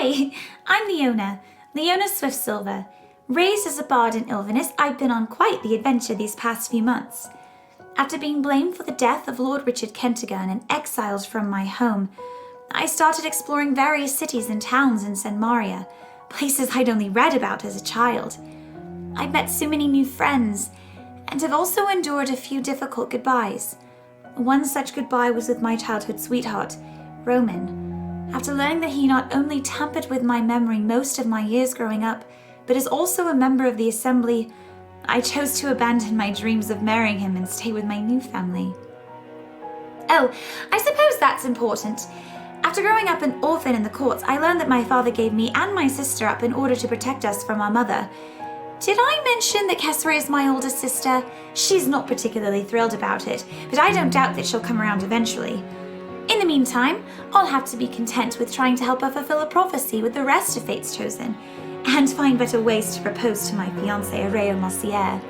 Hi, I'm Leona Swift-Silver. Raised as a bard in Ilvinus, I've been on quite the adventure these past few months. After being blamed for the death of Lord Richard Kentigern and exiled from my home, I started exploring various cities and towns in San Maria, places I'd only read about as a child. I've met so many new friends, and have also endured a few difficult goodbyes. One such goodbye was with my childhood sweetheart, Roman. After learning that he not only tampered with my memory most of my years growing up, but is also a member of the Assembly, I chose to abandon my dreams of marrying him and stay with my new family. Oh, I suppose that's important. After growing up an orphan in the courts, I learned that my father gave me and my sister up in order to protect us from our mother. Did I mention that Kessra is my older sister? She's not particularly thrilled about it, but I don't doubt that she'll come around eventually. In the meantime, I'll have to be content with trying to help her fulfill a prophecy with the rest of Fate's Chosen, and find better ways to propose to my fiancé Areo Mossier.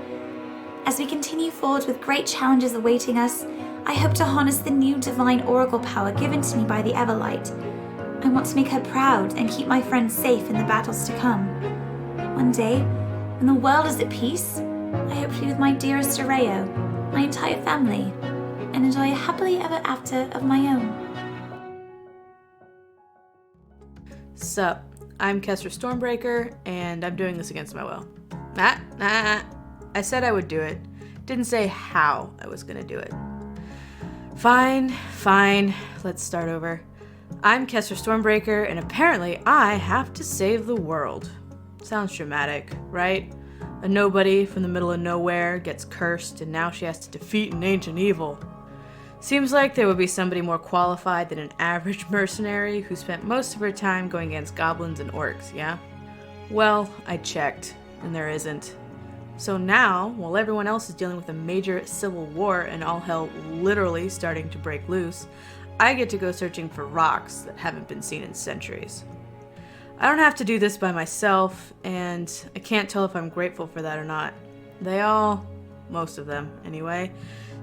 As we continue forward with great challenges awaiting us, I hope to harness the new divine oracle power given to me by the Everlight. I want to make her proud and keep my friends safe in the battles to come. One day, when the world is at peace, I hope to be with my dearest Areo, my entire family, and enjoy a happily ever after of my own. Sup, I'm Kessra Stormbreaker, and I'm doing this against my will. I said I would do it. Didn't say how I was gonna do it. Fine, let's start over. I'm Kessra Stormbreaker, and apparently I have to save the world. Sounds dramatic, right? A nobody from the middle of nowhere gets cursed, and now she has to defeat an ancient evil. Seems like there would be somebody more qualified than an average mercenary who spent most of her time going against goblins and orcs, yeah? Well, I checked, and there isn't. So now, while everyone else is dealing with a major civil war and all hell literally starting to break loose, I get to go searching for rocks that haven't been seen in centuries. I don't have to do this by myself, and I can't tell if I'm grateful for that or not. They all, most of them anyway,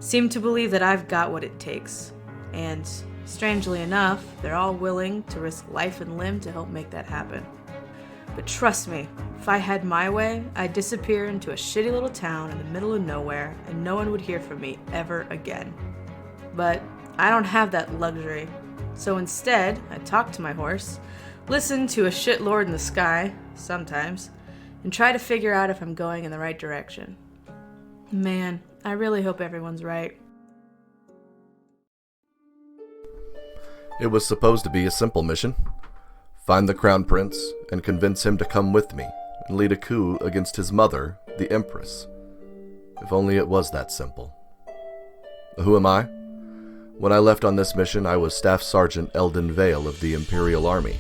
seem to believe that I've got what it takes. And strangely enough, they're all willing to risk life and limb to help make that happen. But trust me, if I had my way, I'd disappear into a shitty little town in the middle of nowhere and no one would hear from me ever again. But I don't have that luxury. So instead, I talk to my horse, listen to a shit lord in the sky, sometimes, and try to figure out if I'm going in the right direction. Man, I really hope everyone's right. It was supposed to be a simple mission. Find the Crown Prince and convince him to come with me and lead a coup against his mother, the Empress. If only it was that simple. Who am I? When I left on this mission, I was Staff Sergeant Eldon Vale of the Imperial Army.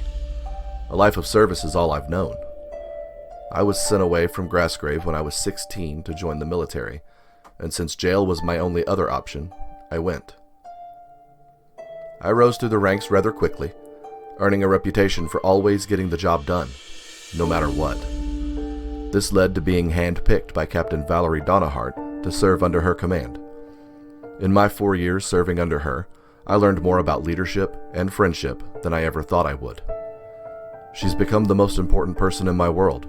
A life of service is all I've known. I was sent away from Grassgrave when I was 16 to join the military, and since jail was my only other option, I went. I rose through the ranks rather quickly, earning a reputation for always getting the job done, no matter what. This led to being handpicked by Captain Valerie Donahart to serve under her command. In my 4 years serving under her, I learned more about leadership and friendship than I ever thought I would. She's become the most important person in my world,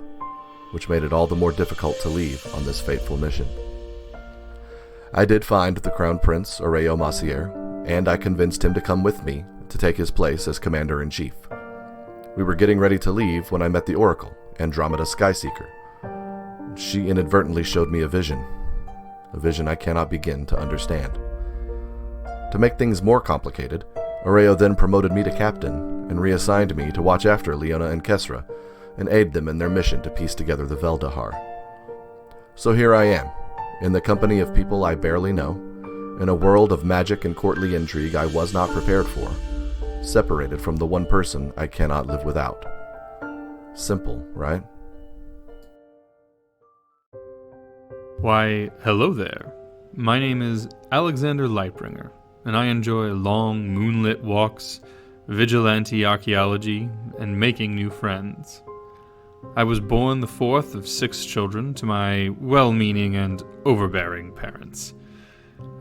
which made it all the more difficult to leave on this fateful mission. I did find the Crown Prince, Areo Mossier, and I convinced him to come with me to take his place as Commander-in-Chief. We were getting ready to leave when I met the Oracle, Andromeda Skyseeker. She inadvertently showed me a vision I cannot begin to understand. To make things more complicated, Areo then promoted me to Captain and reassigned me to watch after Leona and Kessra and aid them in their mission to piece together the Veldahar. So here I am, in the company of people I barely know, in a world of magic and courtly intrigue I was not prepared for, separated from the one person I cannot live without. Simple, right? Why, hello there. My name is Alexander Lightbringer, and I enjoy long moonlit walks, vigilante archaeology, and making new friends. I was born the fourth of 6 children to my well-meaning and overbearing parents.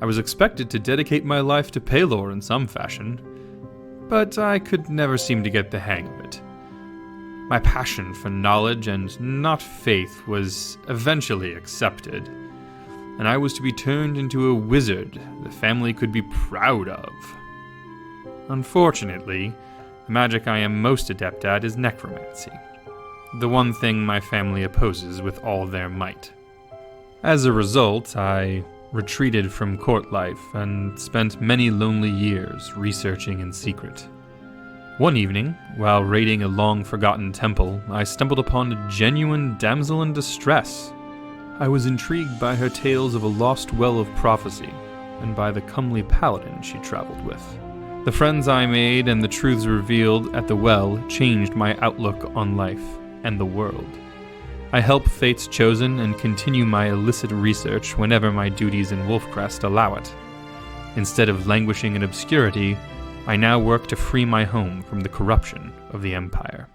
I was expected to dedicate my life to Pelor in some fashion, but I could never seem to get the hang of it. My passion for knowledge and not faith was eventually accepted, and I was to be turned into a wizard the family could be proud of. Unfortunately, the magic I am most adept at is necromancy, the one thing my family opposes with all their might. As a result, I retreated from court life and spent many lonely years researching in secret. One evening, while raiding a long-forgotten temple, I stumbled upon a genuine damsel in distress. I was intrigued by her tales of a lost well of prophecy, and by the comely paladin she traveled with. The friends I made and the truths revealed at the well changed my outlook on life and the world. I help Fate's Chosen and continue my illicit research whenever my duties in Wolfcrest allow it. Instead of languishing in obscurity, I now work to free my home from the corruption of the Empire.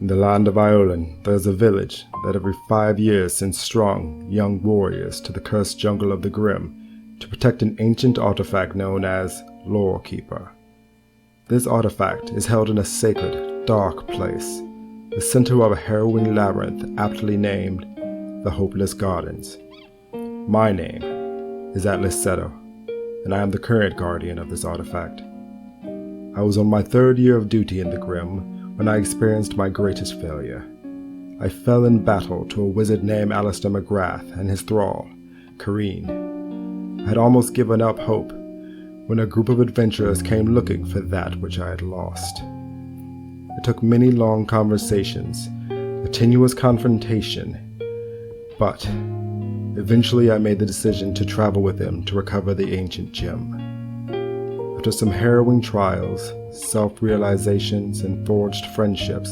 In the land of Iolan, there is a village that every 5 years sends strong, young warriors to the cursed jungle of the Grim to protect an ancient artifact known as Lorekeeper. This artifact is held in a sacred, dark place, the center of a harrowing labyrinth aptly named the Hopeless Gardens. My name is Atlas Seto, and I am the current guardian of this artifact. I was on my 3rd year of duty in the Grim when I experienced my greatest failure. I fell in battle to a wizard named Alistair McGrath and his thrall, Kareen. I had almost given up hope when a group of adventurers came looking for that which I had lost. It took many long conversations, a tenuous confrontation, but eventually I made the decision to travel with them to recover the ancient gem. After some harrowing trials, self-realizations, and forged friendships,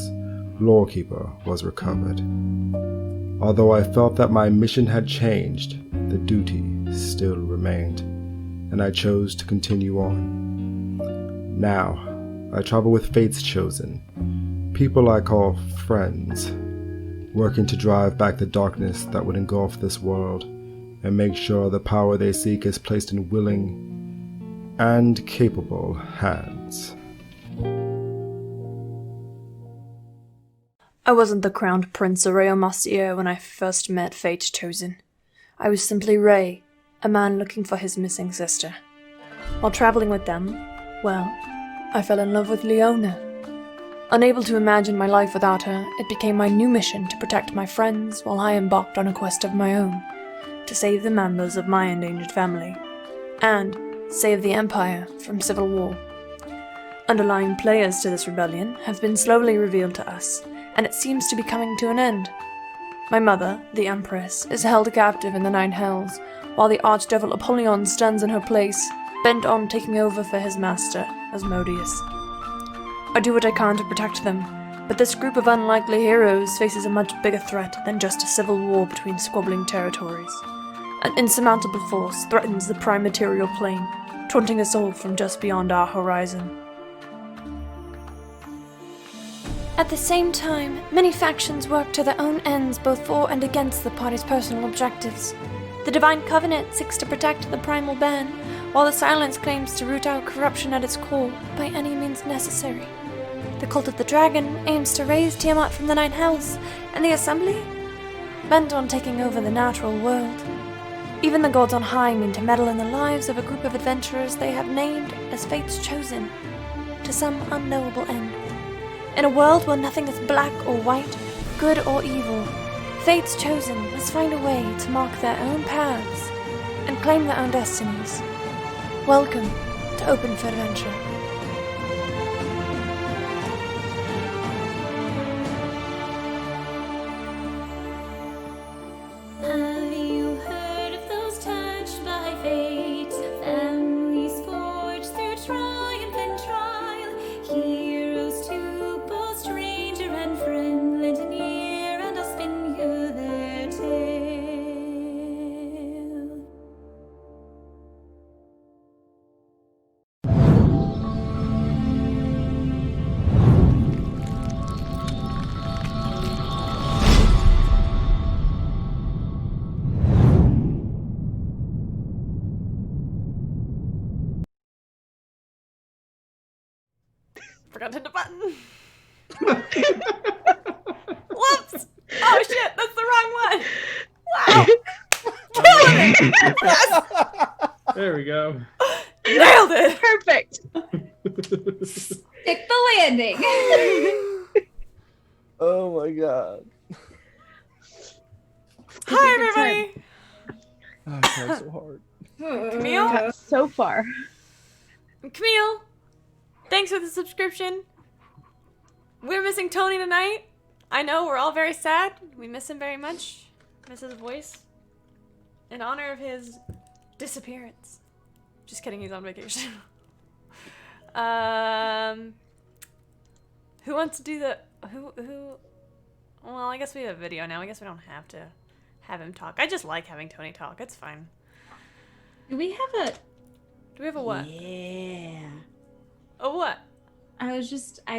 Lorekeeper was recovered. Although I felt that my mission had changed, the duty still remained, and I chose to continue on. Now, I travel with Fate's Chosen, people I call friends, working to drive back the darkness that would engulf this world and make sure the power they seek is placed in willing and capable hands. I wasn't the crowned prince of Rayomastier when I first met Fate's Chosen. I was simply Ray, a man looking for his missing sister. While traveling with them, well, I fell in love with Leona. Unable to imagine my life without her, it became my new mission to protect my friends while I embarked on a quest of my own, to save the members of my endangered family, and save the Empire from civil war. Underlying players to this rebellion have been slowly revealed to us, and it seems to be coming to an end. My mother, the Empress, is held captive in the Nine Hells, while the Archdevil Apollyon stands in her place, bent on taking over for his master, Asmodeus. I do what I can to protect them, but this group of unlikely heroes faces a much bigger threat than just a civil war between squabbling territories. An insurmountable force threatens the prime material plane, taunting us all from just beyond our horizon. At the same time, many factions work to their own ends both for and against the party's personal objectives. The Divine Covenant seeks to protect the Primal Band, while the Silence claims to root out corruption at its core by any means necessary. The Cult of the Dragon aims to raise Tiamat from the Nine Hells, and the Assembly? Bent on taking over the natural world. Even the gods on high mean to meddle in the lives of a group of adventurers they have named as Fate's Chosen, to some unknowable end. In a world where nothing is black or white, good or evil, Fate's Chosen must find a way to mark their own paths and claim their own destinies. Welcome to Open for Adventure. Have you heard of those touched by fate? Families forged through triumph and trial. Heroes to both stranger and friend lend an ear, and I'll spin you their tale. Forgot to hit the button. Whoops! Oh shit, that's the wrong one. Wow. Killing it. Yes. There we go. Nailed it. Perfect. Stick the landing. Oh my god. Hi everybody. I tried so hard. Camille? So far. Camille, thanks for the subscription. We're missing Tony tonight. I know we're all very sad. We miss him very much. Miss his voice. In honor of his disappearance. Just kidding, he's on vacation. Who wants to do the who well, I guess we have a video now. I guess we don't have to have him talk. I just like having Tony talk. It's fine. Do we have a what? Yeah. A what? I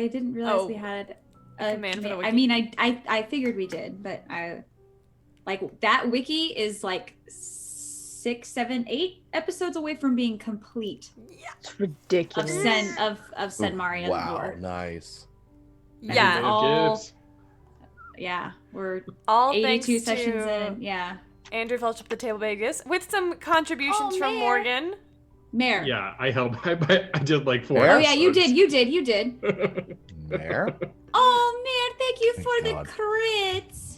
didn't realize Oh. we had A command for the wiki? I mean, I figured we did, but that wiki is like 6, 7, 8 episodes away from being complete It's of ridiculous. Senmari Wow, lore. nice. Yeah. all- Yeah, we're All 82 thanks sessions to in. Yeah. Andrew Felch up the table Vegas with some contributions Oh, from man. Morgan. Mare. Yeah, I helped. I did like 4. Fair. Oh yeah, you did. episodes. You did. Mare? Oh man, thank you Thank for God. the crits.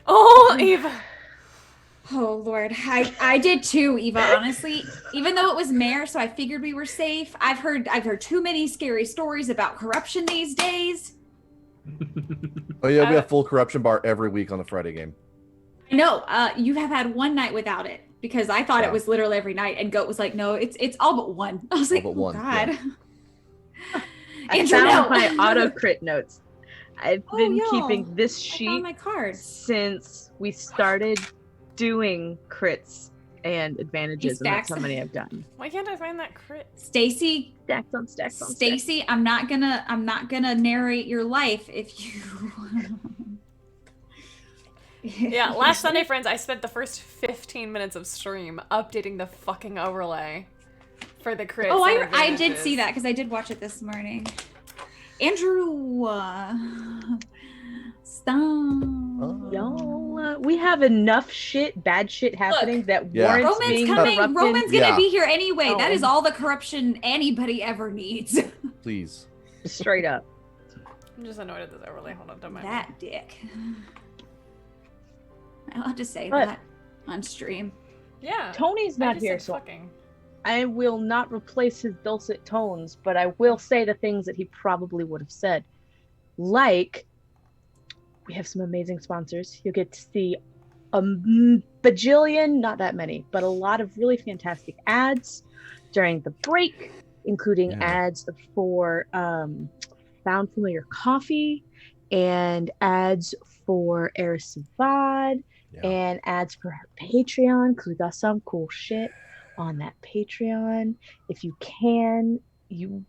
Oh, Eva. Oh Lord, I did too, Eva. Honestly, even though it was Mare, so I figured we were safe. I've heard too many scary stories about corruption these days. Oh yeah, we have full corruption bar every week on the Friday game. I know. You have had one night without it because I thought Yeah. it was literally every night, and Goat was like, "No, it's all but one." I was All like, but "Oh one, God." yeah. I Andrew, found no. my auto crit notes. I've Oh, been y'all. keeping this I sheet found my cards. since we started doing crits and advantages, and that's Stacks. how many I've done. Why can't I find that crit? Stacy, Stacks on stacks on stacks. Stacy, I'm not gonna narrate your life if you. Yeah, last Sunday, friends, I spent the first 15 minutes of stream updating the fucking overlay for the crits. Oh, and I did advantages. see that because I did watch it this morning. Andrew, stop. Y'all, we have enough bad shit happening that Yeah. warrants Roman's being coming. corrupted. Roman's gonna Yeah. be here anyway. That Oh. is all the corruption anybody ever needs. Please. Straight up. I'm just annoyed at this overlay. Hold on, don't mind me. That dick. I'll have to say But- that on stream. Yeah. Tony's I not just here, said so fucking. I will not replace his dulcet tones, but I will say the things that he probably would have said. Like, we have some amazing sponsors. You'll get to see a bajillion, not that many, but a lot of really fantastic ads during the break, including Yeah. ads for Found Familiar Coffee and ads for Eris Savad Yeah. and ads for her Patreon, because we got some cool shit on that Patreon. If you can, you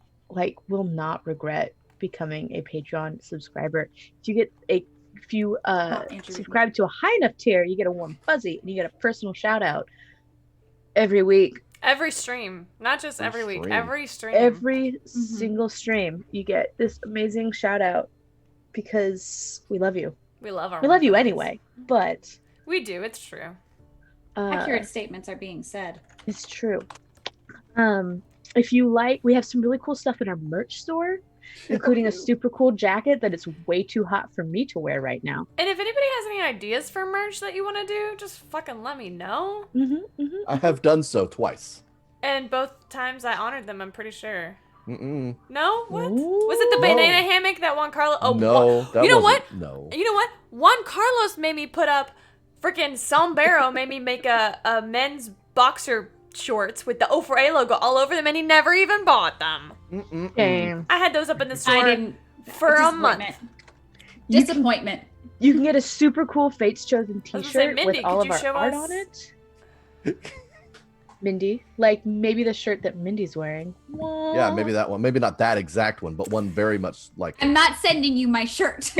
will not regret becoming a Patreon subscriber. If you get if you Andrew. subscribe to a high enough tier, you get a warm fuzzy and you get a personal shout out every week. Every stream. Not just every week. stream. Every stream. Every single stream, you get this amazing shout out because we love you. We love our We love you fans. anyway, but We do, it's true. Accurate statements are being said. it's true. If you like, we have some really cool stuff in our merch store, including a super cool jacket that it's way too hot for me to wear right now. And if anybody has any ideas for merch that you want to do, just fucking let me know. I have done so twice. And both times I honored them, I'm pretty sure. Mm-mm. No? What? Was it the No. banana hammock that Juan Carlos? Oh, No, that you know wasn't- what? no. You know what? Juan Carlos made me put up freaking Sombrero made me make a men's boxer shorts with the O4A logo all over them, and he never even bought them. Damn. I had those up in the store I didn't. for a month. Disappointment. You can get a super cool Fates Chosen I was gonna say, t-shirt Mindy, with all could of you our show art us- on it. Mindy, like maybe the shirt that Mindy's wearing. Yeah, maybe that one. Maybe not that exact one, but one very much like it. I'm not sending you my shirt.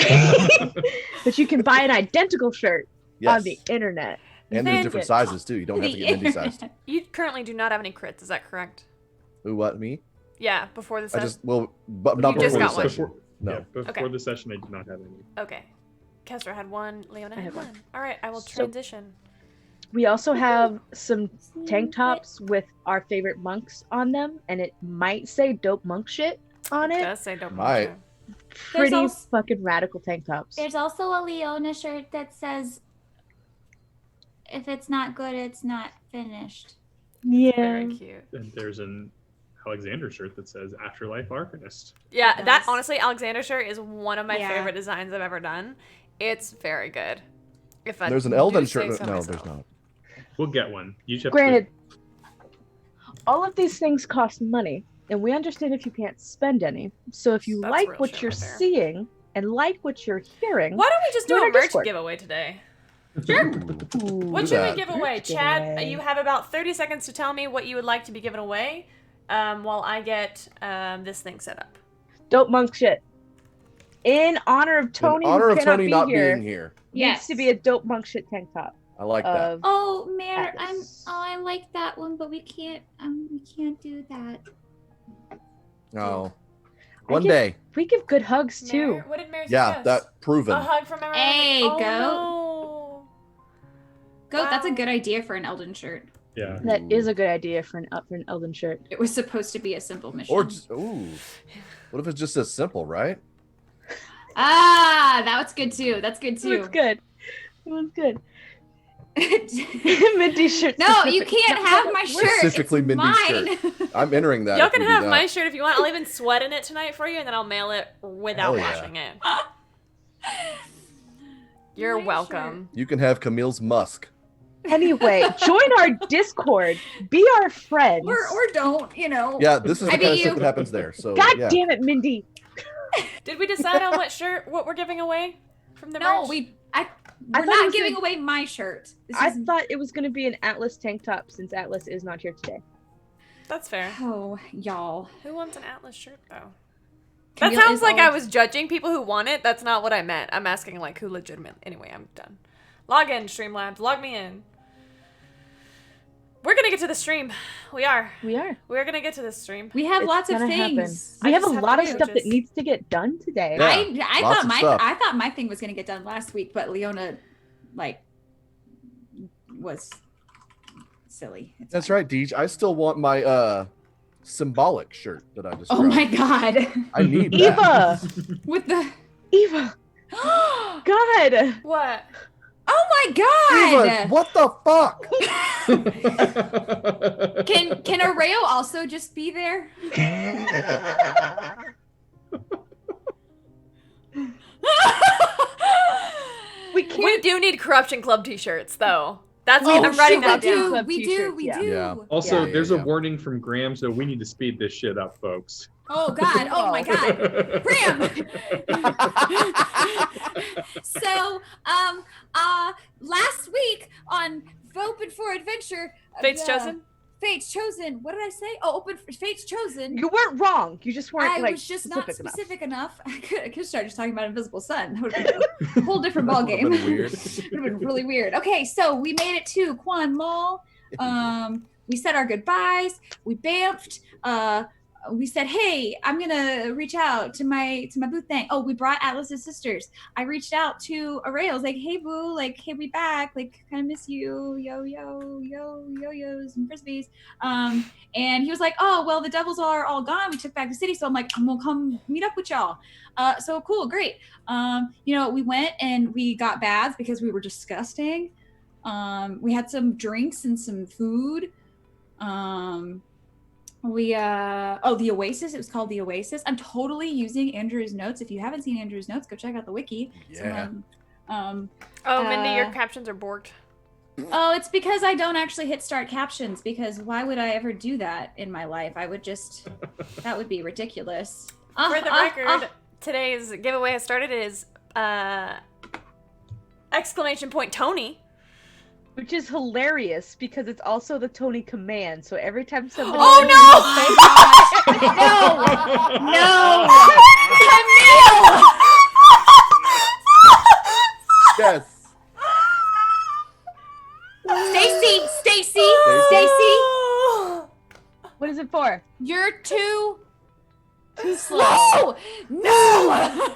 But you can buy an identical shirt Yes. on the internet. And there's different Vintage. sizes too. You don't have to get Mindy sized. You currently do not have any crits, is that correct? Who, what, me? Yeah, before the I session. just, well, but not You just before got the one. session. No. Yeah, before Okay. the session, I did not have any. Okay. Kessler had one. Leona had had one. one. All right, I will So- transition. We also have some tank tops with our favorite monks on them, and it might say dope monk shit on It it. does say dope. Might. Monk Pretty also- fucking radical tank tops. There's also a Leona shirt that says, "If it's not good, it's not finished." Yeah. Very cute. And there's an Alexander shirt that says Afterlife Arcanist. Yeah, It that does. honestly, Alexander shirt is one of my Yeah. favorite designs I've ever done. It's very good. If I There's an do Elven say shirt. so No, myself. there's not. We'll get one. You just have Granted, all of these things cost money, and we understand if you can't spend any. So if you That's like real what shit you're right there. seeing and like what you're hearing, Why don't we just do Join a our merch Discord. giveaway today? What Do should that. we give away? Merch Chad, giveaway. you have about 30 seconds to tell me what you would like to be given away while I get this thing set up. dope monk shit. In honor of Tony, In honor who of cannot Tony be not here, being here. needs to be a dope monk shit tank top. I like that. Of Oh, Mare, Atlas. I like that one, but we can't do that. Oh. I One give- day. we give good hugs too. Mare, what did Mary Yeah, suggest? that proven. A hug from everyone. Hey, oh, goat. No. Goat, that's a Wow. good idea for an Elden shirt. Yeah. That is a good idea for an Elden shirt. It was supposed to be a simple mission. Or just, ooh. What if it's just as simple, right? Ah, that was good too. That's good It too. was good. It was good. Mindy's shirt. No, you specific. can't have my shirt. Specifically it's Mindy's mine. I'm entering that. Y'all if we can do have that. my shirt if you want. I'll even sweat in it tonight for you, and then I'll mail it without Hell yeah. washing it. You're My welcome. You can have Camille's musk. Anyway, join our Discord. Be our friends. or don't, you know. Yeah, this is the I kind of beat stuff you. that happens there. So God yeah. damn it, Mindy. Did we decide on what we're giving away from the No, merch? we're thought it not was giving gonna- away my shirt. This I is thought it was going to be an Atlas tank top since Atlas is not here today. That's fair. oh, y'all. Who wants an Atlas shirt though? That Camille sounds is like I always- was judging people who want it. That's not what I meant. I'm asking like who legitimate. Anyway, I'm done. Log in, Streamlabs. Log me in. We're gonna get to the stream. We are. We are. We're gonna get to this stream. We have It's lots of gonna happen. things. We I have a just have lot to of do stuff that just- needs to get done today. Yeah. I lots thought of stuff. I thought my thing was gonna get done last week, but Leona like was silly. It's That's fine. right, Deej. I still want my symbolic shirt that I described. Oh my god. I need that. Eva! With the Eva! Oh God! What? my god. Eva, what the fuck? Can Areo also just be there? We can't. We do need Corruption Club t-shirts though. That's Oh, I'm writing shoot, that we down. do, Club we do, t-shirts, we yeah. do. Yeah. Also, Yeah, there's yeah, a yeah. warning from Graham, so we need to speed this shit up, folks. Oh god, oh my god. Graham. So, last week on Open for Adventure, Fate's Chosen? Fate's Chosen. What did I say? Oh, Fate's Chosen. You weren't wrong. You just weren't I like was just not specific enough. specific enough. I could start just talking about Invisible Sun. That would have been a whole different ball That game. would've been weird. Would have been really weird. Okay, so we made it to Quan Mall. We said our goodbyes. We bamfed. We said, "Hey, I'm gonna reach out to my boo thing." Oh, we brought Atlas's sisters. I reached out to Areo. I was like, "Hey, boo, like, hey, we back. Like, kind of miss you. Yo-yos and frisbees." And he was like, "Oh, well, the devils are all gone. We took back the city." So I'm like, "I'm gonna come meet up with y'all." So cool, great. We went and we got baths because we were disgusting. We had some drinks and some food. The Oasis. It was called the Oasis. I'm totally using Andrew's notes. If you haven't seen Andrew's notes, go check out the wiki. Yeah. Oh, Mindy, your Uh, captions are borked. Oh, it's because I don't actually hit start captions, because why would I ever do that in my life? I would just, that would be ridiculous. For the record, today's giveaway has started is exclamation point Tony. Which is hilarious because it's also the Tony command. So every time somebody Oh No! Yes. Stacy, What is it for? you're too Slow! No!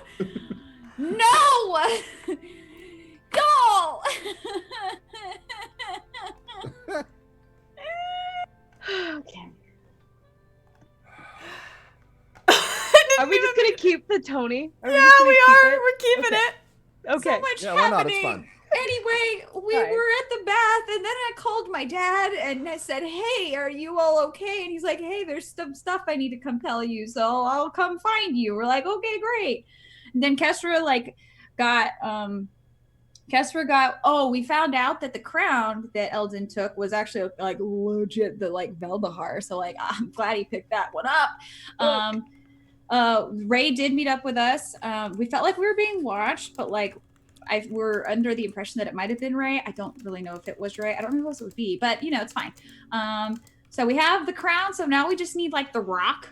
No! Go! Okay. Are we just gonna keep the Tony? Yeah, we are. We're keeping it. Okay. So much Yeah, why not? It's happening. fun. Anyway, we Alright. were at the bath, and then I called my dad and I said, "Hey, are you all okay?" And he's like, "Hey, there's some stuff I need to come tell you, so I'll come find you." We're like, "Okay, great." And then Kesra got we found out that the crown that Eldon took was actually like legit the like Veldahar. So like I'm glad he picked that one up. Ray did meet up with us. We felt like we were being watched, but like we're under the impression that it might have been Ray. I don't really know if it was Ray. I don't know who else it would be, but you know, it's fine. So we have the crown. So now we just need like the rock,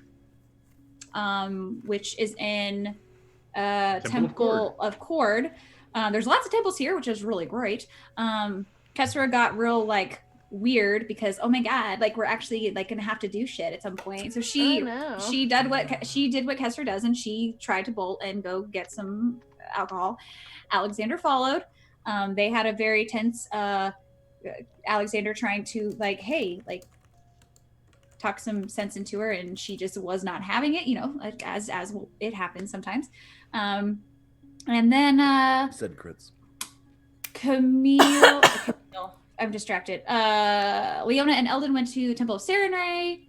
which is in Temple of Cord. There's lots of temples here, which is really great. Kesra got real like weird because oh my god, like we're actually like gonna have to do shit at some point. So she did what Kesra does, and she tried to bolt and go get some alcohol. Alexander followed. They had a very tense Alexander trying to like, hey, like talk some sense into her, and she just was not having it, you know, like as it happens sometimes. And then Said crits. Camille, I'm distracted. Leona and Eldon went to the Temple of Serenray.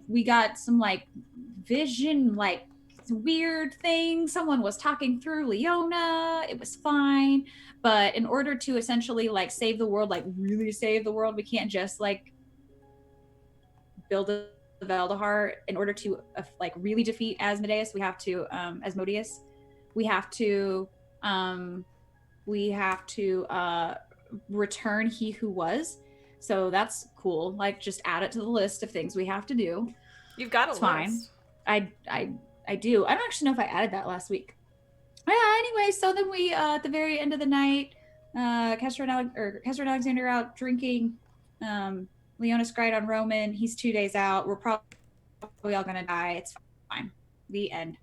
We got some like vision, like weird thing. Someone was talking through Leona. It was fine, but in order to essentially like save the world, like really save the world, we can't just like build a Veldahar. In order to like really defeat Asmodeus, we have to Asmodeus. We have to return He Who Was. So that's cool. Like just add it to the list of things we have to do. You've got a It's list. fine. I do. I don't actually know if I added that last week. Yeah. Anyway, so then we at the very end of the night, Kesra and Alexander are out drinking. Leona cried on Roman. He's 2 days out. We're probably all gonna die. It's fine. The end.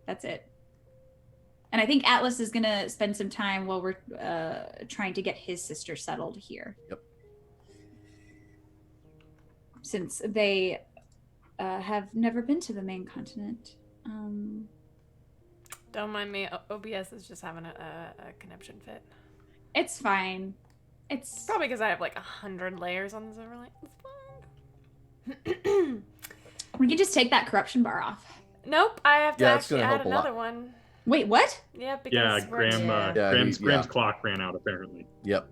That's it. And I think Atlas is gonna spend some time while we're trying to get his sister settled here. Yep. Since they have never been to the main continent. Don't mind me. OBS is just having a connection fit. It's fine. It's Probably because I have like 100 layers on this overlay. It's fine. we can just take that corruption bar off. Nope, I have to Yeah, it's actually gonna add help a lot. another one. Wait, what? Yeah, because Yeah, we're Graham's clock ran out apparently. Yep.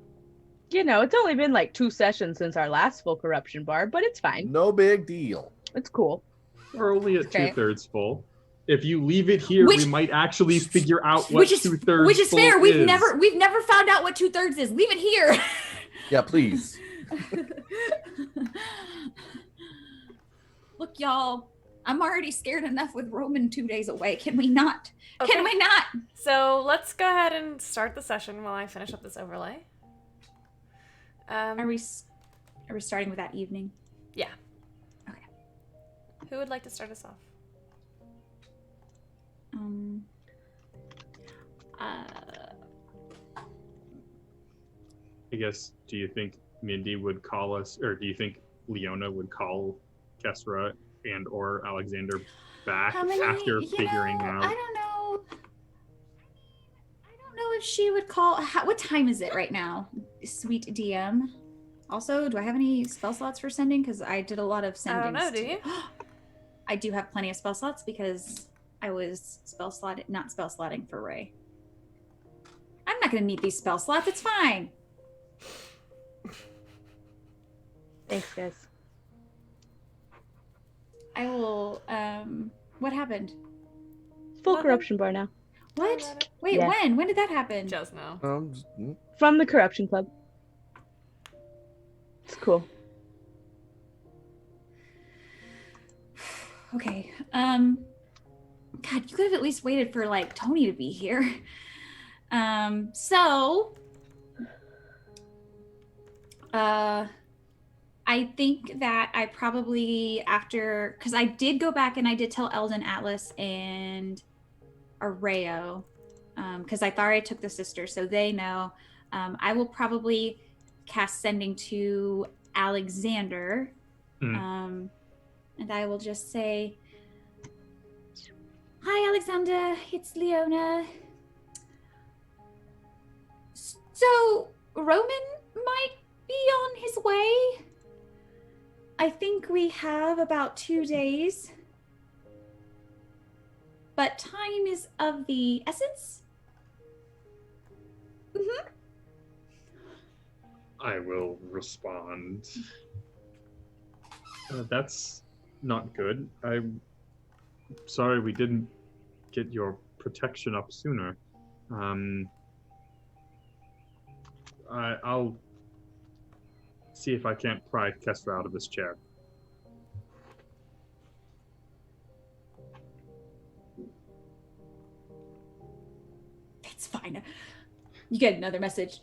You know, it's only been like 2 sessions since our last full corruption bar, but it's fine. No big deal. It's cool. We're only at Okay. 2/3 full. If you leave it here, we might actually figure out what Which is 2/3 which is full fair. We've is. never found out what 2/3 is. Leave it here. Yeah, please. Look, y'all. I'm already scared enough with Roman 2 days away. Can we not? Okay. Can we not? So let's go ahead and start the session while I finish up this overlay. Are we starting with that evening? Yeah. Okay. Who would like to start us off? I guess, do you think Mindy would call us, or do you think Leona would call Kesra and or Alexander back How many? after you figuring know, out? I don't know. I don't know if she would call. What time is it right now? Sweet DM. Also, do I have any spell slots for sending? Because I did a lot of I sending. don't know, do you? I do have plenty of spell slots because I was not spell slotting for Ray. I'm not going to need these spell slots. It's fine. Thanks, guys. I will. What happened? Full corruption bar now. What? Wait, Yeah. when? When did that happen? Just now. From the corruption club. It's cool. Okay. God, you could have at least waited for like Tony to be here. So I think that I probably after, because I did go back and I did tell Eldon, Atlas, and Areo, because Ithari took the sister, so they know. I will probably cast Sending to Alexander, and I will just say, "Hi, Alexander. It's Leona. So Roman might be on his way. I think we have about 2 days, but time is of the essence." Mm-hmm. I will respond. That's not good. I'm sorry we didn't get your protection up sooner. I'll see if I can't pry Kesra out of this chair. It's fine. You get another message.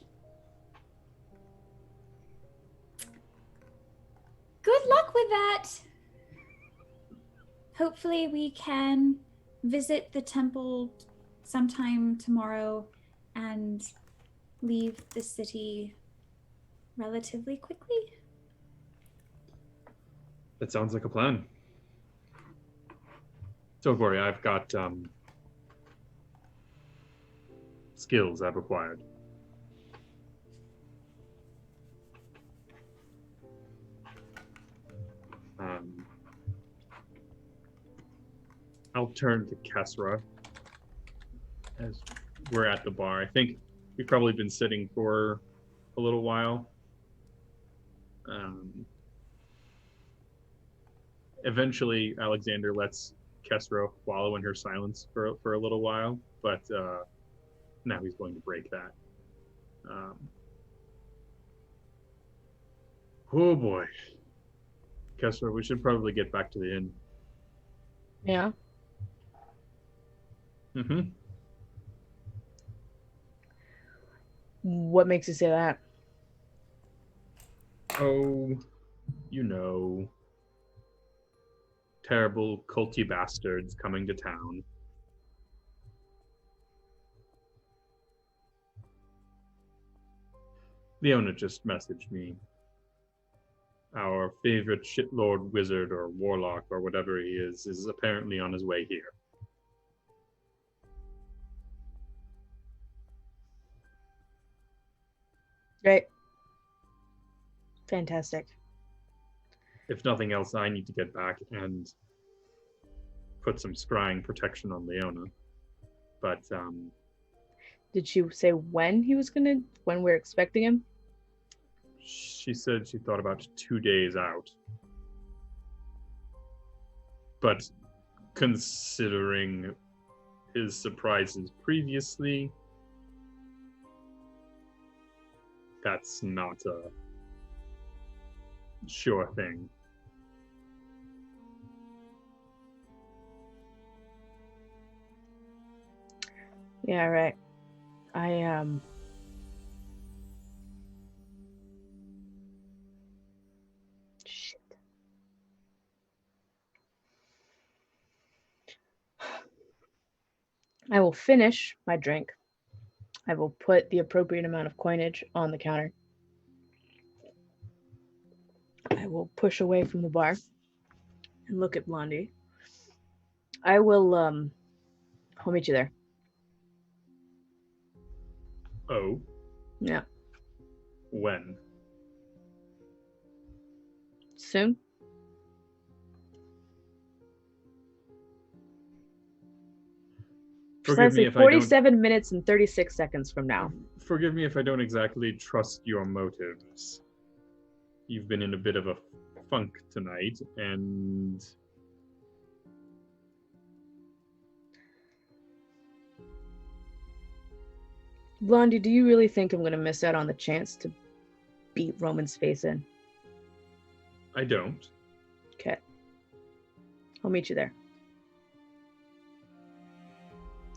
Good luck with that. Hopefully we can visit the temple sometime tomorrow and leave the city relatively quickly. That sounds like a plan. Don't worry, I've got skills I've acquired. I'll turn to Kesra as we're at the bar. I think we've probably been sitting for a little while. Eventually, Alexander lets Kesra wallow in her silence for a little while, but now he's going to break that. Oh boy. Kesra, we should probably get back to the inn. Yeah. Mm-hmm. What makes you say that? Oh, you know. Terrible culty bastards coming to town. Leona just messaged me. Our favorite shitlord wizard or warlock or whatever he is apparently on his way here. Great. Fantastic. If nothing else, I need to get back and put some scrying protection on Leona. But, Did she say when we're expecting him? she said she thought about 2 days out. But considering his surprises previously, that's not a sure thing. Yeah, right. Shit. I will finish my drink. I will put the appropriate amount of coinage on the counter. I will push away from the bar and look at Blondie. I will, I'll meet you there. Oh? Yeah. When? Soon? Forgive me Precisely if I don't. 47 minutes and 36 seconds from now. Forgive me if I don't exactly trust your motives. You've been in a bit of a funk tonight, and Blondie, do you really think I'm going to miss out on the chance to beat Roman's face in? I don't. Okay. I'll meet you there.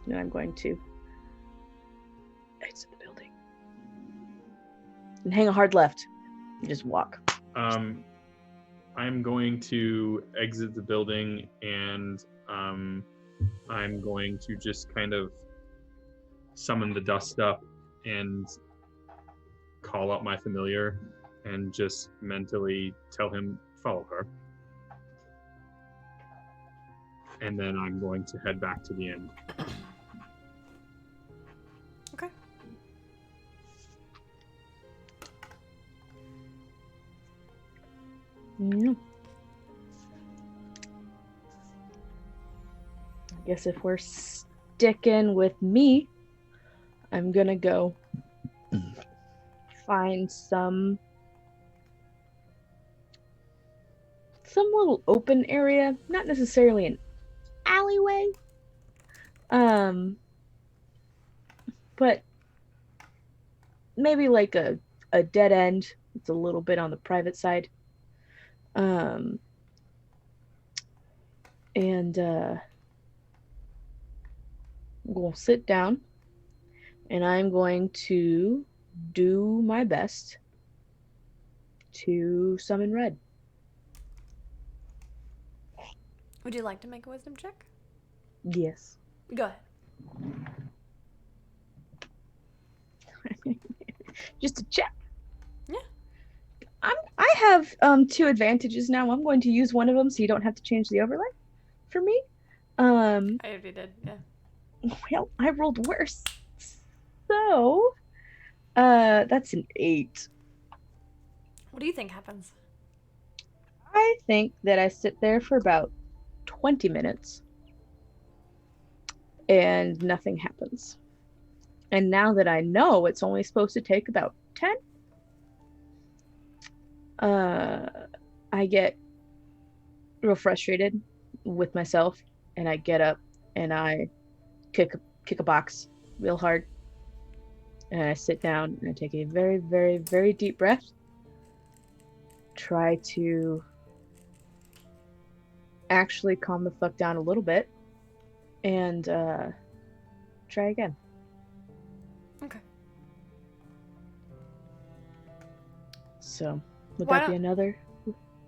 And I'm going to exit the building. And hang a hard left. You just walk. I'm going to exit the building, and I'm going to just kind of summon the dust up and call out my familiar and just mentally tell him, follow her. And then I'm going to head back to the inn. Okay. Yeah. I guess if we're sticking with me, I'm gonna go find some little open area, not necessarily an alleyway, but maybe like a dead end. It's a little bit on the private side. And we'll sit down, and I'm going to do my best to summon Red. Would you like to make a wisdom check? Yes. Go ahead. Just to check. Yeah. I have 2 advantages now. I'm going to use one of them so you don't have to change the overlay for me. I already did, yeah. Well, I rolled worse. So, that's an 8. What do you think happens? I think that I sit there for about 20 minutes and nothing happens. And now that I know it's only supposed to take about 10, I get real frustrated with myself, and I get up and I kick a box real hard, and I sit down and I take a very, very, very deep breath, try to actually calm the fuck down a little bit, and try again. Okay. So, would Why that be don't- another?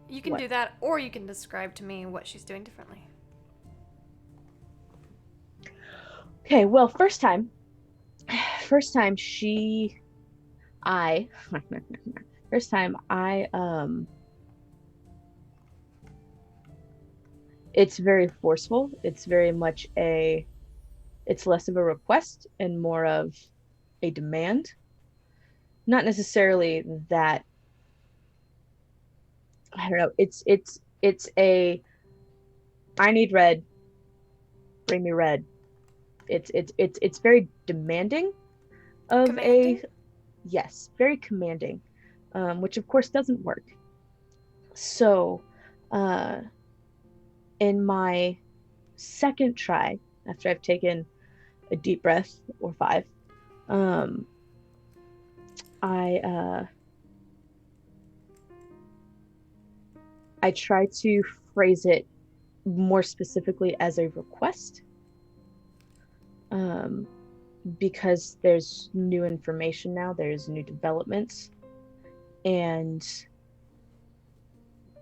You can What? do that, or you can describe to me what she's doing differently. Okay, well, first time first time I it's very forceful. It's very much it's less of a request and more of a demand. Not necessarily that, I don't know, it's a, I need red, bring me red. It's very demanding of Commanding? yes, very commanding, which of course doesn't work. So, in my second try, after I've taken a deep breath or 5, I try to phrase it more specifically as a request, because there's new information now, there's new developments, and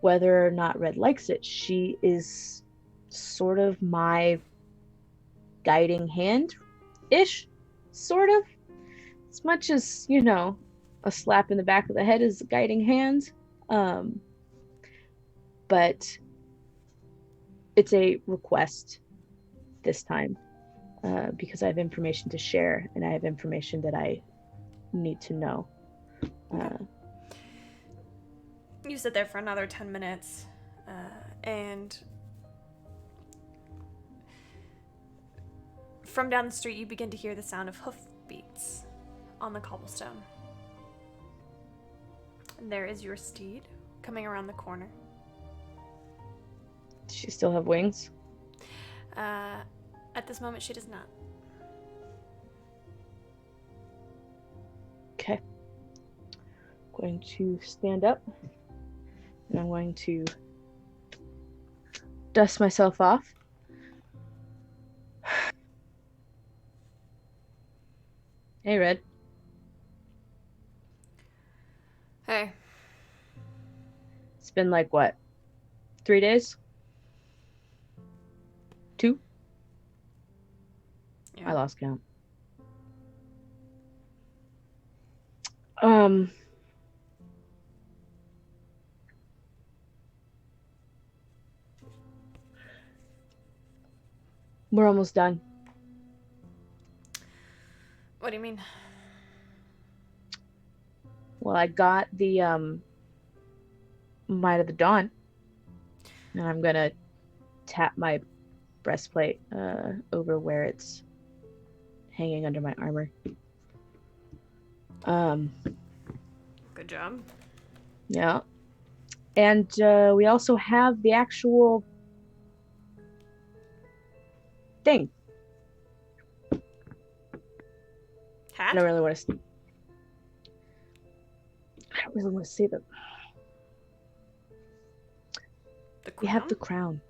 whether or not Red likes it, she is sort of my guiding hand-ish, sort of. As much as, you know, a slap in the back of the head is a guiding hand. But it's a request this time, because I have information to share, and I have information that I need to know. You sit there for another 10 minutes, and from down the street you begin to hear the sound of hoofbeats on the cobblestone. And there is your steed coming around the corner. Does she still have wings? At this moment, she does not. Okay. I'm going to stand up, and I'm going to dust myself off. Hey, Red. Hey, It's been like, what, 3 days? 2? Yeah. I lost count. We're almost done. What do you mean? Well, I got the Might of the Dawn, and I'm gonna tap my breastplate over where it's hanging under my armor. Good job. Yeah. And we also have the actual thing. I Hat? don't really want to. I don't really want to say that. The We have crown? the crown.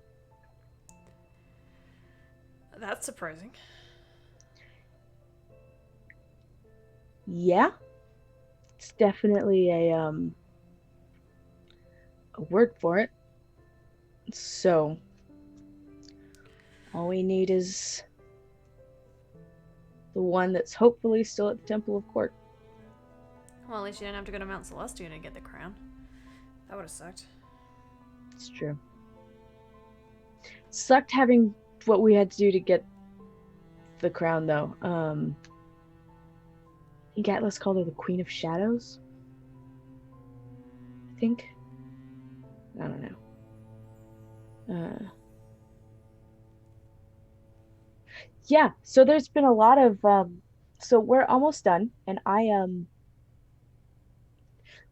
That's surprising. Yeah. It's definitely a word for it. So all we need is the one that's hopefully still at the Temple of Court. Well, at least you didn't have to go to Mount Celestia to get the crown. That would have sucked. It's true. Sucked having what we had to do to get the crown, though. I think Atlas called her the Queen of Shadows. I think. I don't know. Yeah, so there's been a lot of so we're almost done, and I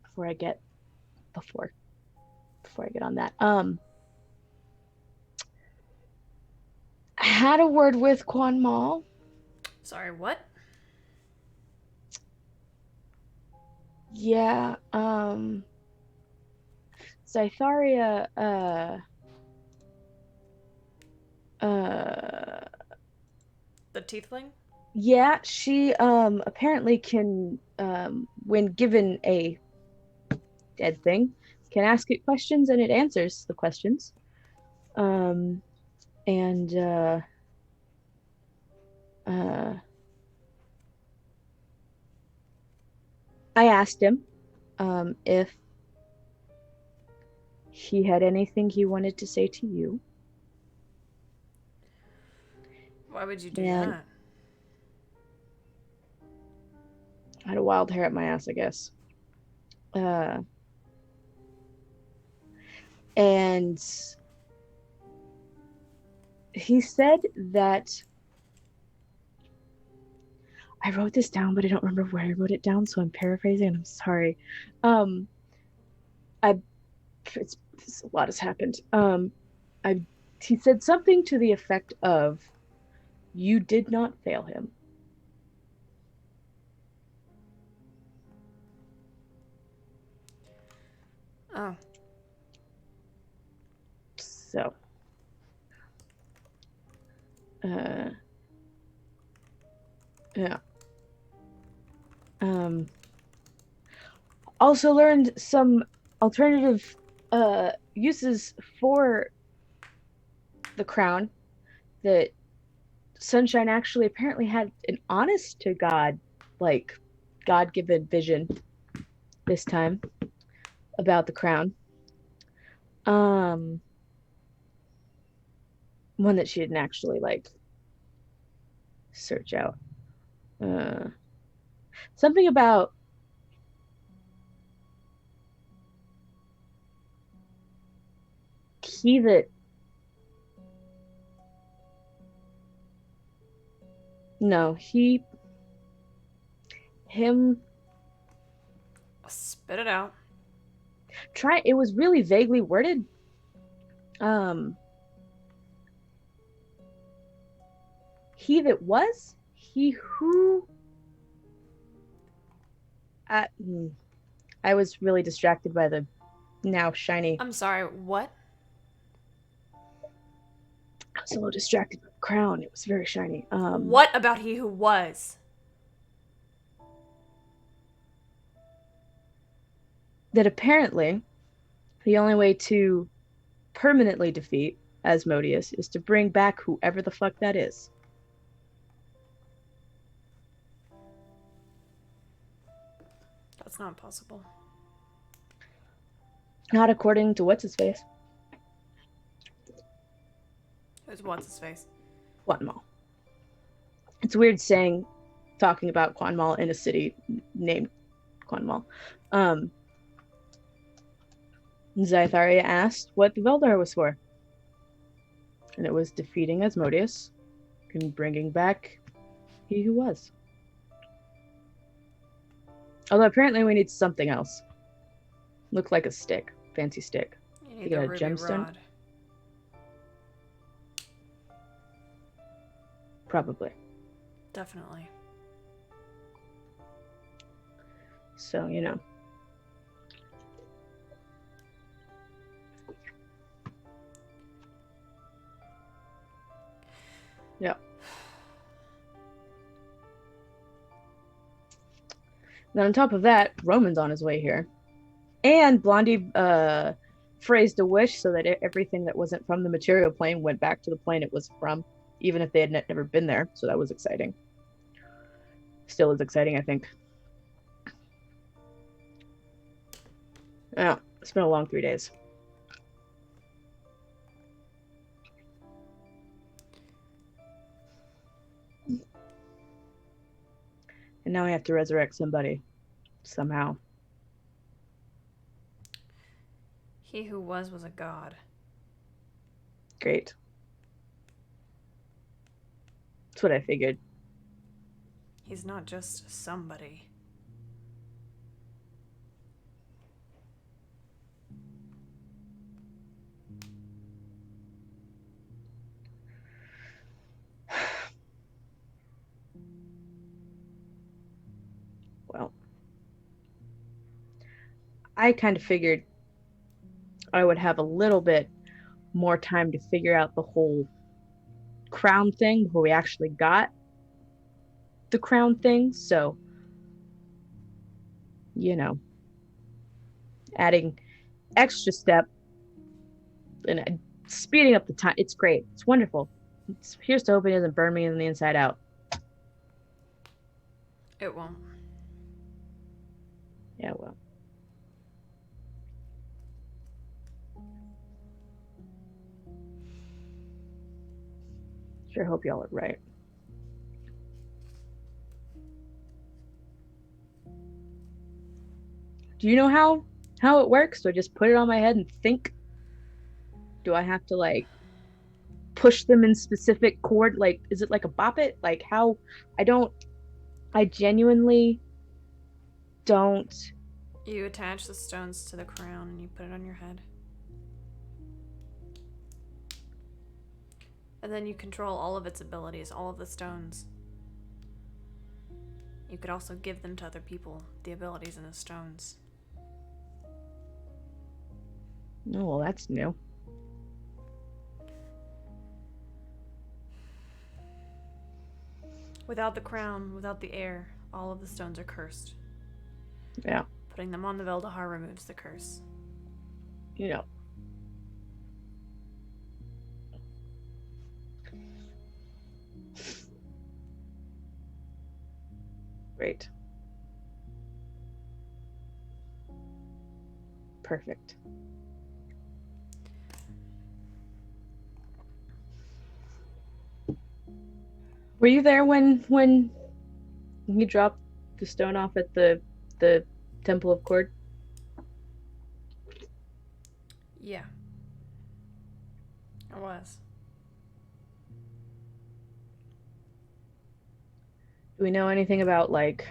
before I get on that, I had a word with Quan Mal. Sorry, what? Yeah, Zytharia, The tiefling? yeah, she apparently can when given a dead thing, can ask it questions and it answers the questions. And I asked him if he had anything he wanted to say to you. Why would you do And that? I had a wild hair at my ass, I guess. And he said that I wrote this down, but I don't remember where I wrote it down, so I'm paraphrasing and I'm sorry. It's a lot has happened. He said something to the effect of, "You did not fail him." Oh. So, yeah. Also learned some alternative uses for the crown, that Sunshine actually apparently had an honest to God, like God-given vision this time about the crown. One that she didn't actually like search out. Something about he that no, him Spit it out. it was really vaguely worded. He that was, he who I was really distracted by the now shiny. I'm sorry, what? I was a little distracted by the crown. It was very shiny. What about he who was? That apparently the only way to permanently defeat Asmodeus is to bring back whoever the fuck that is. That's not possible. Not according to what's-his-face. What's his face? Quan Mal. It's weird talking about Quan Mal in a city named Quan Mal. Zytharia asked what the Veldar was for. And it was defeating Asmodeus and bringing back he who was. Although apparently we need something else. Look like a stick. Fancy stick. You need got the a ruby gemstone? rod. Probably. Definitely. So, you know. Yeah. Then on top of that, Roman's on his way here. And Blondie phrased a wish so that everything that wasn't from the material plane went back to the plane it was from, even if they had never been there. So that was exciting. Still is exciting, I think. Yeah, it's been a long 3 days. And now I have to resurrect somebody. Somehow. He who was a god. Great. That's what I figured. He's not just somebody. Well, I kind of figured I would have a little bit more time to figure out the whole crown thing before we actually got the crown thing. So, you know, adding extra step and speeding up the time. It's great. It's wonderful. Here's to hoping it doesn't burn me in the inside out. It won't. Yeah, well. Sure hope y'all are right. Do you know how it works? Do I just put it on my head and think? Do I have to like push them in specific chord? Like, is it like a bop it? Like how? I genuinely don't. You attach the stones to the crown and you put it on your head. And then you control all of its abilities, all of the stones. You could also give them to other people, the abilities in the stones. Oh, well, that's new. Without the crown, without the air, all of the stones are cursed. Yeah. Putting them on the Veldahar removes the curse. You know. Great. Perfect. Were you there when he dropped the stone off at the Temple of Cord? Yeah. I was. Do we know anything about, like...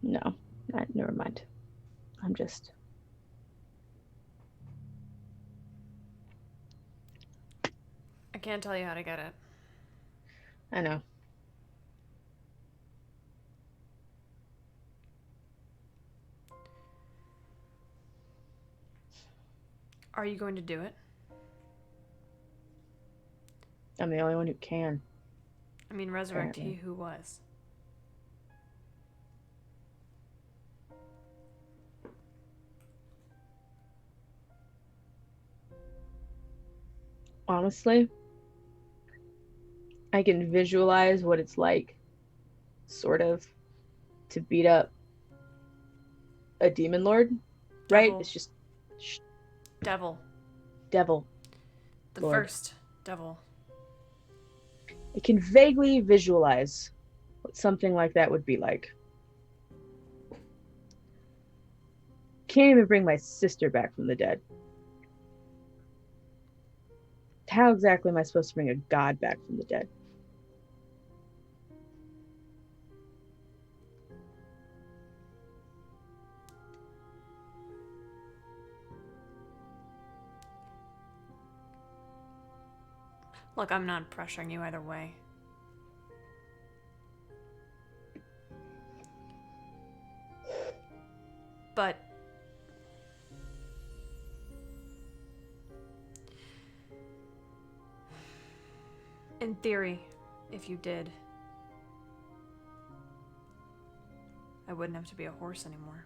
No. Never mind. I'm just... I can't tell you how to get it. I know. Are you going to do it? I'm the only one who can. I mean, resurrect Apparently. he who was. honestly, I can visualize what it's like, sort of, to beat up a demon lord, right? Devil. It's just Devil. devil. The Lord. first devil. I can vaguely visualize what something like that would be like. Can't even bring my sister back from the dead. How exactly am I supposed to bring a god back from the dead? Look, I'm not pressuring you either way. But in theory, if you did, I wouldn't have to be a horse anymore.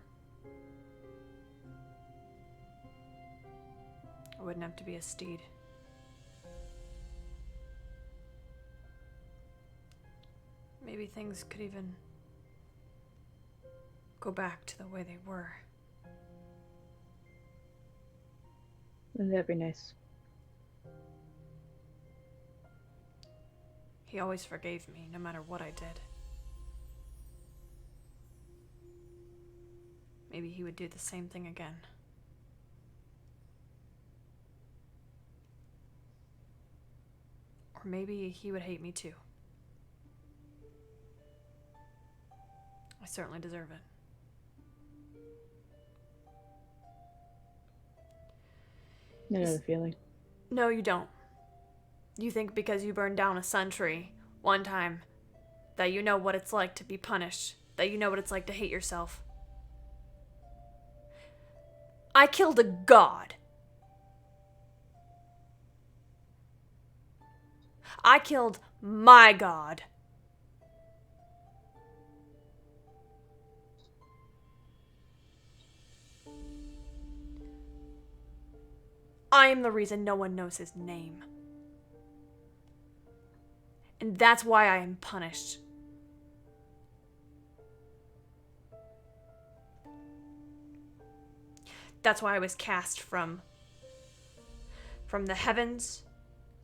I wouldn't have to be a steed. Maybe things could even go back to the way they were. Wouldn't that be nice? He always forgave me, no matter what I did. Maybe he would do the same thing again. Or maybe he would hate me too. I certainly deserve it. I know the feeling. No, you don't. You think because you burned down a sun tree one time that you know what it's like to be punished, that you know what it's like to hate yourself. I killed a god. I killed my god. I am the reason no one knows his name. And that's why I am punished. That's why I was cast from the heavens,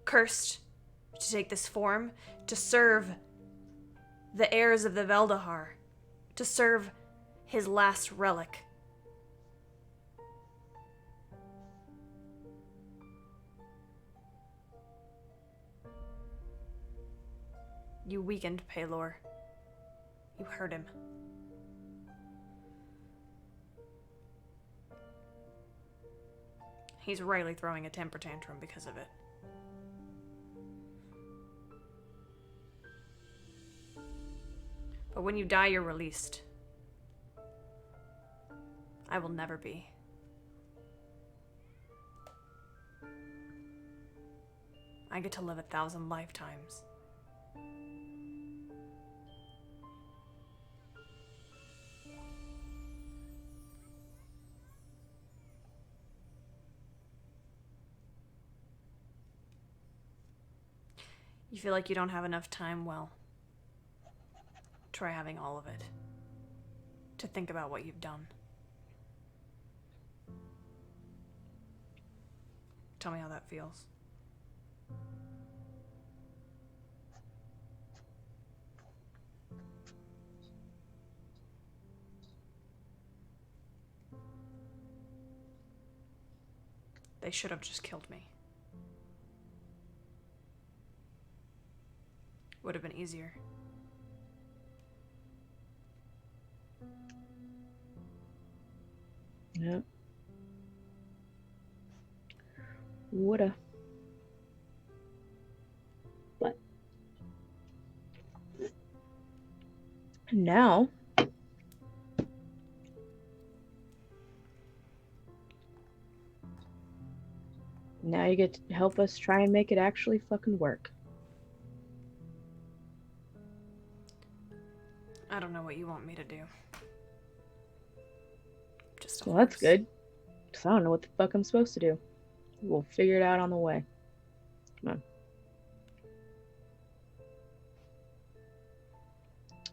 cursed to take this form, to serve the heirs of the Veldahar, to serve his last relic. You weakened Pelor. You hurt him. He's rightly throwing a temper tantrum because of it. But when you die, you're released. I will never be. I get to live 1,000 lifetimes. You feel like you don't have enough time? Well, try having all of it. To think about what you've done. Tell me how that feels. They should have just killed me. Would have been easier. Yep. Woulda. But now you get to help us try and make it actually fucking work. I don't know what you want me to do. Just a Well, that's horse. good. 'Cause I don't know what the fuck I'm supposed to do. We'll figure it out on the way. Come on.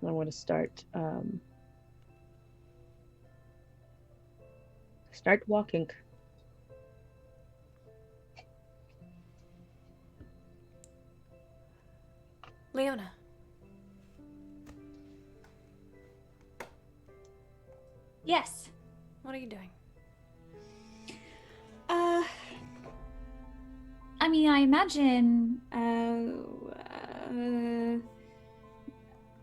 I want to start walking. Leona. Yes. What are you doing? I mean, I imagine,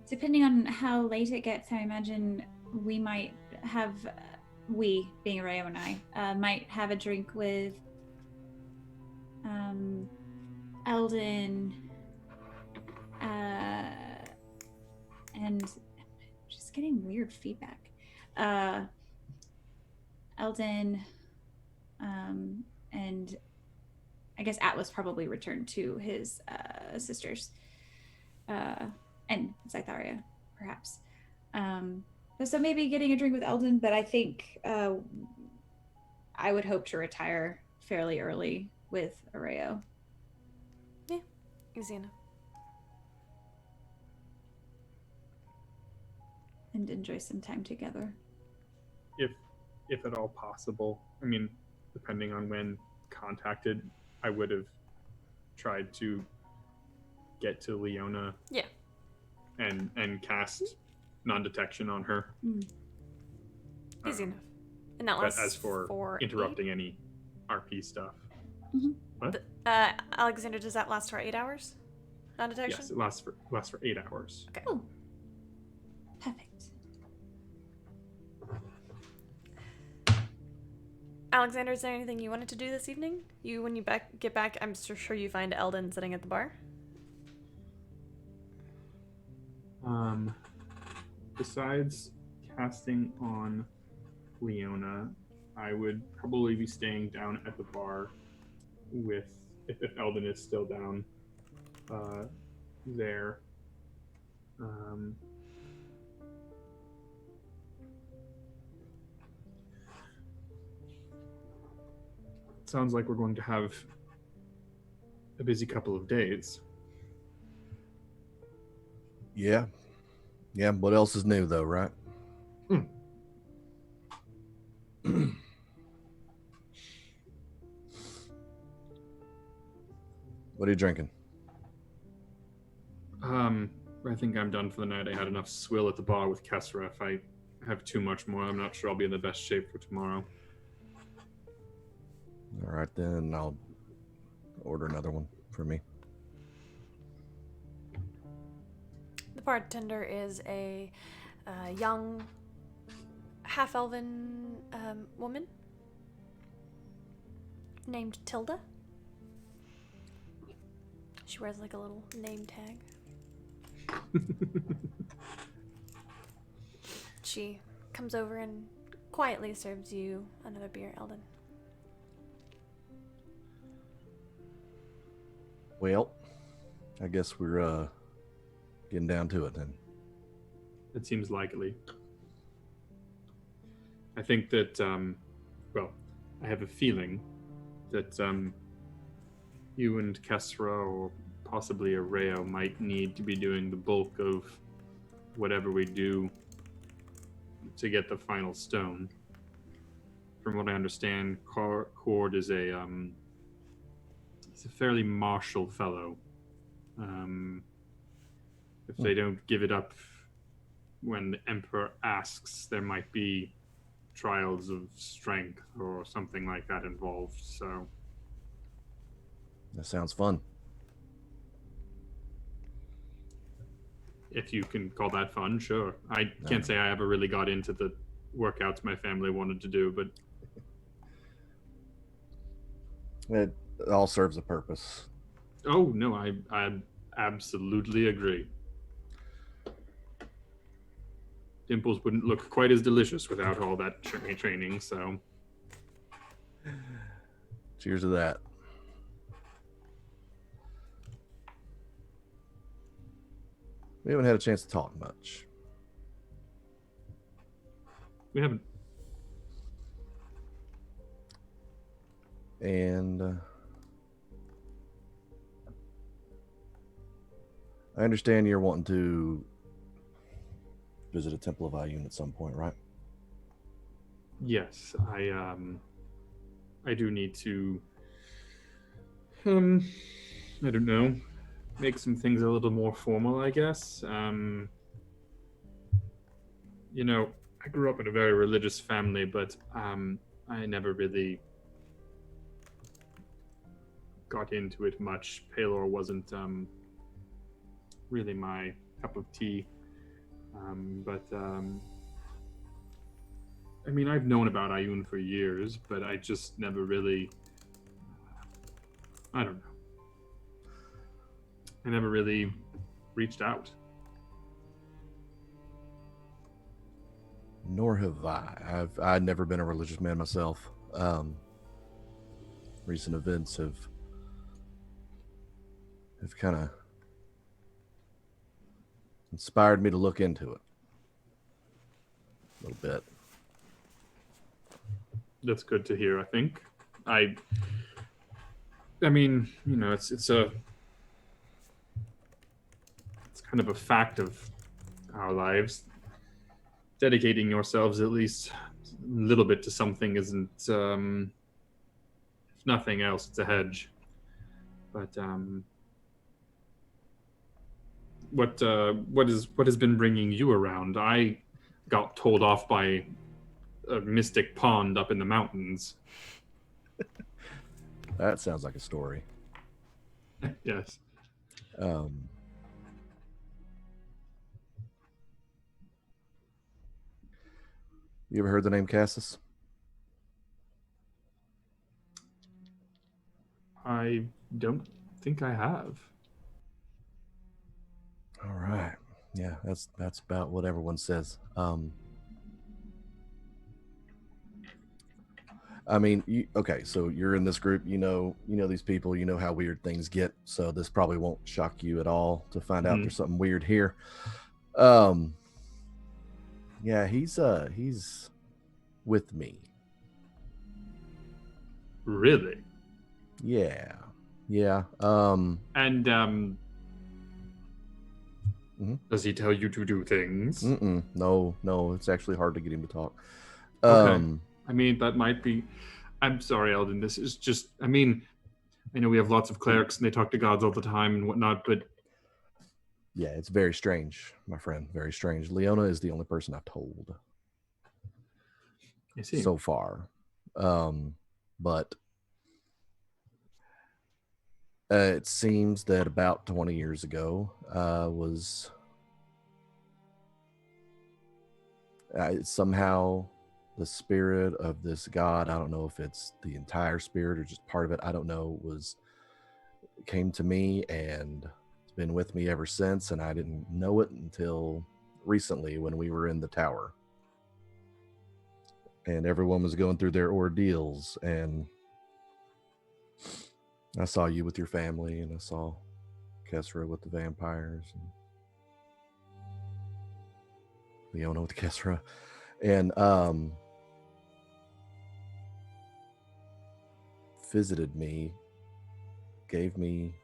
depending on how late it gets, I imagine we might have, we, being Areo and I, might have a drink with, Eldon, and just getting weird feedback. Eldon, and I guess Atlas probably returned to his sisters, and Zytharia, perhaps. So maybe getting a drink with Eldon, but I think I would hope to retire fairly early with Areo. Yeah, easy enough. And enjoy some time together. If at all possible. I mean, depending on when contacted, I would have tried to get to Leona. Yeah. And cast non-detection on her. Easy enough. And that But lasts as for interrupting any RP stuff. What? Alexander, does that last for 8 hours? Non-detection? Yes, it lasts for 8 hours. Okay. Oh. Perfect. Alexander, is there anything you wanted to do this evening? When you get back, I'm sure you find Eldon sitting at the bar. Besides casting on Leona, I would probably be staying down at the bar with, if Eldon is still down there. Sounds like we're going to have a busy couple of days. Yeah. Yeah, what else is new, though, right? What are you drinking? I think I'm done for the night. I had enough swill at the bar with Kessra. If I have too much more, I'm not sure I'll be in the best shape for tomorrow. All right, then I'll order another one for me. The bartender is a young, half-elven woman named Tilda. She wears like a little name tag. She comes over and quietly serves you another beer, Eldon. Well, I guess we're getting down to it then. It seems likely. I think that, I have a feeling that you and Kessra, or possibly Areo, might need to be doing the bulk of whatever we do to get the final stone. From what I understand, Cord is he's a fairly martial fellow. If they don't give it up when the Emperor asks, there might be trials of strength or something like that involved, so... That sounds fun. If you can call that fun, sure. I can't say I ever really got into the workouts my family wanted to do, but... It all serves a purpose. Oh, no, I absolutely agree. Dimples wouldn't look quite as delicious without all that training, so... Cheers to that. We haven't had a chance to talk much. We haven't. And I understand you're wanting to visit a Temple of Iyun at some point, right? Yes, I do need to I don't know, make some things a little more formal, I guess. You know, I grew up in a very religious family, but I never really got into it much. Palor wasn't really my cup of tea. But I mean, I've known about Iyun for years, but I just never really, I don't know. I never really reached out. Nor have I. I've never been a religious man myself. Recent events have kind of inspired me to look into it a little bit. That's good to hear, I think. I mean, you know, it's kind of a fact of our lives. Dedicating yourselves at least a little bit to something isn't, if nothing else, it's a hedge. But what has been bringing you around? I got told off by a mystic pond up in the mountains. That sounds like a story. Yes. You ever heard the name Cassis? I don't think I have. All right. Yeah, that's about what everyone says. I mean, okay, so you're in this group, you know these people, you know how weird things get, so this probably won't shock you at all to find out there's something weird here. Yeah, he's with me. Really? Yeah. And does he tell you to do things? No, it's actually hard to get him to talk. Okay. I mean, that might be... I'm sorry, Eldon, this is just... I mean, I know we have lots of clerics and they talk to gods all the time and whatnot, but... Yeah, it's very strange, my friend. Very strange. Leona is the only person I've told. I see. So far. But it seems that about 20 years ago was somehow the spirit of this god, I don't know if it's the entire spirit or just part of it, I don't know, came to me and it's been with me ever since, and I didn't know it until recently when we were in the tower. And everyone was going through their ordeals, and I saw you with your family, and I saw Kesra with the vampires, and Leona with Kesra, and visited me, gave me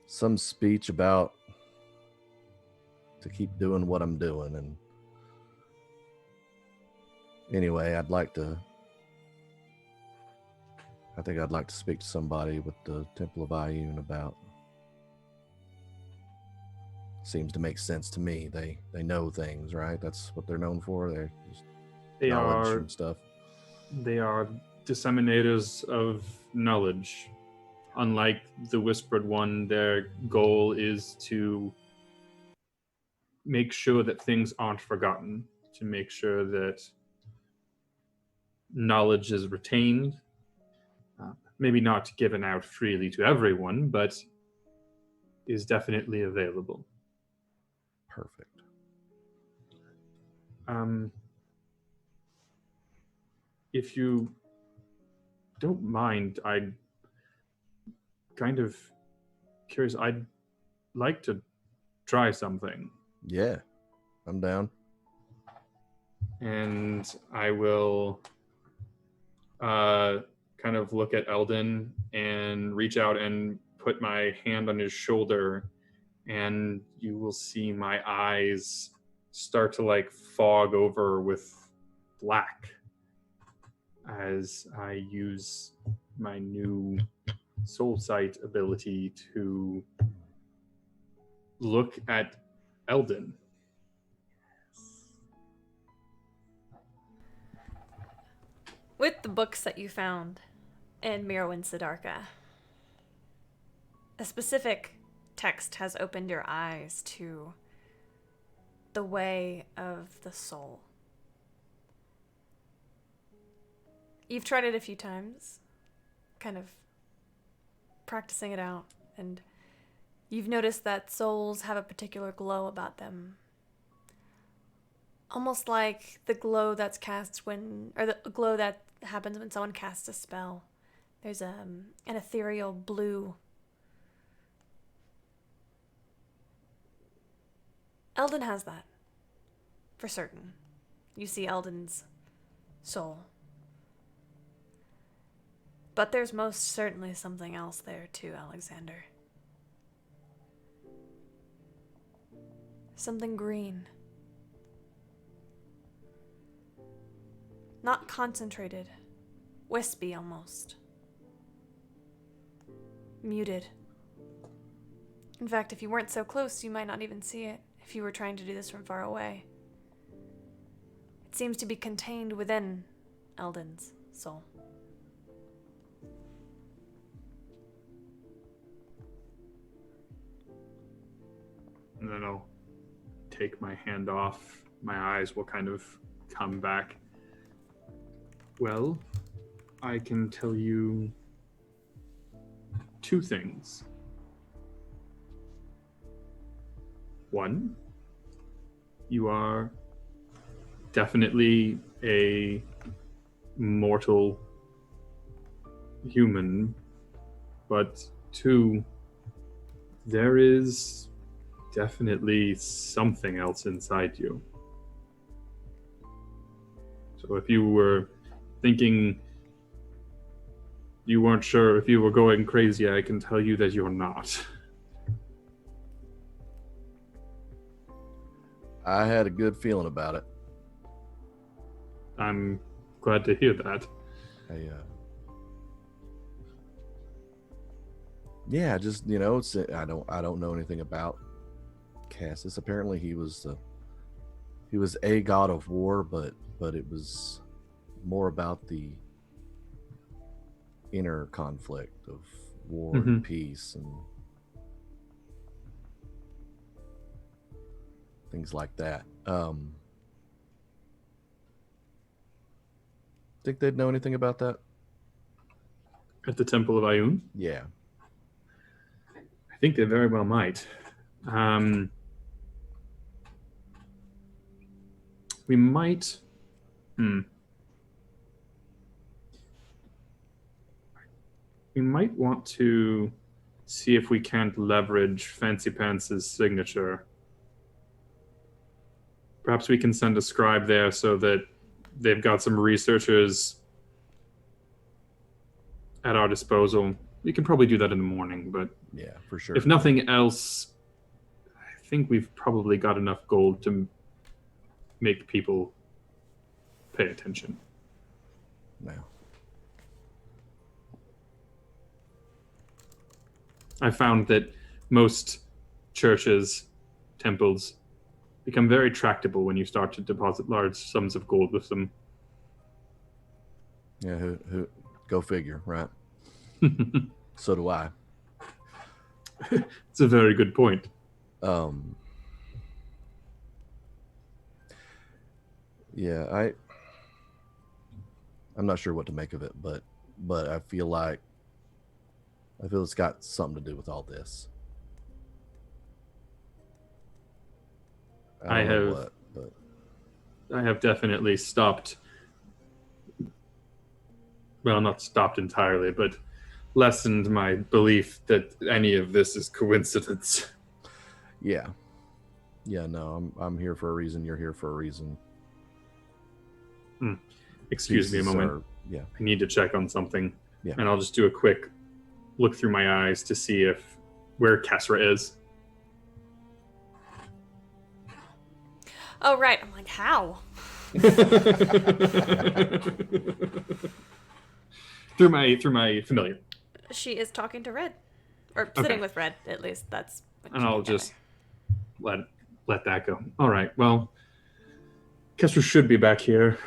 some speech about to keep doing what I'm doing, and anyway, I'd like to speak to somebody with the Temple of Iyun about. Seems to make sense to me. They know things, right? That's what they're known for. They're just knowledge and stuff. They are disseminators of knowledge. Unlike the Whispered One, their goal is to make sure that things aren't forgotten, to make sure that knowledge is retained. Maybe not given out freely to everyone, but is definitely available. Perfect. If you don't mind, I'd kind of curious. I'd like to try something. Yeah, I'm down. And I will kind of look at Eldon and reach out and put my hand on his shoulder, and you will see my eyes start to like fog over with black as I use my new soul sight ability to look at Eldon. With the books that you found in Mirwin Siddharka, a specific text has opened your eyes to the way of the soul. You've tried it a few times, kind of practicing it out, and you've noticed that souls have a particular glow about them. Almost like the glow that's cast when, or the glow that happens when someone casts a spell. There's an ethereal blue. Eldon has that, for certain. You see Eldon's soul. But there's most certainly something else there too, Alexander. Something green. Not concentrated. Wispy almost. Muted. In fact, if you weren't so close, you might not even see it if you were trying to do this from far away. It seems to be contained within Eldon's soul. And then I'll take my hand off. My eyes will kind of come back. Well, I can tell you two things. One, you are definitely a mortal human, but two, there is definitely something else inside you. So if you were thinking you weren't sure if you were going crazy, I can tell you that you're not. I had a good feeling about it. I'm glad to hear that. Yeah, just it's I don't know anything about Cassis. Apparently, he was a god of war, but it was more about the inner conflict of war and peace and things like that. Think they'd know anything about that? At the Temple of Ioun? Yeah. I think they very well might. We might... We might want to see if we can't leverage Fancy Pants' signature. Perhaps we can send a scribe there so that they've got some researchers at our disposal. We can probably do that in the morning, but yeah, for sure. If nothing else, I think we've probably got enough gold to make people pay attention. No. I found that most churches, temples, become very tractable when you start to deposit large sums of gold with them. Yeah, who go figure, right? So do I. It's a very good point. Yeah, I'm not sure what to make of it, but I feel it's got something to do with all this. I have definitely stopped. Well, not stopped entirely, but lessened my belief that any of this is coincidence. Yeah. Yeah, no, I'm here for a reason. You're here for a reason. Excuse me a moment. Yeah. I need to check on something. Yeah. And I'll just do a quick look through my eyes to see where Kesra is. Oh, right. I'm like, how? through my familiar. She is talking to Red. Or Okay. sitting with Red, at least. That's what And you I'll gather. just let that go. All right. Well, Kesra should be back here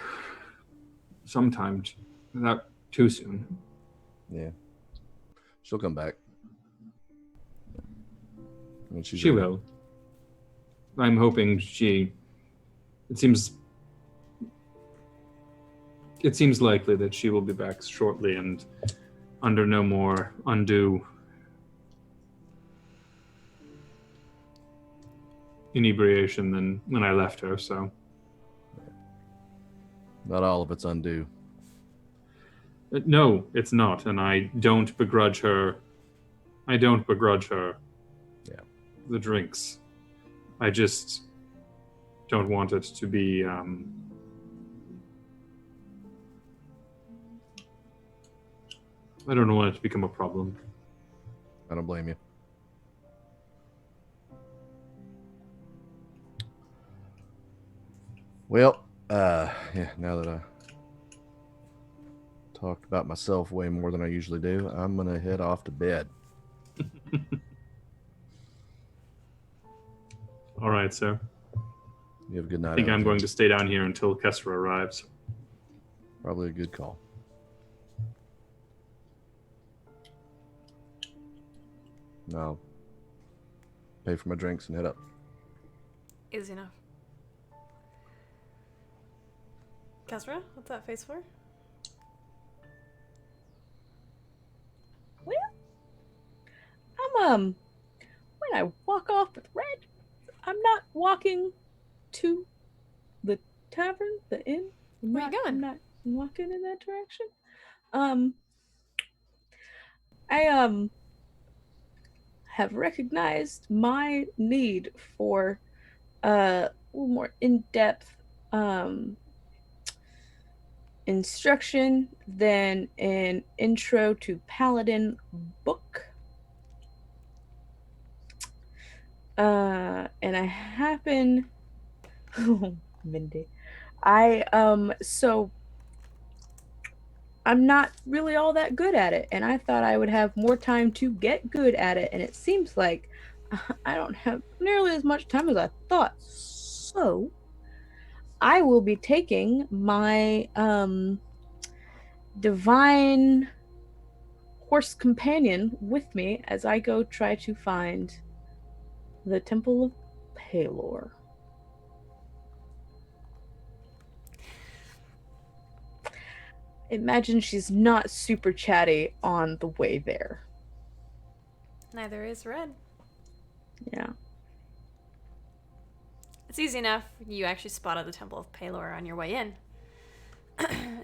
sometime, not too soon. Yeah. She'll come back. When she's She ready. will. I'm hoping she. It seems likely that she will be back shortly and under no more undue inebriation than when I left her, so. Not all of it's undue. No, it's not, and I don't begrudge her. Yeah. The drinks. I just don't want it to be. I don't want it to become a problem. I don't blame you. Well, yeah, now that I talked about myself way more than I usually do, I'm going to head off to bed. All right, sir. You have a good night. I think I'm Alexander. going to stay down here until Kesra arrives. Probably a good call. No. Pay for my drinks and head up. Easy enough. Kesra, what's that face for? When I walk off with Red, I'm not walking to the tavern, the inn. Where you going? I'm not walking in that direction. I have recognized my need for a little more in-depth instruction than an intro to Paladin book. And I happen, Mindy, so I'm not really all that good at it, and I thought I would have more time to get good at it, and it seems like I don't have nearly as much time as I thought. So I will be taking my divine horse companion with me as I go try to find the Temple of Palor. Imagine she's not super chatty on the way there. Neither is Red. Yeah. It's easy enough. You actually spotted the Temple of Palor on your way in.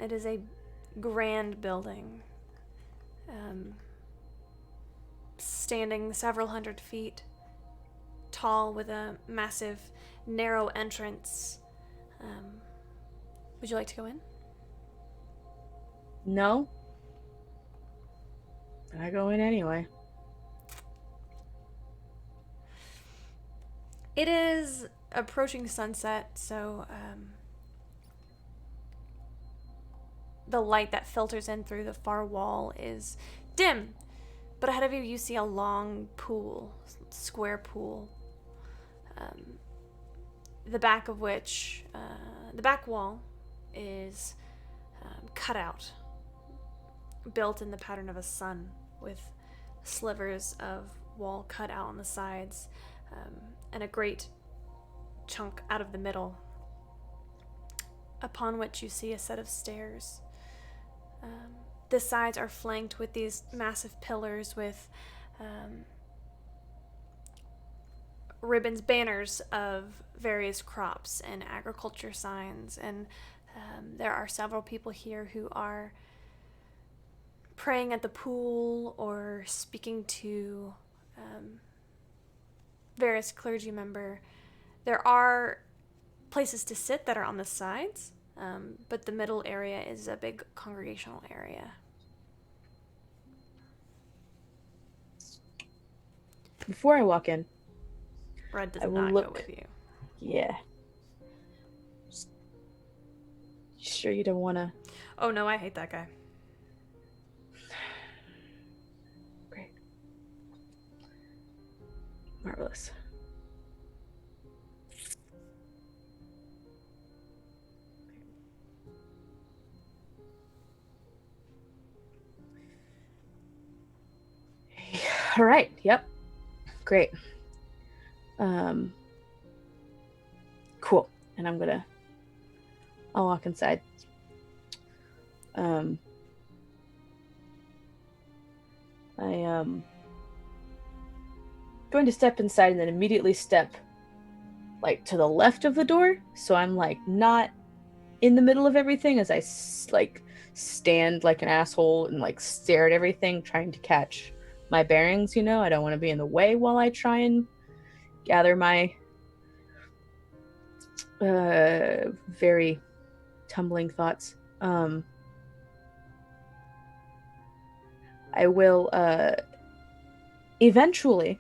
It is a grand building, standing several hundred feet tall with a massive, narrow entrance. Would you like to go in? No. But I go in anyway. It is approaching sunset, so the light that filters in through the far wall is dim. But ahead of you, you see a long pool, square pool, the back of which, the back wall is cut out, built in the pattern of a sun, with slivers of wall cut out on the sides, and a great chunk out of the middle, upon which you see a set of stairs. The sides are flanked with these massive pillars with ribbons, banners of various crops and agriculture signs, and there are several people here who are praying at the pool or speaking to various clergy member. There are places to sit that are on the sides, but the middle area is a big congregational area. before I walk in, Red does I will not look. go with you. Yeah. You sure you don't want to? Oh no, I hate that guy. Great. Marvelous. All right. Yep. Great. Cool. And I'll walk inside. Going to step inside and then immediately step like to the left of the door, so I'm like not in the middle of everything as I like stand like an asshole and like stare at everything, trying to catch my bearings. You know, I don't want to be in the way while I try and gather my very tumbling thoughts. I will eventually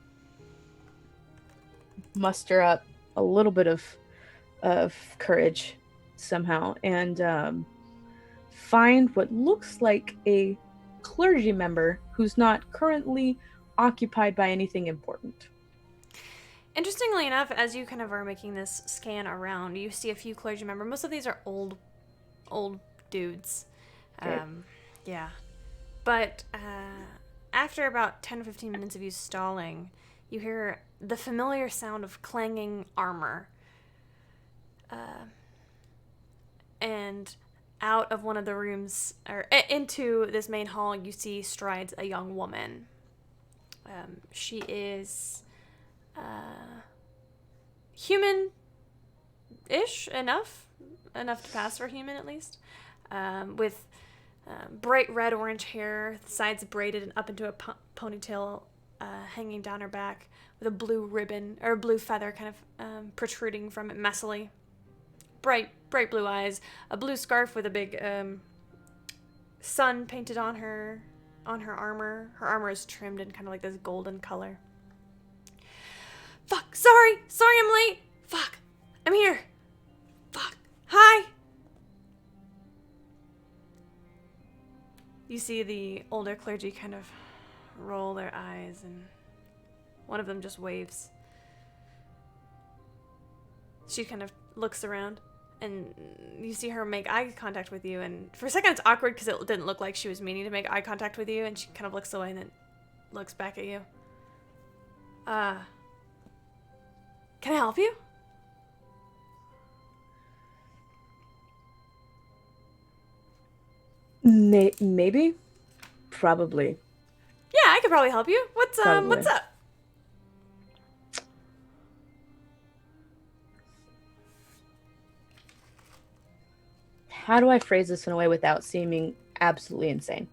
muster up a little bit of courage somehow and find what looks like a clergy member who's not currently occupied by anything important. Interestingly enough, as you kind of are making this scan around, you see a few clergy members. Most of these are old dudes. Okay. Yeah. But after about 10 or 15 minutes of you stalling, you hear the familiar sound of clanging armor. And out of one of the rooms, or into this main hall, you see strides a young woman. She is human-ish enough to pass for human at least, with bright red-orange hair, sides braided and up into a ponytail hanging down her back, with a blue ribbon or blue feather kind of protruding from it messily. Bright blue eyes, a blue scarf with a big sun painted on her armor. Her armor is trimmed in kind of like this golden color. Fuck, sorry I'm late. Fuck, I'm here. Fuck, hi. You see the older clergy kind of roll their eyes, and one of them just waves. She kind of looks around, and you see her make eye contact with you, and for a second it's awkward because it didn't look like she was meaning to make eye contact with you, and she kind of looks away and then looks back at you. Can I help you? Maybe? Probably. Yeah, I could probably help you. What's up? How do I phrase this in a way without seeming absolutely insane?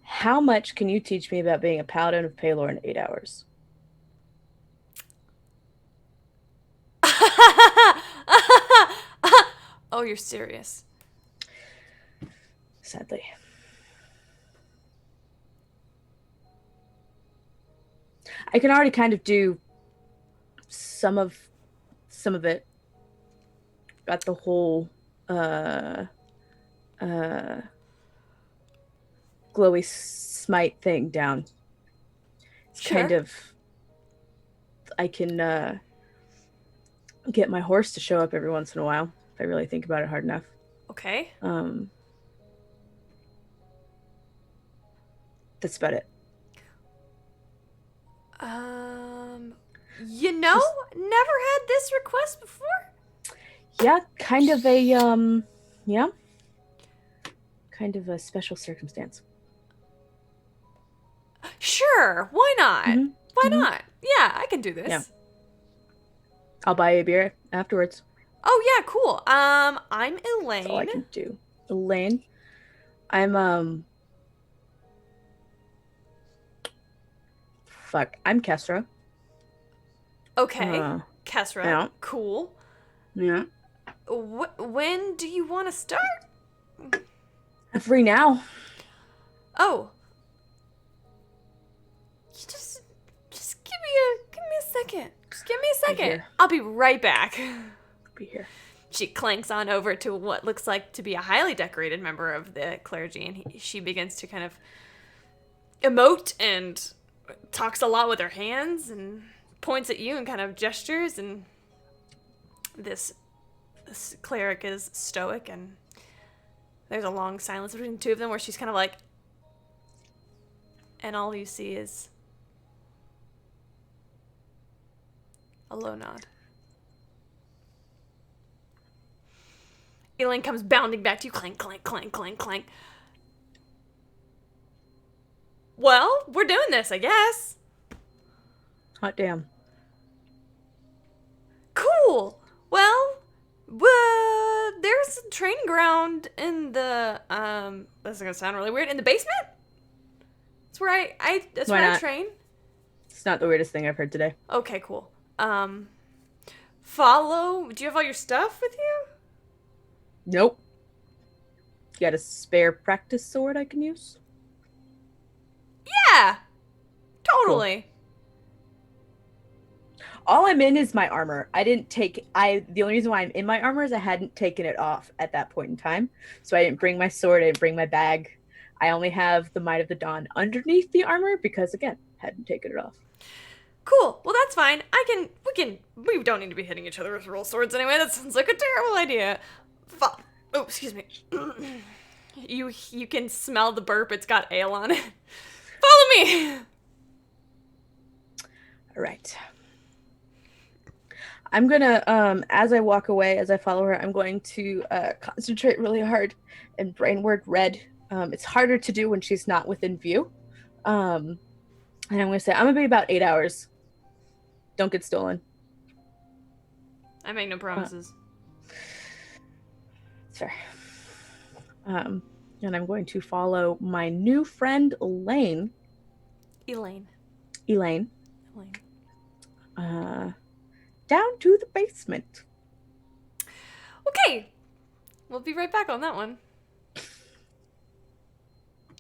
How much can you teach me about being a paladin of Palor in 8 hours? Oh, you're serious. Sadly. I can already kind of do some of it. Got the whole glowy smite thing down. Sure. Kind of I can get my horse to show up every once in a while if I really think about it hard enough. Okay. That's about it. Never had this request before? Yeah, kind of a kind of a special circumstance. Sure, why not? Mhm. Why Mhm. not? Yeah, I can do this. Yeah. I'll buy you a beer afterwards. Oh yeah, cool. I'm That's all I Elaine. can do. Elaine. I'm I'm Kestra. Okay. Kesra. yeah. Cool. Yeah. When do you want to start? I'm free now. Oh. You just give me a second. Just give me a second. here. I'll be right back. Be here. She clanks on over to what looks like to be a highly decorated member of the clergy, and she begins to kind of emote and talks a lot with her hands and points at you and kind of gestures, and this cleric is stoic, and there's a long silence between the two of them where she's kind of like, and all you see is a low nod. Elaine comes bounding back to you. Clank, clank, clank, clank, clank. Well, we're doing this, I guess. Hot damn. Cool. Well, there's a training ground in the, this is gonna sound really weird, in the basement? That's where that's Why where I not? train. It's not the weirdest thing I've heard today. Okay, cool. Follow, do you have all your stuff with you? Nope. You got a spare practice sword I can use? Yeah. Totally. All I'm in is my armor. The only reason why I'm in my armor is I hadn't taken it off at that point in time. So I didn't bring my sword, I didn't bring my bag. I only have the Might of the Dawn underneath the armor because, again, hadn't taken it off. Cool. Well, that's fine. We don't need to be hitting each other with roll swords anyway. That sounds like a terrible idea. Oh, excuse me. You can smell the burp. It's got ale on it. Follow me. All right. I'm gonna, as I walk away, as I follow her, I'm going to concentrate really hard and brain word red. It's harder to do when she's not within view. And I'm gonna say, I'm gonna be about 8 hours. Don't get stolen. I make no promises. It's fair. And I'm going to follow my new friend, Elaine. Elaine. Down to the basement. Okay. We'll be right back on that one.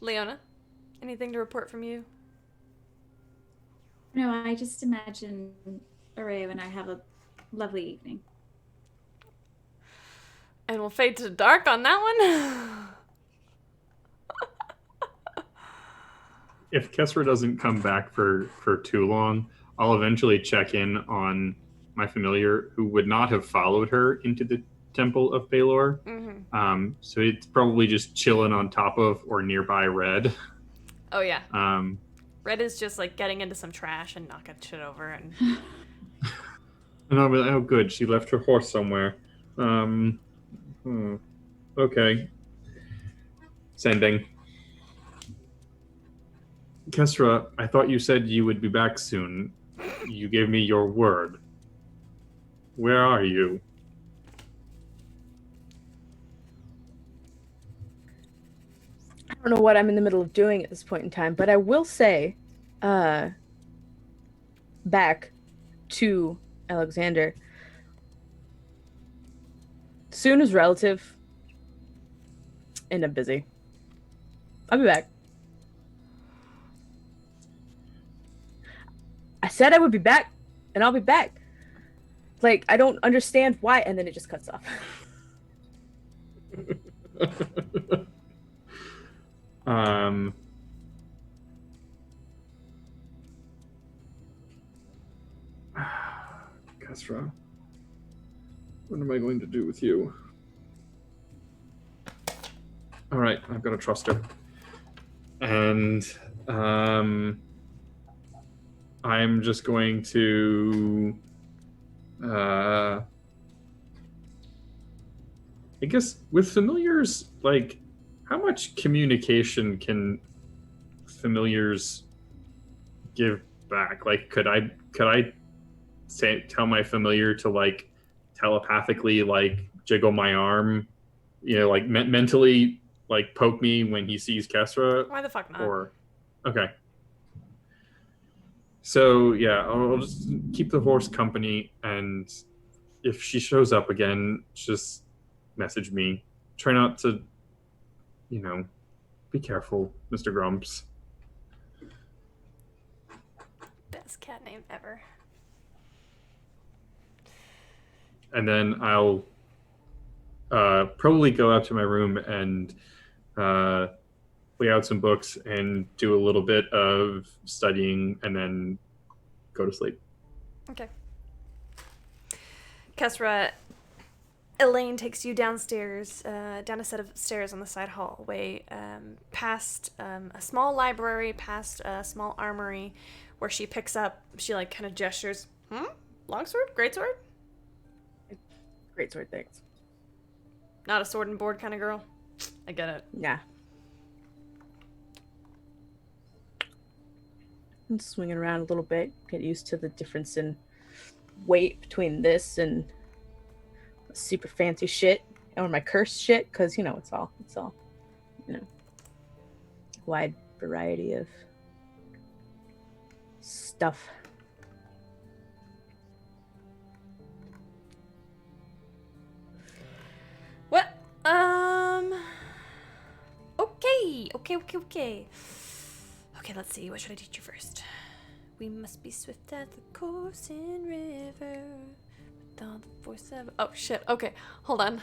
Leona, anything to report from you? No, I just imagine Araya and I have a lovely evening. And we'll fade to dark on that one. If Kessra doesn't come back for too long, I'll eventually check in on my familiar who would not have followed her into the Temple of Baelor. Mm-hmm. So it's probably just chilling on top of or nearby Red. Oh, yeah. Um, Red is just like getting into some trash and knocking shit over. And and I'll be like, oh, good, she left her horse somewhere. Okay. Sending. Kessra, I thought you said you would be back soon. You gave me your word. Where are you? I don't know what I'm in the middle of doing at this point in time, but I will say, back to Alexander, soon is relative, and I'm busy. I'll be back. I said I would be back, and I'll be back. Like, I don't understand why, and then it just cuts off. Kessra, what am I going to do with you? All right, I've got to trust her. And I'm just going to I guess with familiars, like, how much communication can familiars give back? Like, could I tell my familiar to, like, telepathically, like, jiggle my arm, you know, like mentally, like, poke me when he sees Kessra? why the fuck not? Or okay. So yeah, I'll just keep the horse company, and if she shows up again, just message me. Try not to, Be careful, Mr. Grumps. Best cat name ever. And then I'll probably go out to my room and lay out some books and do a little bit of studying and then go to sleep. Okay. Kesra, Elaine takes you downstairs, down a set of stairs on the side hallway, past a small library, past a small armory, where she picks up, she like kind of gestures, longsword? Greatsword? Greatsword, thanks. Not a sword and board kind of girl? I get it. Yeah. I'm swinging around a little bit, get used to the difference in weight between this and super fancy shit or my cursed shit, because it's all wide variety of stuff. What? Okay. Okay, let's see. What should I teach you first? We must be swift as the coursing river. With all the force of... Oh, shit. Okay, hold on.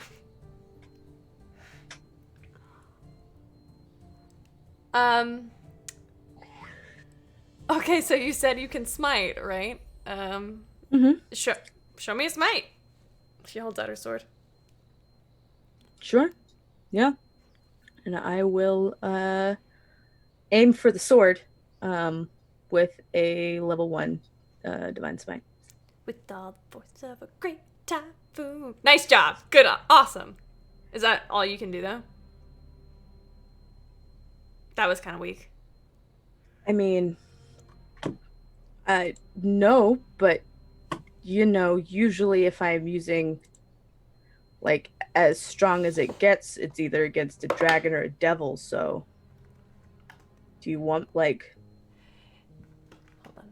Okay, so you said you can smite, right? Show me a smite. She holds out her sword. Sure. Yeah. And I will aim for the sword with a level 1 divine smite. With all the force of a great typhoon. Nice job. Good. Awesome. Is that all you can do, though? That was kind of weak. I mean, no, but usually if I'm using like as strong as it gets, it's either against a dragon or a devil, so do you want like... Hold on.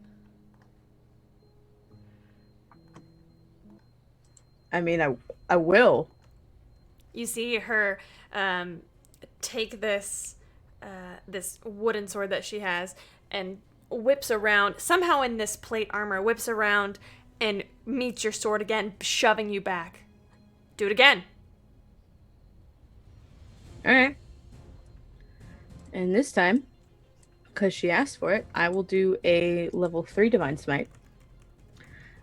I mean, I will. You see her take this this wooden sword that she has and whips around, somehow in this plate armor, whips around and meets your sword again, shoving you back. Do it again. Alright. And this time, because she asked for it, I will do a level 3 divine smite.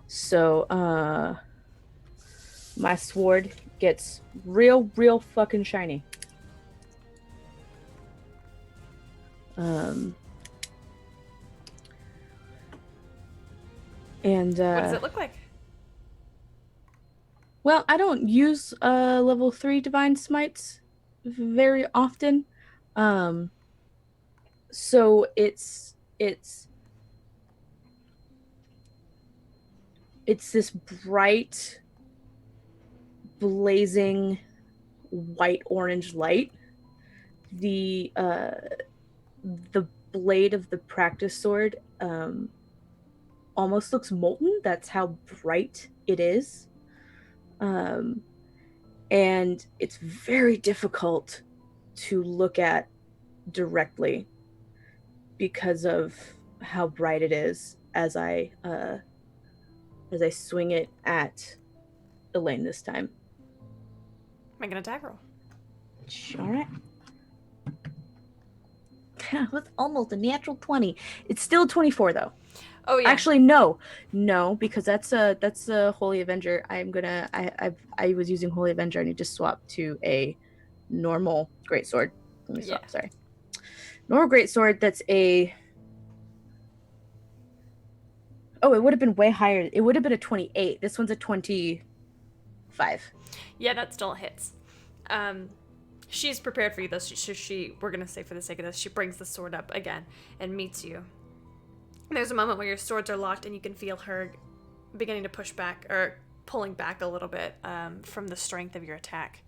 So, my sword gets real fucking shiny. And What does it look like? Well, I don't use level 3 divine smites very often. So it's this bright, blazing white orange light. The blade of the practice sword almost looks molten. That's how bright it is. And it's very difficult to look at directly because of how bright it is as I swing it at Elaine this time. Make an attack roll. All right. With almost a natural 20. It's still 24 though. Oh yeah. Actually, no, because that's a Holy Avenger. I was using Holy Avenger. I need to swap to a normal greatsword. Let me swap. Yeah. Sorry, normal greatsword. That's a. Oh, it would have been way higher. It would have been a 28. This one's a 25. Yeah, that still hits. She's prepared for you though. We're gonna say for the sake of this, she brings the sword up again and meets you. There's a moment where your swords are locked and you can feel her beginning to push back or pulling back a little bit from the strength of your attack.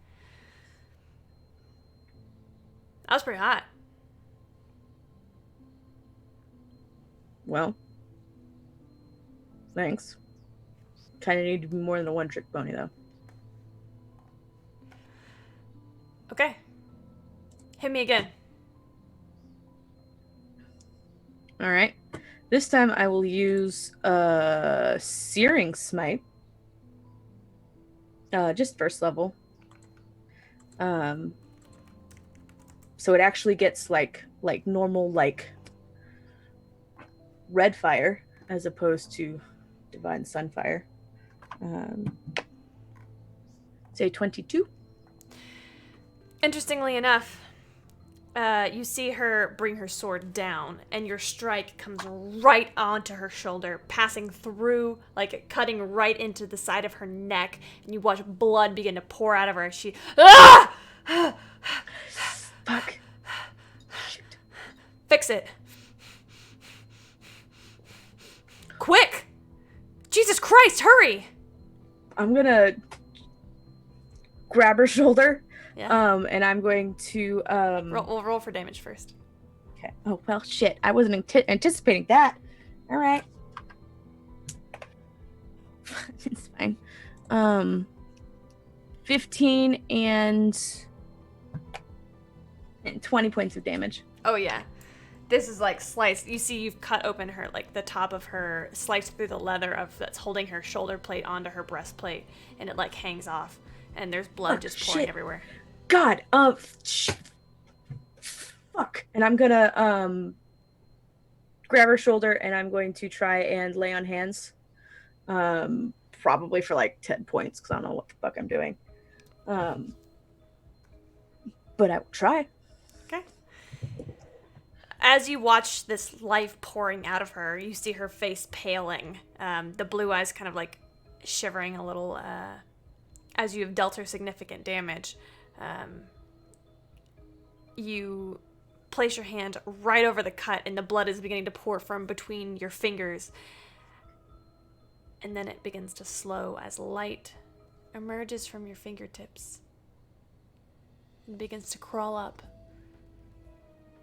That was pretty hot. Well, thanks. Kind of need to be more than a one-trick pony though. Okay. Hit me again. All right. This time I will use Searing Smite. Just first level. So it actually gets like normal like red fire as opposed to divine sunfire. Say 22. Interestingly enough, you see her bring her sword down, and your strike comes right onto her shoulder, passing through, like cutting right into the side of her neck, and you watch blood begin to pour out of her as she. Ah! Fuck. Shit. Fix it. Quick! Jesus Christ, hurry! I'm gonna grab her shoulder. Yeah. And I'm going to We'll roll for damage first. Okay. Oh well, shit. I wasn't anticipating that. All right. It's fine. 15 and 20 points of damage. Oh yeah. This is like sliced. You see you've cut open her, like the top of her, sliced through the leather of that's holding her shoulder plate onto her breastplate, and it like hangs off, and there's blood just pouring shit. everywhere. God, fuck. And I'm gonna grab her shoulder and I'm going to try and lay on hands. Probably for like 10 points because I don't know what the fuck I'm doing. But I will try. Okay. As you watch this life pouring out of her, you see her face paling, the blue eyes kind of like shivering a little as you have dealt her significant damage. You place your hand right over the cut, and the blood is beginning to pour from between your fingers. And then it begins to slow as light emerges from your fingertips. It begins to crawl up.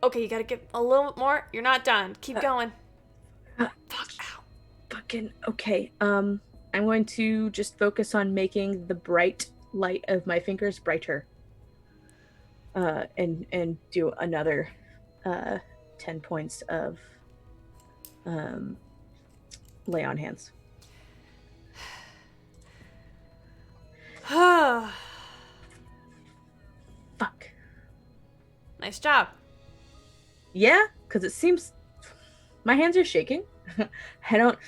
Okay, you gotta give a little more. You're not done. Keep going. Fuck. Ow. Fucking okay. I'm going to just focus on making the bright light of my fingers brighter. And do another 10 points of lay on hands. Fuck. Fuck. Nice job. Yeah, because it seems my hands are shaking. I don't.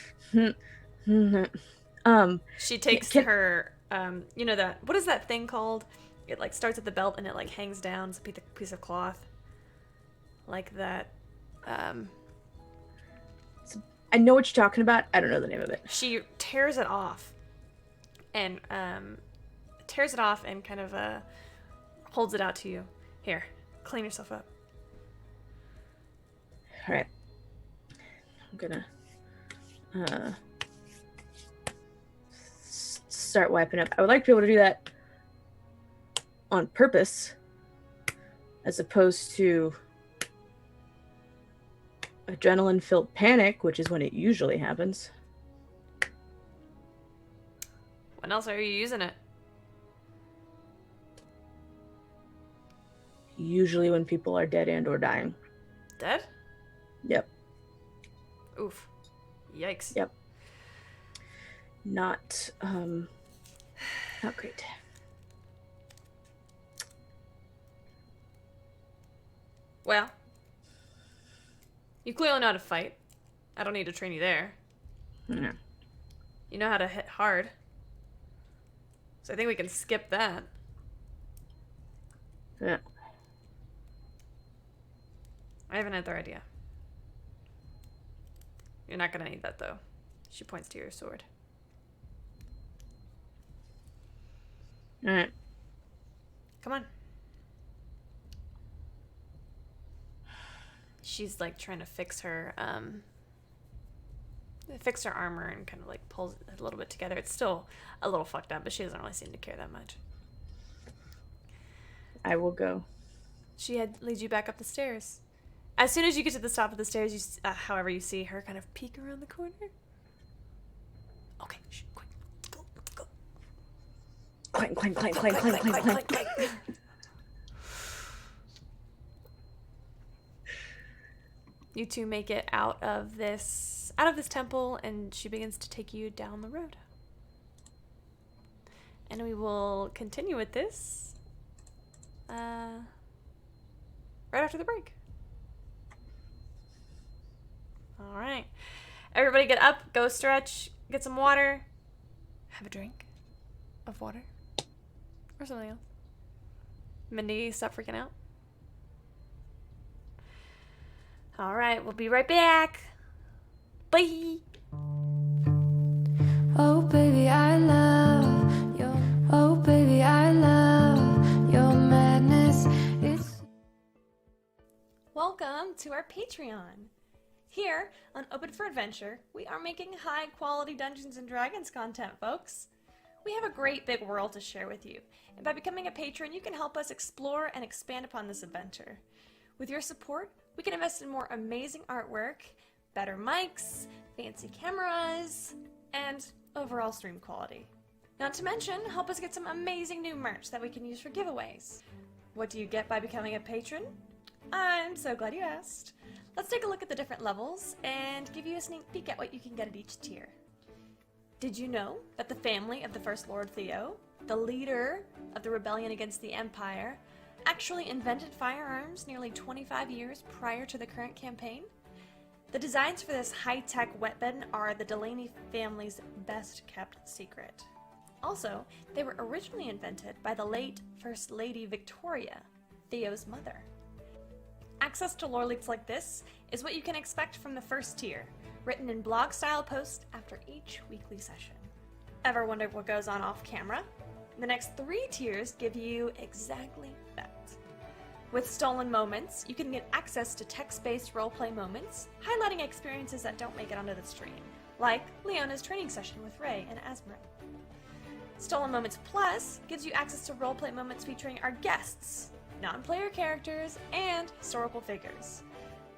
She takes her. You know that. What is that thing called? It like starts at the belt and it like hangs down. It's a piece of cloth. Like that. I know what you're talking about. I don't know the name of it. She tears it off. And kind of holds it out to you. Here, clean yourself up. All right. I'm gonna start wiping up. I would like to be able to do that on purpose, as opposed to adrenaline-filled panic, which is when it usually happens. When else are you using it? Usually when people are dead and or dying. Dead? Yep. Oof. Yikes. Yep. Not great. Well, you clearly know how to fight. I don't need to train you there. Yeah. You know how to hit hard. So I think we can skip that. Yeah. I have another idea. You're not gonna need that though. She points to your sword. Alright. Come on. She's like trying to fix her armor and kind of like pulls it a little bit together. It's still a little fucked up, but she doesn't really seem to care that much. I will go. She leads you back up the stairs. As soon as you get to the top of the stairs, however, you see her kind of peek around the corner. Okay, quick, go. Clank, clank, clank, clank, clank, clank, clank, clank. you two make it out of this temple, and she begins to take you down the road. And we will continue with this right after the break. All right. Everybody get up, go stretch, get some water, have a drink of water or something else. Mindy, stop freaking out. All right, we'll be right back. Bye. Oh baby, I love your. Oh baby, I love your madness. It's Welcome to our Patreon. Here on Open for Adventure, we are making high-quality Dungeons & Dragons content, folks. We have a great big world to share with you, and by becoming a patron, you can help us explore and expand upon this adventure. With your support, we can invest in more amazing artwork, better mics, fancy cameras, and overall stream quality. Not to mention, help us get some amazing new merch that we can use for giveaways. What do you get by becoming a patron? I'm so glad you asked. Let's take a look at the different levels and give you a sneak peek at what you can get at each tier. Did you know that the family of the First Lord Theo, the leader of the rebellion against the Empire, actually invented firearms nearly 25 years prior to the current campaign? The designs for this high-tech weapon are the Delaney family's best-kept secret. Also, they were originally invented by the late First Lady Victoria, Theo's mother. Access to lore leaks like this is what you can expect from the first tier, written in blog-style posts after each weekly session. Ever wondered what goes on off-camera? The next 3 tiers give you exactly that. With Stolen Moments, you can get access to text-based roleplay moments, highlighting experiences that don't make it onto the stream, like Leona's training session with Ray and Asmara. Stolen Moments Plus gives you access to roleplay moments featuring our guests, non-player characters, and historical figures,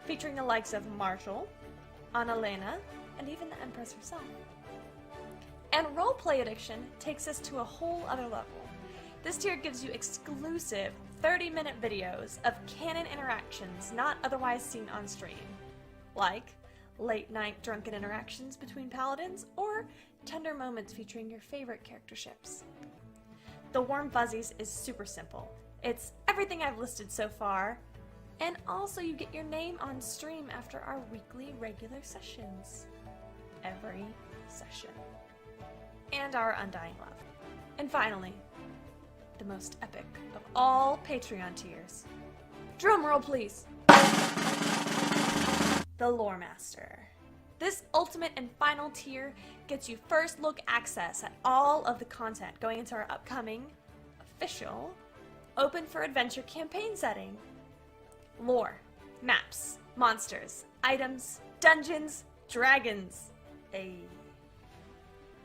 featuring the likes of Marshall, Annalena, and even the Empress herself. And Roleplay Addiction takes us to a whole other level. This tier gives you exclusive 30-minute videos of canon interactions not otherwise seen on stream, like late-night drunken interactions between paladins or tender moments featuring your favorite character ships. The Warm Fuzzies is super simple. It's everything I've listed so far, and also you get your name on stream after our weekly regular sessions. Every session. And our Undying Love. And finally, the most epic of all Patreon tiers. Drum roll, please! The Lore Master. This ultimate and final tier gets you first look access at all of the content going into our upcoming, official, Open for Adventure campaign setting. Lore, maps, monsters, items, dungeons, dragons.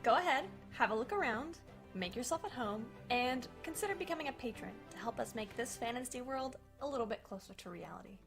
Go ahead, have a look around, make yourself at home, and consider becoming a patron to help us make this fantasy world a little bit closer to reality.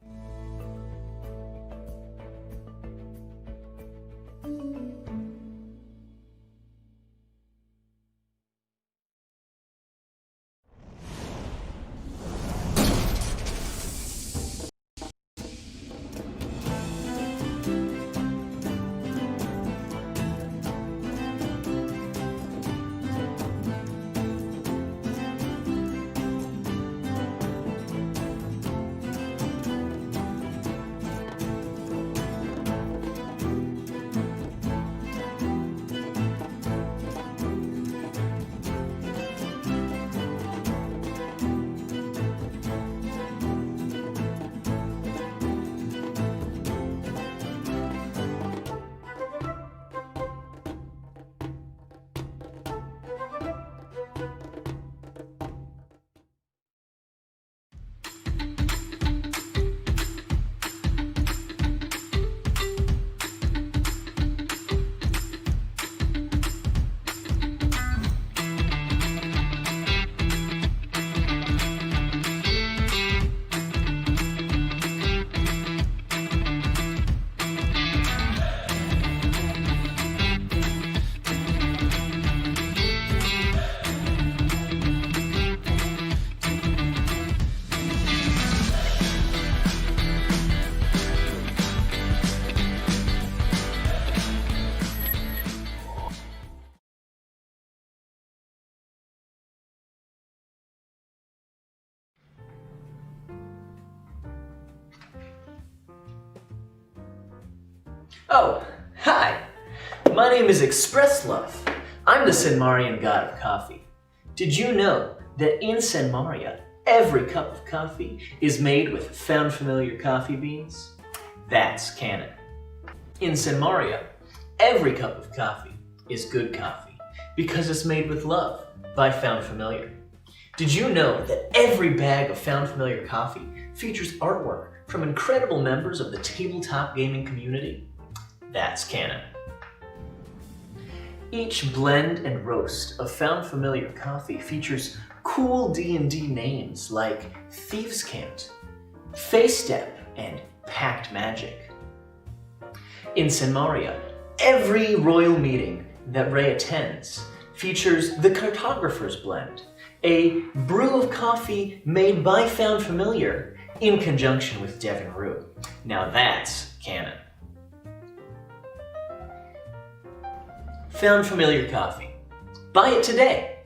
Oh, hi. My name is Express Love. I'm the Senmarian god of coffee. Did you know that in Senmaria, every cup of coffee is made with found familiar coffee beans? That's canon. In Senmaria, every cup of coffee is good coffee because it's made with love by Found Familiar. Did you know that every bag of Found Familiar coffee features artwork from incredible members of the tabletop gaming community? That's canon. Each blend and roast of Found Familiar coffee features cool D&D names like Thieves' Cant, Face Step, and Pact Magic. In Senmaria, every royal meeting that Ray attends features the Cartographer's Blend, a brew of coffee made by Found Familiar in conjunction with Devin Rue. Now that's canon. Found Familiar coffee. Buy it today.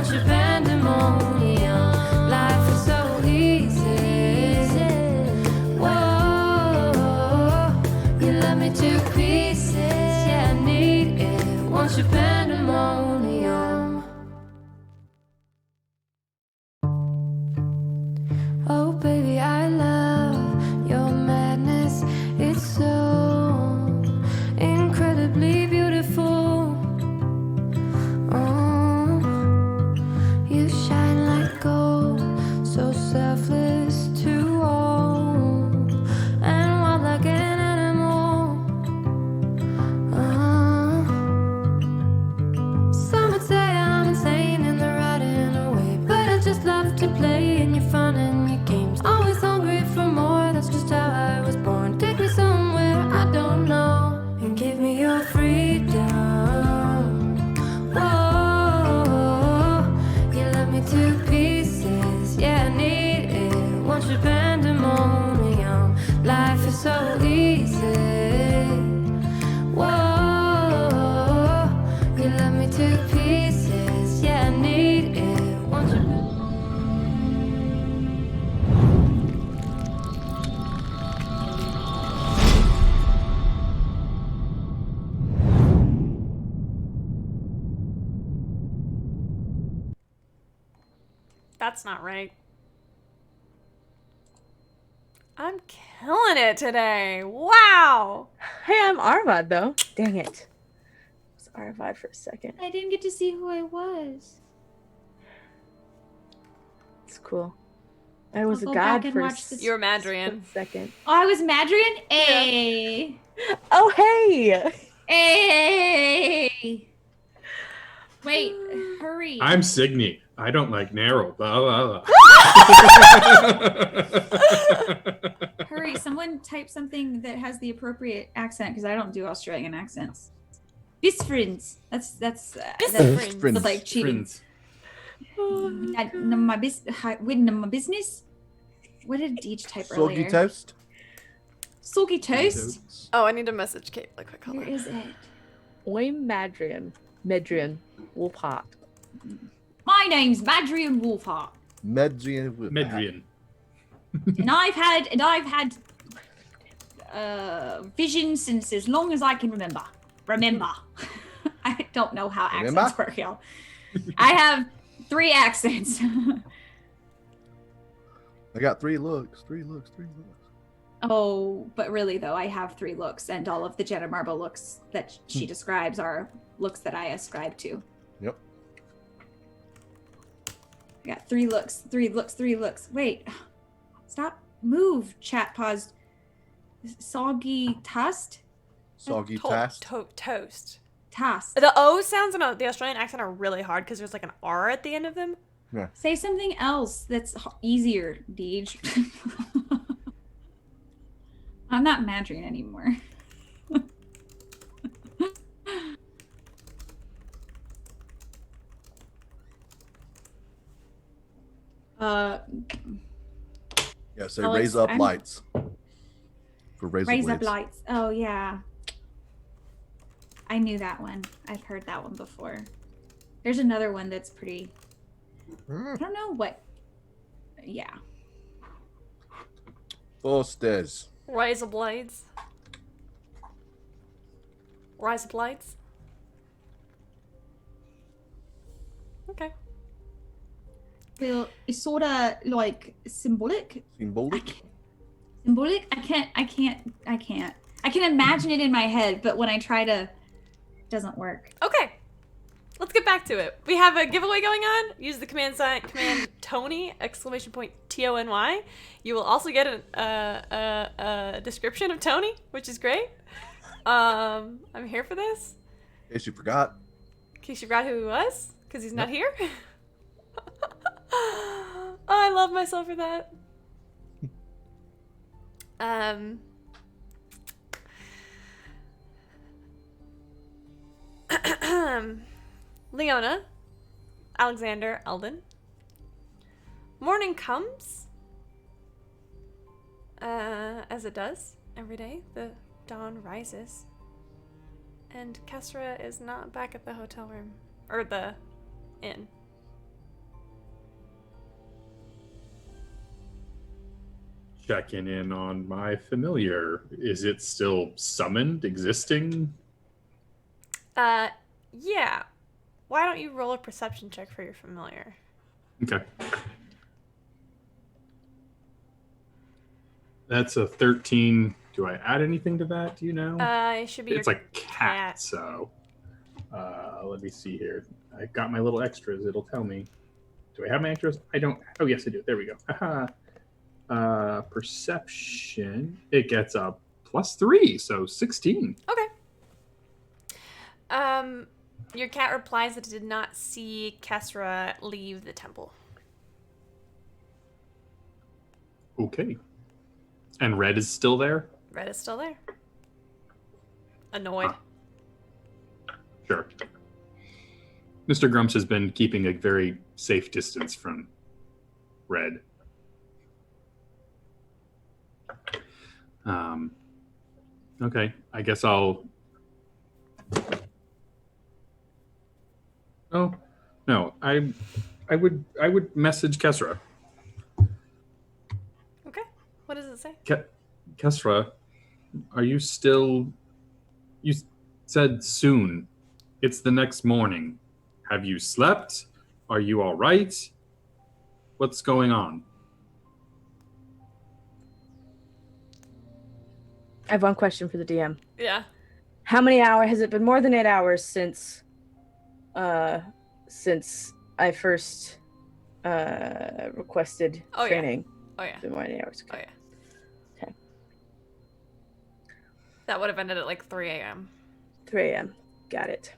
Once your pandemonium, life is so easy. Whoa, you love me to pieces. Yeah, I need it. Once your pandemonium. Oh, baby, I love your madness. It's so incredibly beautiful. Oh, you shine like gold, so selfless to all, and wild like an animal. Some would say I'm insane in the right and away, but I just love to play in your fun and your games. Always hungry for more, that's just how I was born. Take me somewhere I don't know, and give me your freedom. Whoa, you love me to pieces. Yeah, I need it. Once your pandemonium, life is so easy. Whoa, you love me to pieces. Yeah, I need it. Once your That's not right. I'm killing it today. Wow. Hey, I'm Arvad though. Dang it. It was Arvad for a second. I didn't get to see who I was. It's cool. I was I'll a go back god and for watch this. You were Madrian. second. Oh, I was Madrian? Hey. Oh, hey. Hey. Wait, hurry. I'm Signy. I don't like narrow. Blah, blah, blah. Hurry, someone type something that has the appropriate accent because I don't do Australian accents. Best friends. That's Friends. like cheating. Friends. My business. What did Deej type Soggy earlier? toast? Soggy toast. Oh, I need to message Kate really quick. Hold Where on. is it? I'm Madrian. Wolfhart. My name's Madrian Wolfheart, Medrian. and I've had vision since as long as I can remember. I don't know how accents Remember? work, y'all. I have 3 accents. I got 3 looks. Oh, but really though, I have 3 looks, and all of the Jenna Marble looks that she describes are looks that I ascribe to. Yep. I got 3 looks. Wait. Stop. Move. Chat paused. Soggy tust? Soggy To- toast. Toast. Toast. The O sounds in the Australian accent are really hard because there's like an R at the end of them. Say something else that's easier, Deej. I'm not Madrian anymore. Yeah, say Alex, raise up I'm- lights. For razor Raise blades. up lights. Oh yeah. I knew that one. I've heard that one before. There's another one that's pretty. I don't know what. Yeah. Fosters. Rise of Blades. Rise of Lights. Okay. Well, it's sort of like symbolic. Symbolic? Symbolic? I can't. I can imagine it in my head, but when I try to, it doesn't work. Okay. Let's get back to it. We have a giveaway going on. Use the command Tony !Tony. You will also get a description of Tony, which is great. I'm here for this. In case you forgot. In case you forgot who he was, because he's not here. Oh, I love myself for that. Leona, Alexander, Eldon. Morning comes, as it does every day. The dawn rises, and Kesra is not back at the hotel room or the inn. checking in on my familiar. Is it still summoned, existing? Yeah. Why don't you roll a perception check for your familiar? Okay. That's a 13. Do I add anything to that? Do you know? It should be It's your like cat, so. Let me see here. I got my little extras. It'll tell me. Do I have my extras? I don't. Oh, yes, I do. There we go. Haha. Perception. It gets a +3, so 16. Okay. Your cat replies that it did not see Kesra leave the temple. Okay. And Red is still there? Red is still there. Annoyed. Sure. Mr. Grumps has been keeping a very safe distance from Red. Okay, I guess I'll... Oh, no, I would message Kesra. Okay. What does it say? Kesra, are you still... You said soon. It's the next morning. Have you slept? Are you all right? What's going on? I have one question for the DM. Yeah. How many hours has it been? More than 8 hours since I first requested training. Oh yeah. It's been more than 8 hours. Oh yeah. Okay. That would have ended at like 3 a.m. 3 a.m. Got it.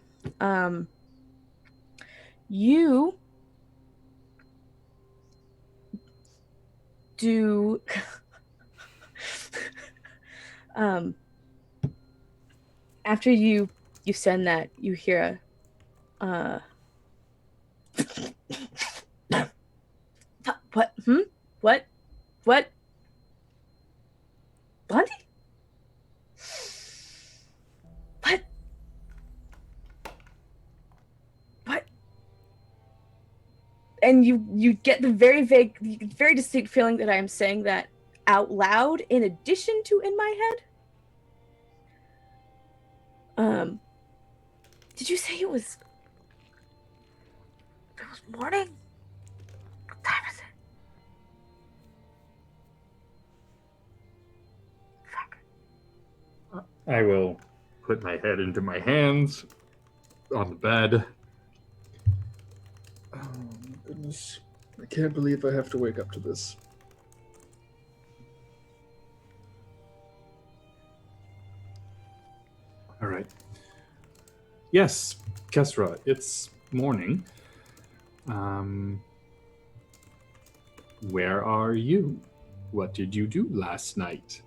You do after you send that, you hear a what? What? Blondie? What? And you get the very vague, very distinct feeling that I am saying that out loud in addition to in my head. Did you say it was morning? What time is it? I will put my head into my hands on the bed. Oh, my goodness. I can't believe I have to wake up to this. All right. Yes, Kesra, it's morning. Where are you? What did you do last night?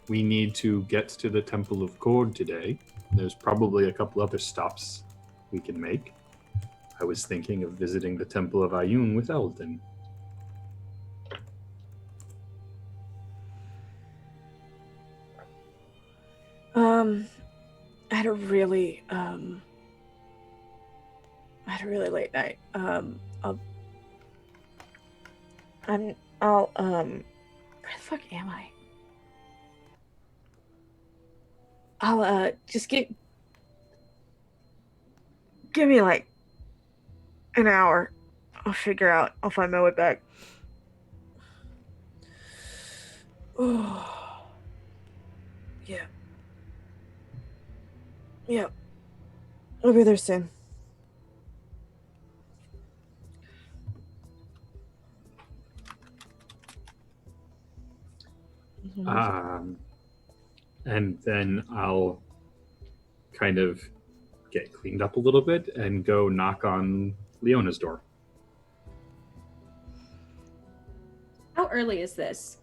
We need to get to the Temple of Kord today. There's probably a couple other stops we can make. I was thinking of visiting the Temple of Ayun with Eldon. I had a really late night. Where the fuck am I? I'll just give me like an hour. I'll figure out. I'll find my way back. Oh. Yeah. Yep. I'll be there soon. And then I'll kind of get cleaned up a little bit and go knock on Leona's door. How early is this?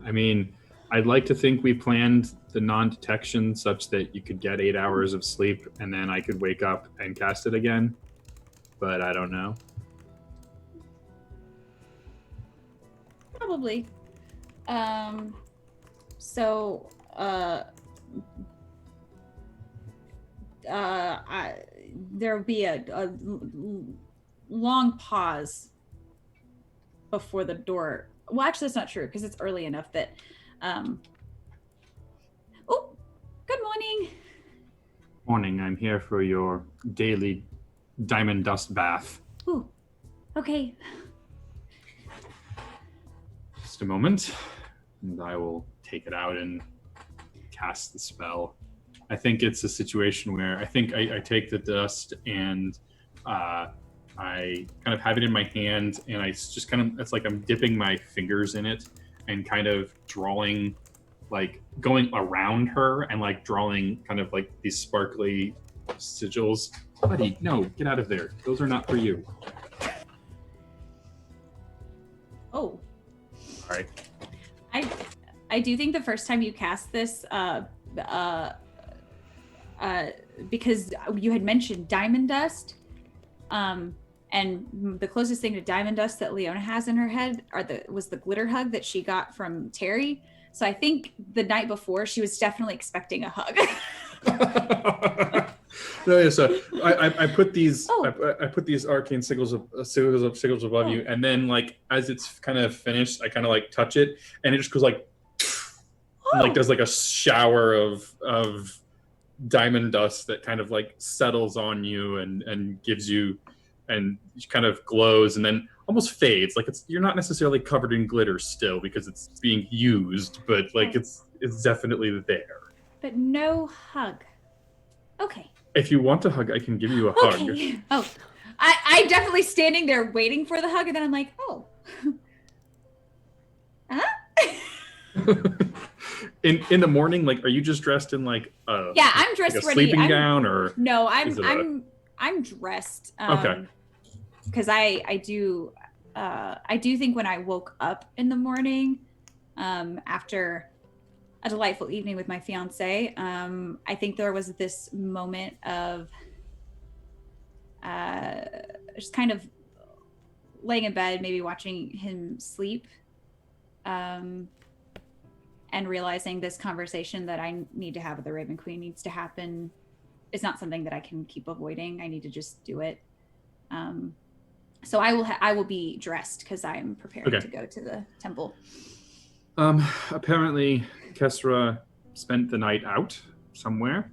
I mean, I'd like to think we planned the non-detection such that you could get 8 hours of sleep and then I could wake up and cast it again, but I don't know. Probably. There'll be a long pause before the door. Well, actually, that's not true because it's early enough that. Oh, good morning. Morning, I'm here for your daily diamond dust bath. Ooh, okay. Just a moment, and I will take it out and cast the spell. I think it's a situation where I think I take the dust and I kind of have it in my hand, and I just kind of, it's like I'm dipping my fingers in it and kind of drawing, like going around her and like drawing kind of like these sparkly sigils. Buddy, no, get out of there. Those are not for you. Oh. All right. I do think the first time you cast this, because you had mentioned diamond dust, and the closest thing to diamond dust that Leona has in her head was the glitter hug that she got from Terry. So I think the night before she was definitely expecting a hug. No, yeah, so I put these I put these arcane sigils above you, and then like as it's kind of finished, I kind of like touch it, and it just goes like, and, like does like a shower of diamond dust that kind of like settles on you and gives you, and kind of glows and then almost fades. Like you're not necessarily covered in glitter still because it's being used, but like it's definitely there. But no hug. Okay. If you want a hug, I can give you a hug. Oh, I'm definitely standing there waiting for the hug, and then I'm like, oh. Huh? In the morning, like, are you just dressed in like a I'm dressed like a ready. sleeping gown, or no? I'm dressed. Okay. Because I do think when I woke up in the morning, after a delightful evening with my fiance, I think there was this moment of just kind of laying in bed, maybe watching him sleep, and realizing this conversation that I need to have with the Raven Queen needs to happen. It's not something that I can keep avoiding. I need to just do it. So I will be dressed because I'm preparing to go to the temple. Apparently Kesra spent the night out somewhere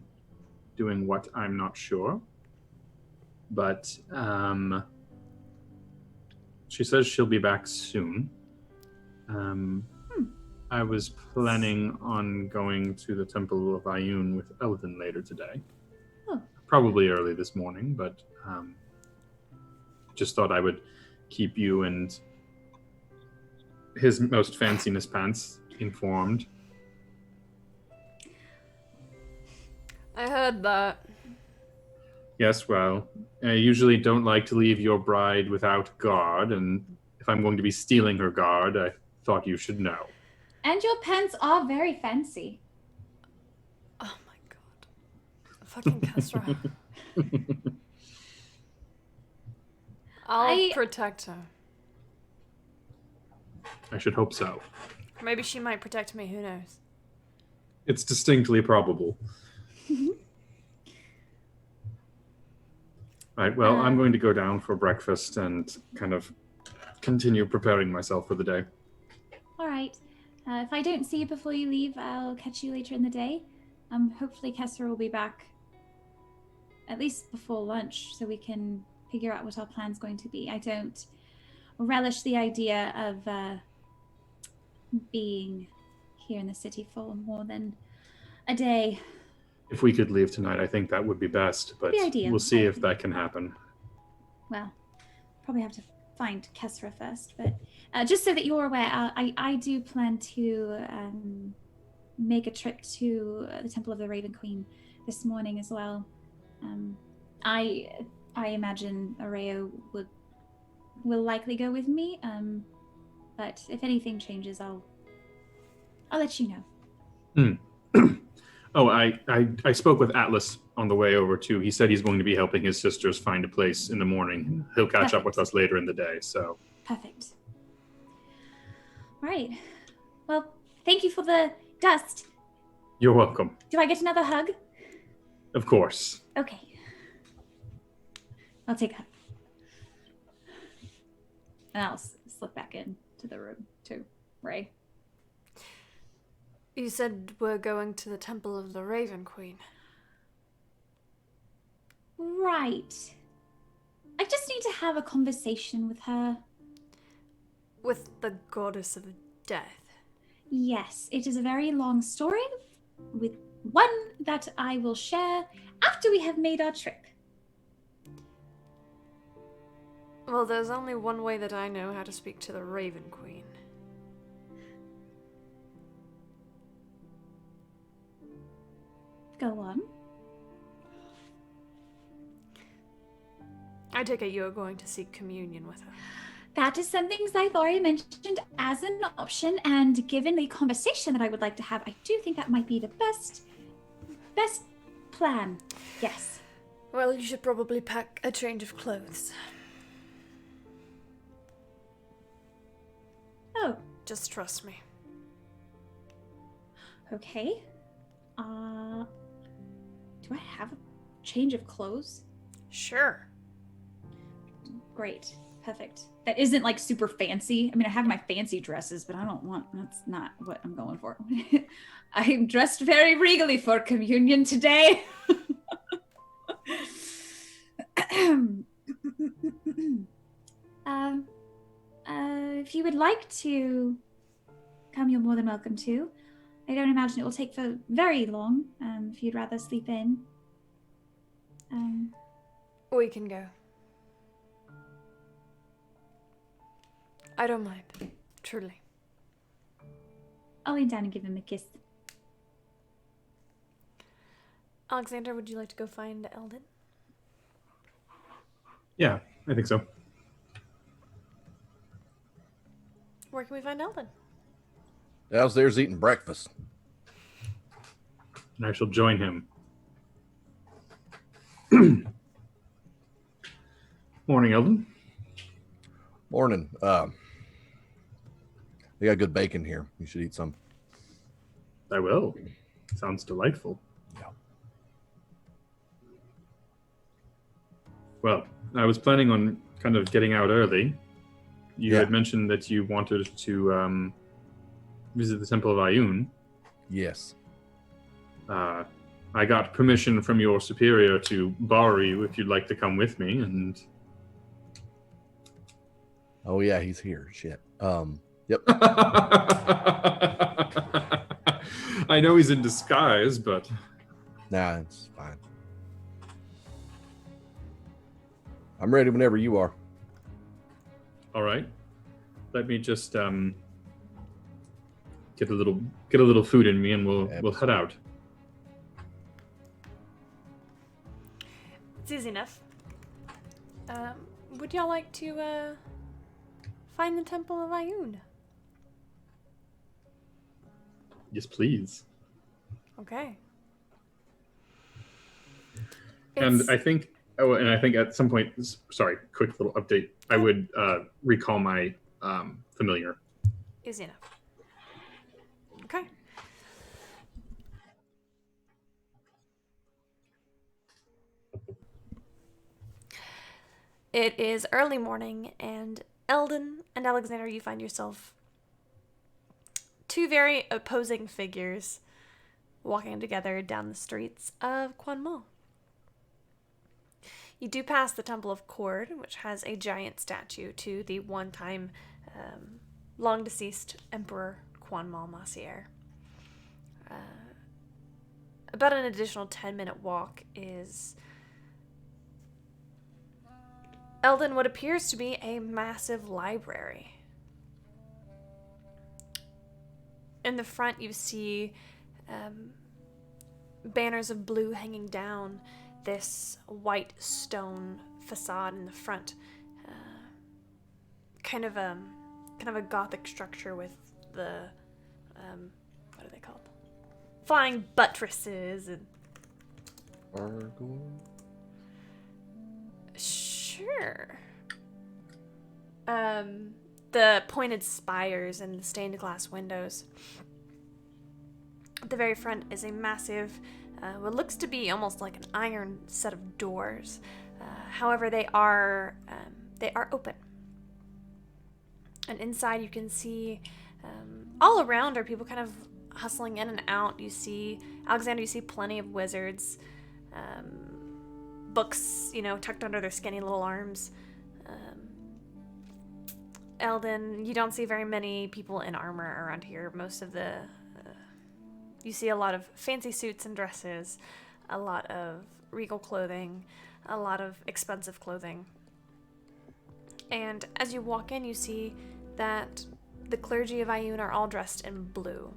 doing what, I'm not sure, but she says she'll be back soon. I was planning on going to the Temple of Ayun with Elvin later today. Probably early this morning, but just thought I would keep you and his most fanciness pants informed. I heard that. Yes, well, I usually don't like to leave your bride without guard, and if I'm going to be stealing her guard, I thought you should know. And your pants are very fancy. Oh my god. Fucking Kesra. I'll protect her. I should hope so. Maybe she might protect me, who knows? It's distinctly probable. Right, well, I'm going to go down for breakfast and kind of continue preparing myself for the day. All right. If I don't see you before you leave, I'll catch you later in the day. Hopefully Kesra will be back at least before lunch so we can figure out what our plan's going to be. I don't relish the idea of being here in the city for more than a day. If we could leave tonight, I think that would be best, but we'll see if that can happen. Well, probably have to find Kesra first, but just so that you're aware, I do plan to make a trip to the Temple of the Raven Queen this morning as well. I imagine Areo will likely go with me, but if anything changes, I'll let you know. Oh, I spoke with Atlas on the way over too. He said he's going to be helping his sisters find a place in the morning. He'll catch up with us later in the day, so. Perfect. All right. Well, thank you for the dust. You're welcome. Do I get another hug? Of course. Okay. I'll take a hug. And I'll slip back into the room to Ray. You said we're going to the Temple of the Raven Queen. Right. I just need to have a conversation with her. With the Goddess of Death. Yes, it is a very long story, with one that I will share after we have made our trip. Well, there's only one way that I know how to speak to the Raven Queen. Go on. I take it you're going to seek communion with her. That is something Zythori mentioned as an option, and given the conversation that I would like to have, I do think that might be the best plan. Yes. Well, you should probably pack a change of clothes. Oh. Just trust me. Okay. Do I have a change of clothes? Sure. Great. Perfect. That isn't like super fancy. I mean, I have my fancy dresses, but that's not what I'm going for. I'm dressed very regally for communion today. If you would like to come, you're more than welcome to. I don't imagine it will take for very long, if you'd rather sleep in. We can go. I don't mind, truly. I'll lean down and give him a kiss. Alexander, would you like to go find Eldon? Yeah, I think so. Where can we find Eldon? Downstairs eating breakfast. And I shall join him. Morning, Eldon. Morning. They got good bacon here. You should eat some. I will. Sounds delightful. Yeah. Well, I was planning on kind of getting out early. You had mentioned that you wanted to visit the Temple of Ayun. Yes. I got permission from your superior to borrow you if you'd like to come with me, and... Oh, yeah, he's here. Shit. Yep. I know he's in disguise, but... Nah, it's fine. I'm ready whenever you are. All right. Let me just get a little food in me, and we'll head out. It's easy enough. Would y'all like to find the Temple of Ayun? Yes, please. Okay. And I think at some point, sorry, quick little update. I would recall my familiar. Easy enough. Okay. It is early morning, and Eldon and Alexander, you find yourself two very opposing figures walking together down the streets of Quan Mo. You do pass the Temple of Cord, which has a giant statue to the one-time long-deceased Emperor Quan Mo Massier. About an additional 10-minute walk is Eldon, what appears to be a massive library. In the front, you see banners of blue hanging down this white stone facade in the front. Kind of a gothic structure with the what are they called? Flying buttresses and sure. The pointed spires and the stained glass windows. At the very front is a massive, what looks to be almost like an iron set of doors. However, they are open. And inside you can see all around are people kind of hustling in and out. You see, Alexander, you see plenty of wizards. Books, tucked under their skinny little arms. Eldon, you don't see very many people in armor around here. Most of the... you see a lot of fancy suits and dresses, a lot of regal clothing, a lot of expensive clothing. And as you walk in, you see that the clergy of Ioun are all dressed in blue.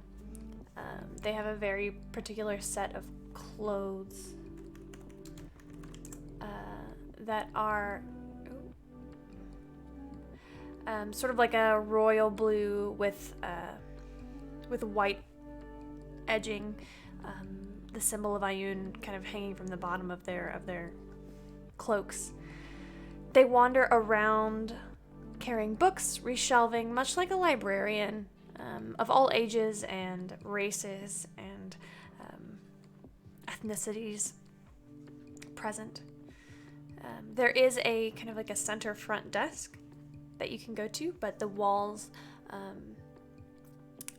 They have a very particular set of clothes that are sort of like a royal blue with white edging, the symbol of Ioun kind of hanging from the bottom of their cloaks. They wander around carrying books, reshelving, much like a librarian, of all ages and races and ethnicities present. There is a kind of like a center front desk that you can go to, but the walls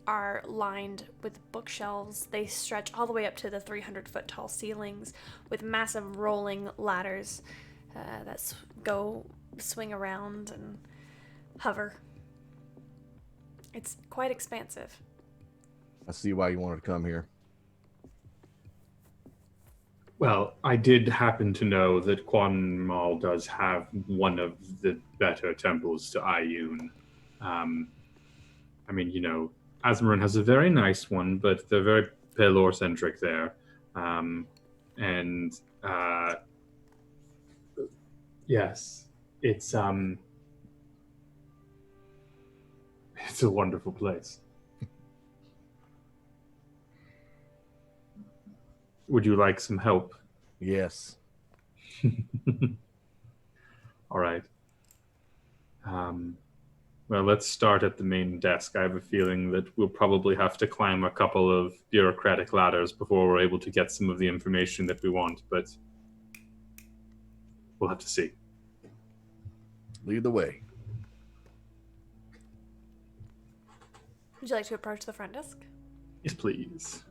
are lined with bookshelves. They stretch all the way up to the 300-foot tall ceilings with massive rolling ladders that swing around and hover. It's quite expansive. I see why you wanted to come here. Well, I did happen to know that Quan Mal does have one of the better temples to Ioun. Azmoran has a very nice one, but they're very Pelor-centric there. Yes, it's a wonderful place. Would you like some help? Yes. All right. Well, let's start at the main desk. I have a feeling that we'll probably have to climb a couple of bureaucratic ladders before we're able to get some of the information that we want, but we'll have to see. Lead the way. Would you like to approach the front desk? Yes, please.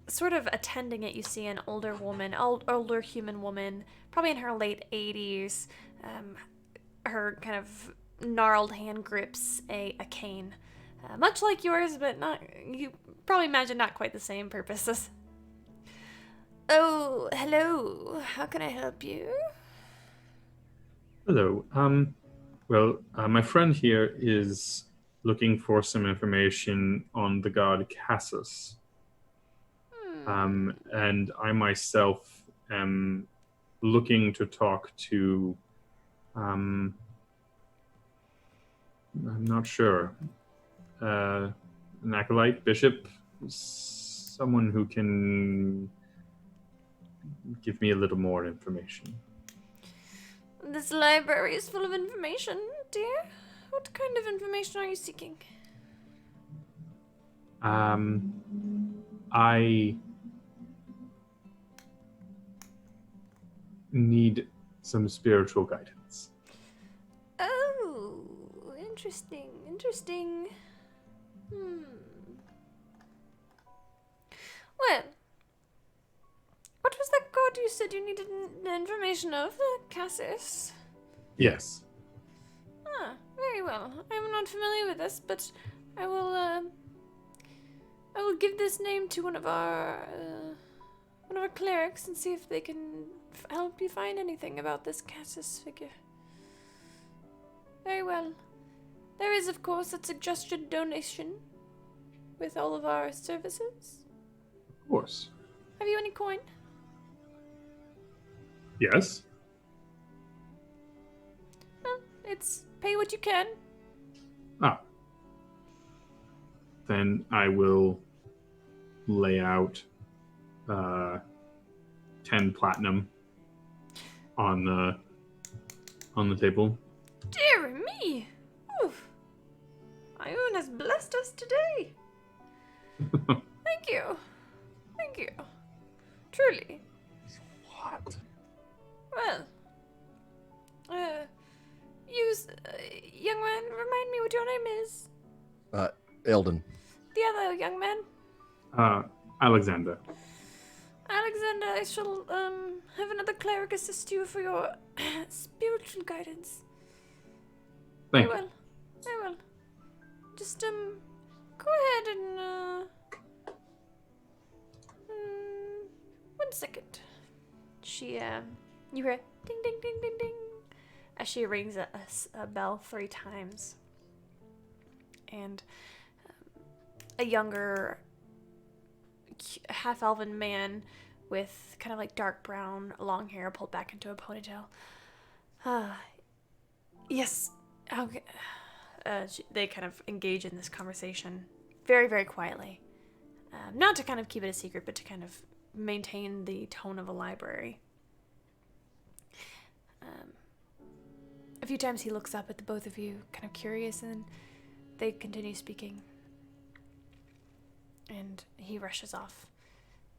Sort of attending it, you see an older human woman, probably in her late 80s. Her kind of gnarled hand grips a cane, much like yours, but you probably imagine not quite the same purposes. Oh, hello. How can I help you? Hello. My friend here is looking for some information on the god Cassus. And I myself am looking to talk to, I'm not sure, an acolyte, bishop, someone who can give me a little more information. This library is full of information, dear. What kind of information are you seeking? I need some spiritual guidance. Oh, interesting. Well, what was that god you said you needed information of? Cassus? Yes. Ah, very well. I'm not familiar with this, but I will give this name to one of our clerics and see if they can help you find anything about this Cassus figure. Very well. There is, of course, a suggested donation with all of our services. Of course. Have you any coin? Yes. Well, it's pay what you can. Then I will lay out 10 platinum on the table. Dear me! Oof. Ioun has blessed us today. Thank you. Truly. What? Well, young man, remind me what your name is. Eldon. The other young man. Alexander. Alexander, I shall have another cleric assist you for your spiritual guidance. Thank Very you. well. Very well. Just go ahead and 1 second. She you hear ding ding ding ding ding as she rings a bell 3 times, and a younger half-elven man with kind of like dark brown long hair pulled back into a ponytail. Yes. Okay. They kind of engage in this conversation very, very quietly. Not to kind of keep it a secret, but to kind of maintain the tone of a library. A few times he looks up at the both of you, kind of curious, and they continue speaking. And he rushes off.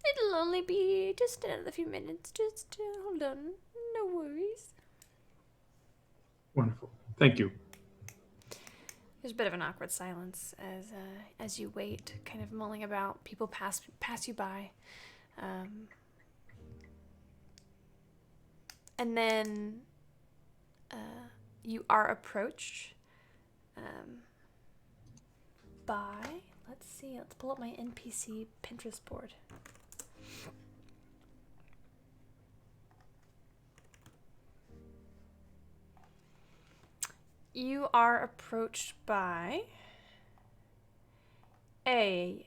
It'll only be just another few minutes. Just hold on. No worries. Wonderful. Thank you. There's a bit of an awkward silence as you wait, kind of mulling about. People pass you by. And then you are approached by, let's pull up my NPC Pinterest board. You are approached by a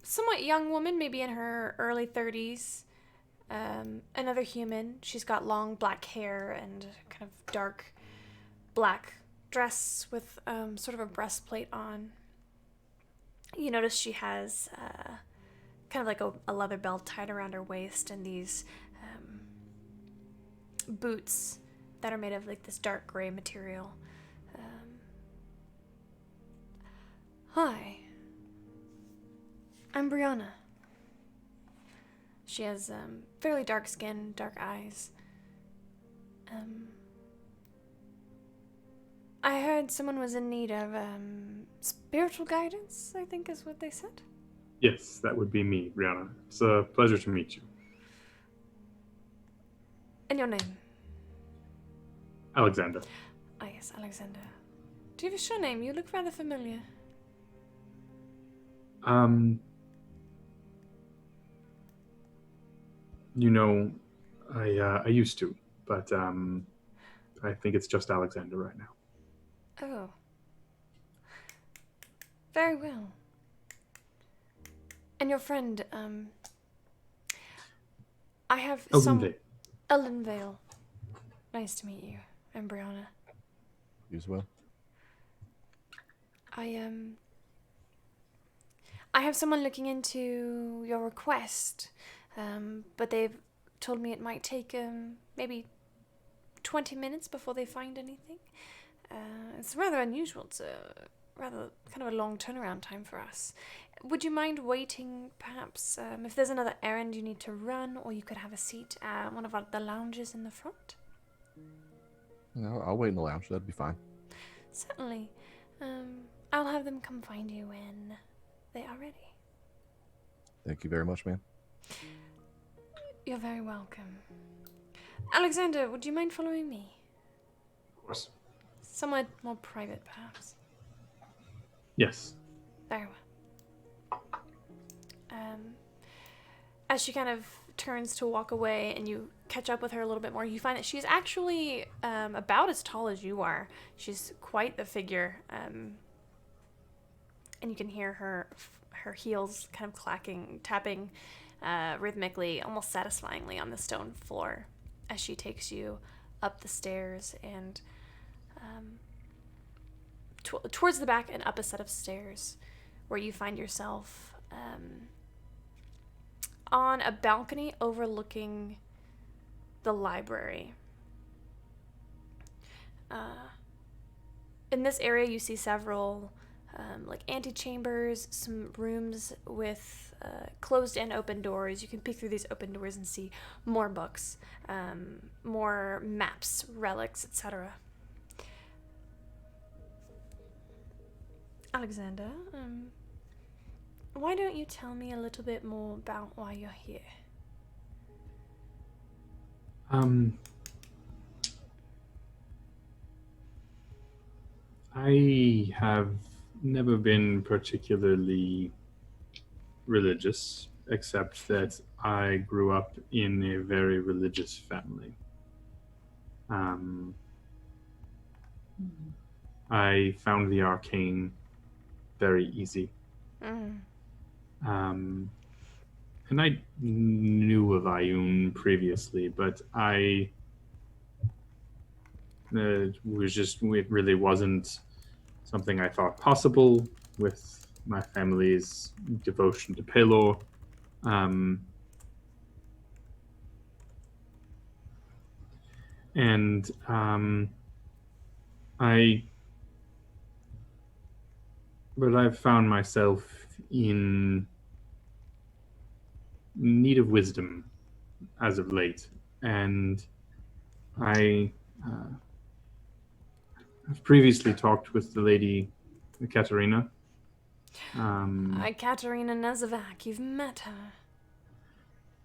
somewhat young woman, maybe in her early 30s. Another human. She's got long black hair and kind of dark black dress with sort of a breastplate on. You notice she has kind of like a leather belt tied around her waist and these boots that are made of like this dark gray material. Hi. I'm Brianna. She has fairly dark skin, dark eyes. I heard someone was in need of spiritual guidance, I think is what they said. Yes, that would be me, Brianna. It's a pleasure to meet you. And your name? Alexander. Ah, yes, Alexander. Do you have a surname? You look rather familiar. You know, I used to, but I think it's just Alexander right now. Oh. Very well. And your friend, I have Elden Elden Vale. Nice to meet you. I'm Brianna. You as well. I have someone looking into your request, but they've told me it might take maybe 20 minutes before they find anything. It's rather unusual. It's rather kind of a long turnaround time for us. Would you mind waiting, perhaps, if there's another errand you need to run, or you could have a seat at one of the lounges in the front? No, I'll wait in the lounge. That'd be fine. Certainly. I'll have them come find you when they are ready. Thank you very much, ma'am. You're very welcome. Alexander, would you mind following me? Of course. Somewhere more private, perhaps. Yes. Very well. As she kind of turns to walk away and you catch up with her a little bit more, you find that she's actually about as tall as you are. She's quite the figure. And you can hear her heels kind of tapping rhythmically, almost satisfyingly on the stone floor as she takes you up the stairs and towards the back and up a set of stairs where you find yourself on a balcony overlooking the library. In this area, you see several like antechambers, some rooms with closed and open doors. You can peek through these open doors and see more books, more maps, relics, etc. Alexander, why don't you tell me a little bit more about why you're here? I have never been particularly religious, except that I grew up in a very religious family. I found the arcane very easy. And I knew of Ioun previously, but it really wasn't something I thought possible with my family's devotion to Pelor. But I've found myself in need of wisdom as of late, and I've previously talked with the lady Katerina. Katerina Nezavak, you've met her.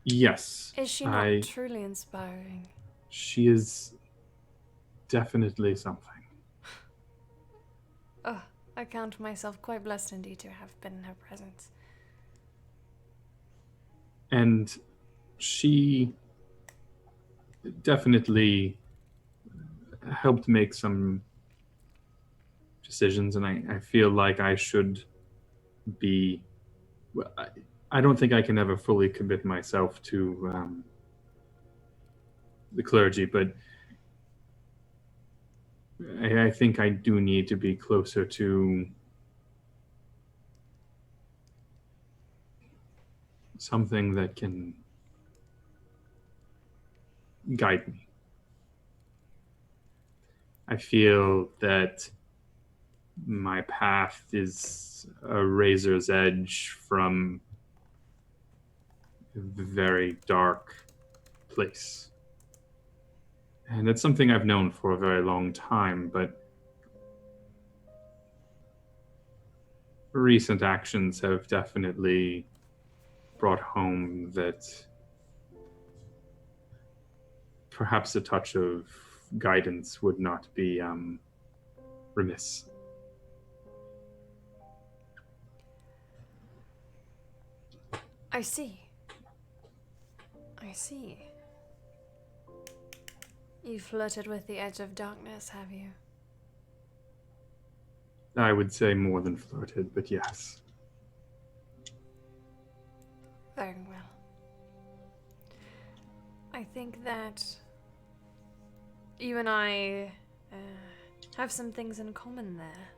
Yes. Is she not truly inspiring? She is definitely something. Oh, I count myself quite blessed indeed to have been in her presence. And she definitely helped make some decisions, and I feel like I should be... Well, I don't think I can ever fully commit myself to the clergy, but I think I do need to be closer to something that can guide me. I feel that my path is a razor's edge from a very dark place. And it's something I've known for a very long time, but recent actions have definitely brought home that perhaps a touch of guidance would not be remiss. I see. You flirted with the edge of darkness, have you? I would say more than flirted, but yes. Very well. I think that you and I have some things in common there.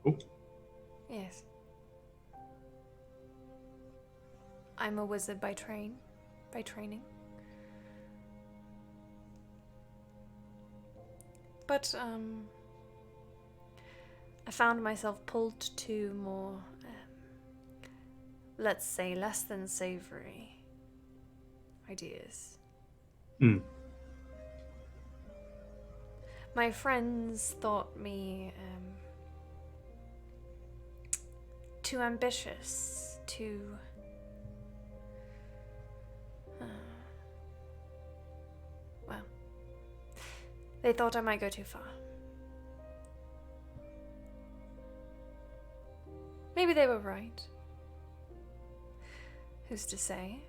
Oh. Yes. I'm a wizard by training. But, I found myself pulled to more, let's say, less than savory ideas. My friends thought me, too ambitious, too... well, they thought I might go too far. Maybe they were right. Who's to say?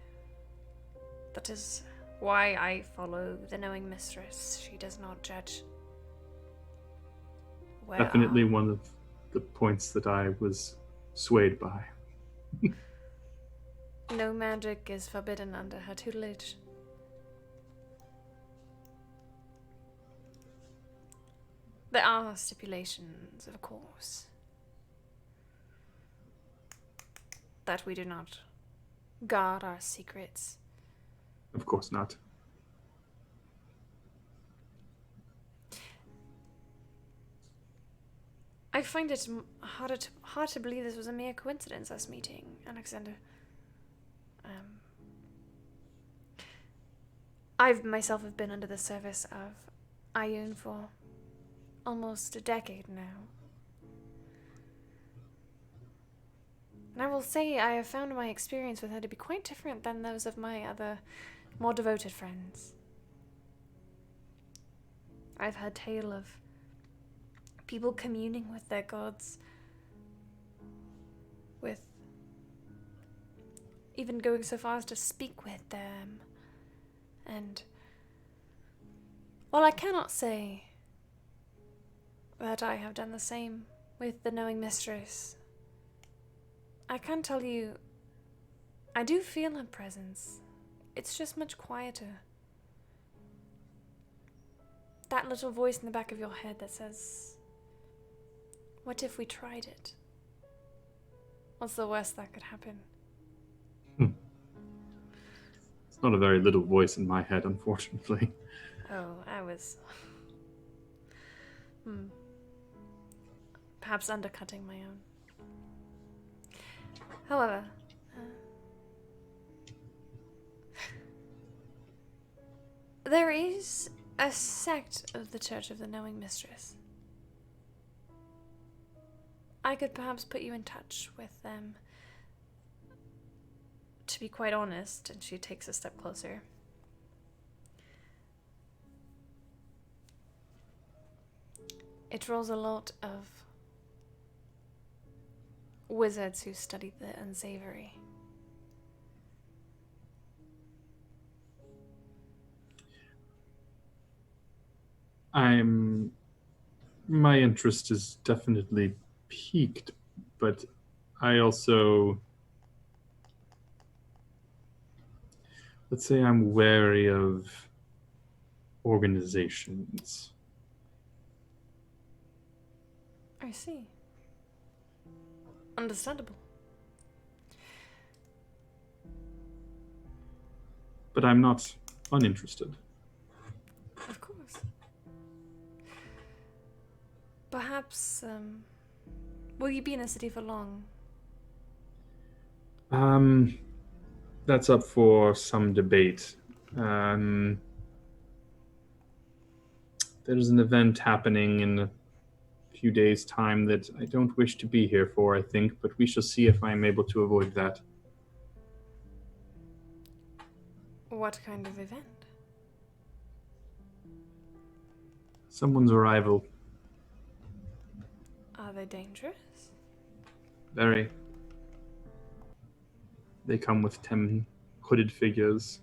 That is why I follow the knowing mistress. She does not judge. Definitely one of the points that I was swayed by. No magic is forbidden under her tutelage. There are stipulations, of course, that we do not guard our secrets. Of course not. I find it hard to believe this was a mere coincidence, us meeting, Alexander. I've myself have been under the service of Ioun for almost a decade now. And I will say I have found my experience with her to be quite different than those of my other, more devoted friends. I've heard tale of people communing with their gods, with even going so far as to speak with them. And while I cannot say that I have done the same with the knowing mistress, I can tell you I do feel her presence. It's just much quieter. That little voice in the back of your head that says, what if we tried it? What's the worst that could happen? It's not a very little voice in my head, unfortunately. Oh, I was... Perhaps undercutting my own. However... there is a sect of the Church of the Knowing Mistress. I could perhaps put you in touch with them. To be quite honest, and she takes a step closer. It draws a lot of wizards who study the unsavory. My interest is definitely piqued, but I also, let's say I'm wary of organizations. I see. Understandable. But I'm not uninterested. Of course. Perhaps, will you be in the city for long? That's up for some debate. There's an event happening in a few days' time that I don't wish to be here for, I think, but we shall see if I'm able to avoid that. What kind of event? Someone's arrival. Are they dangerous? Very. They come with 10 hooded figures.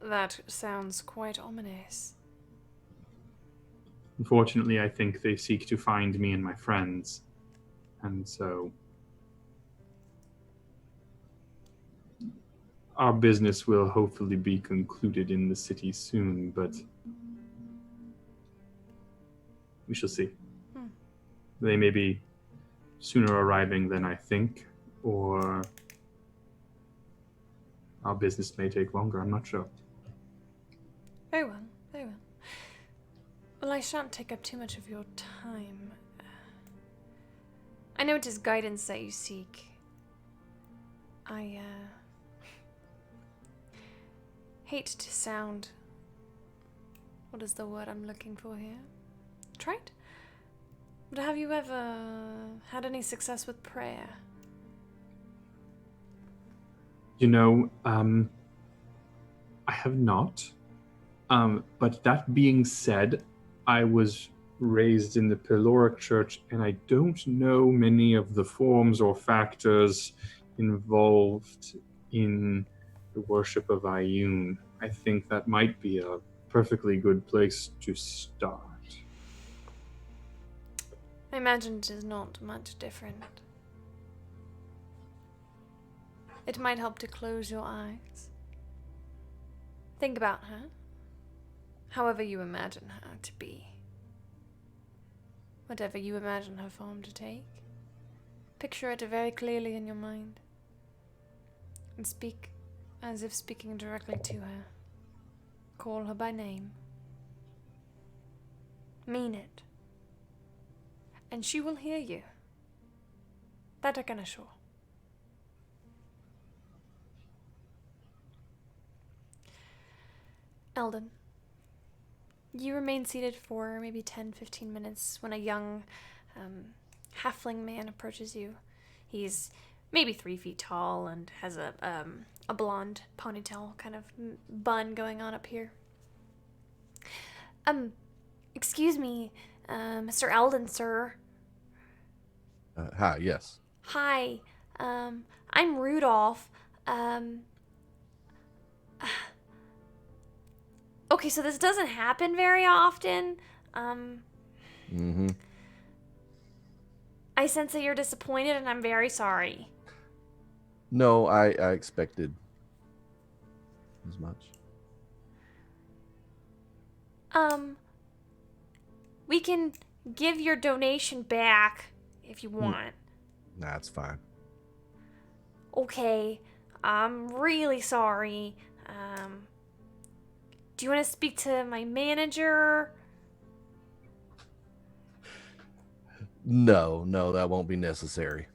That sounds quite ominous. Unfortunately, I think they seek to find me and my friends. And so our business will hopefully be concluded in the city soon, but we shall see. They may be sooner arriving than I think, or our business may take longer, I'm not sure. Very well, very well. Well, I shan't take up too much of your time. I know it is guidance that you seek. I, hate to sound... What is the word I'm looking for here? Trite? But have you ever had any success with prayer? You know, I have not. But that being said, I was raised in the Peloric Church, and I don't know many of the forms or factors involved in the worship of Ioun. I think that might be a perfectly good place to start. I imagine it is not much different. It might help to close your eyes. Think about her, however you imagine her to be. Whatever you imagine her form to take, picture it very clearly in your mind, and speak as if speaking directly to her. Call her by name. Mean it. and she will hear you. That I can assure. Eldon, you remain seated for maybe 10-15 minutes when a young halfling man approaches you. He's maybe 3 feet tall and has a blonde ponytail kind of bun going on up here. Excuse me, Mr. Eldon, sir. Hi, yes. Hi, I'm Rudolph. Okay, so this doesn't happen very often. Mm-hmm. I sense that you're disappointed, and I'm very sorry. No, I expected as much. We can give your donation back if you want. Nah, it's fine. Okay, I'm really sorry. Do you want to speak to my manager? No, that won't be necessary.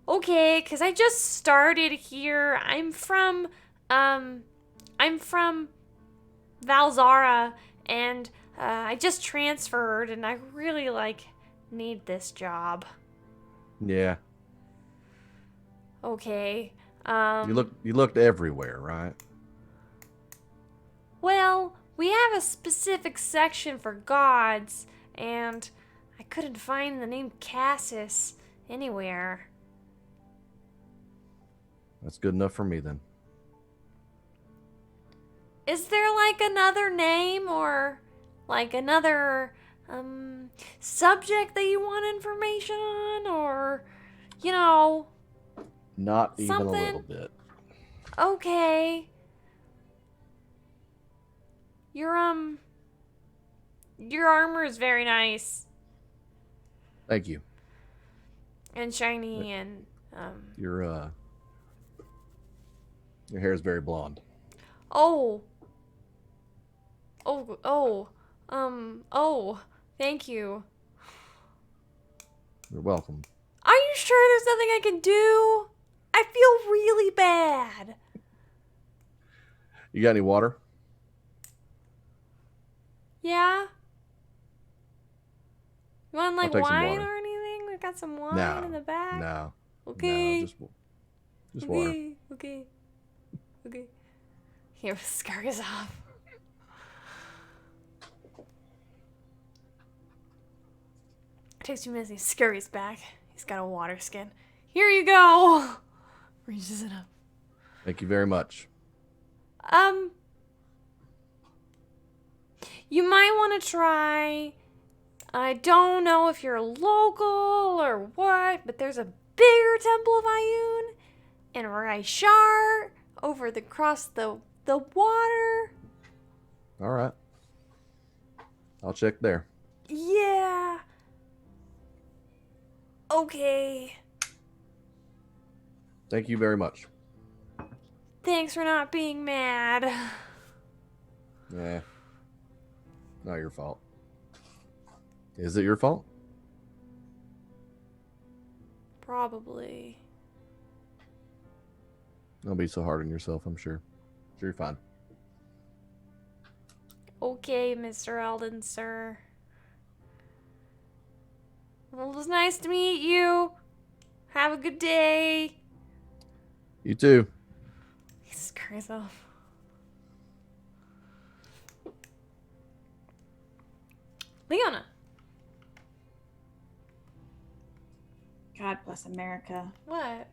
Okay, because I just started here. I'm from Valzara, and I just transferred, and I really, need this job. Yeah. Okay. You looked everywhere, right? Well, we have a specific section for gods, and I couldn't find the name Cassis anywhere. That's good enough for me then. Is there another name or another subject that you want information on, or Not even something? a little bit. Okay. Your armor is very nice Thank you. and shiny and Your hair is very blonde. oh, thank you. You're welcome. Are you sure there's nothing I can do? I feel really bad. You got any water? Yeah? You want I'll take some wine water. or anything? We got some wine No. in the back. No. Okay. No, just water. Okay. Here, scurries off. It takes 2 minutes and he scurries back. He's got a water skin. Here you go. Reaches it up. Thank you very much. You might want to try. I don't know if you're local or what, but there's a bigger Temple of Ioun in Raishar across the water. All right. I'll check there. Yeah. Okay. Thank you very much. Thanks for not being mad. Yeah. Not your fault. Is it your fault? Probably. Don't be so hard on yourself, I'm sure. Sure, you're fine. Okay, Mr. Eldon, sir. Well, it was nice to meet you. Have a good day. You too. He scurries off. Leona. God bless America. What?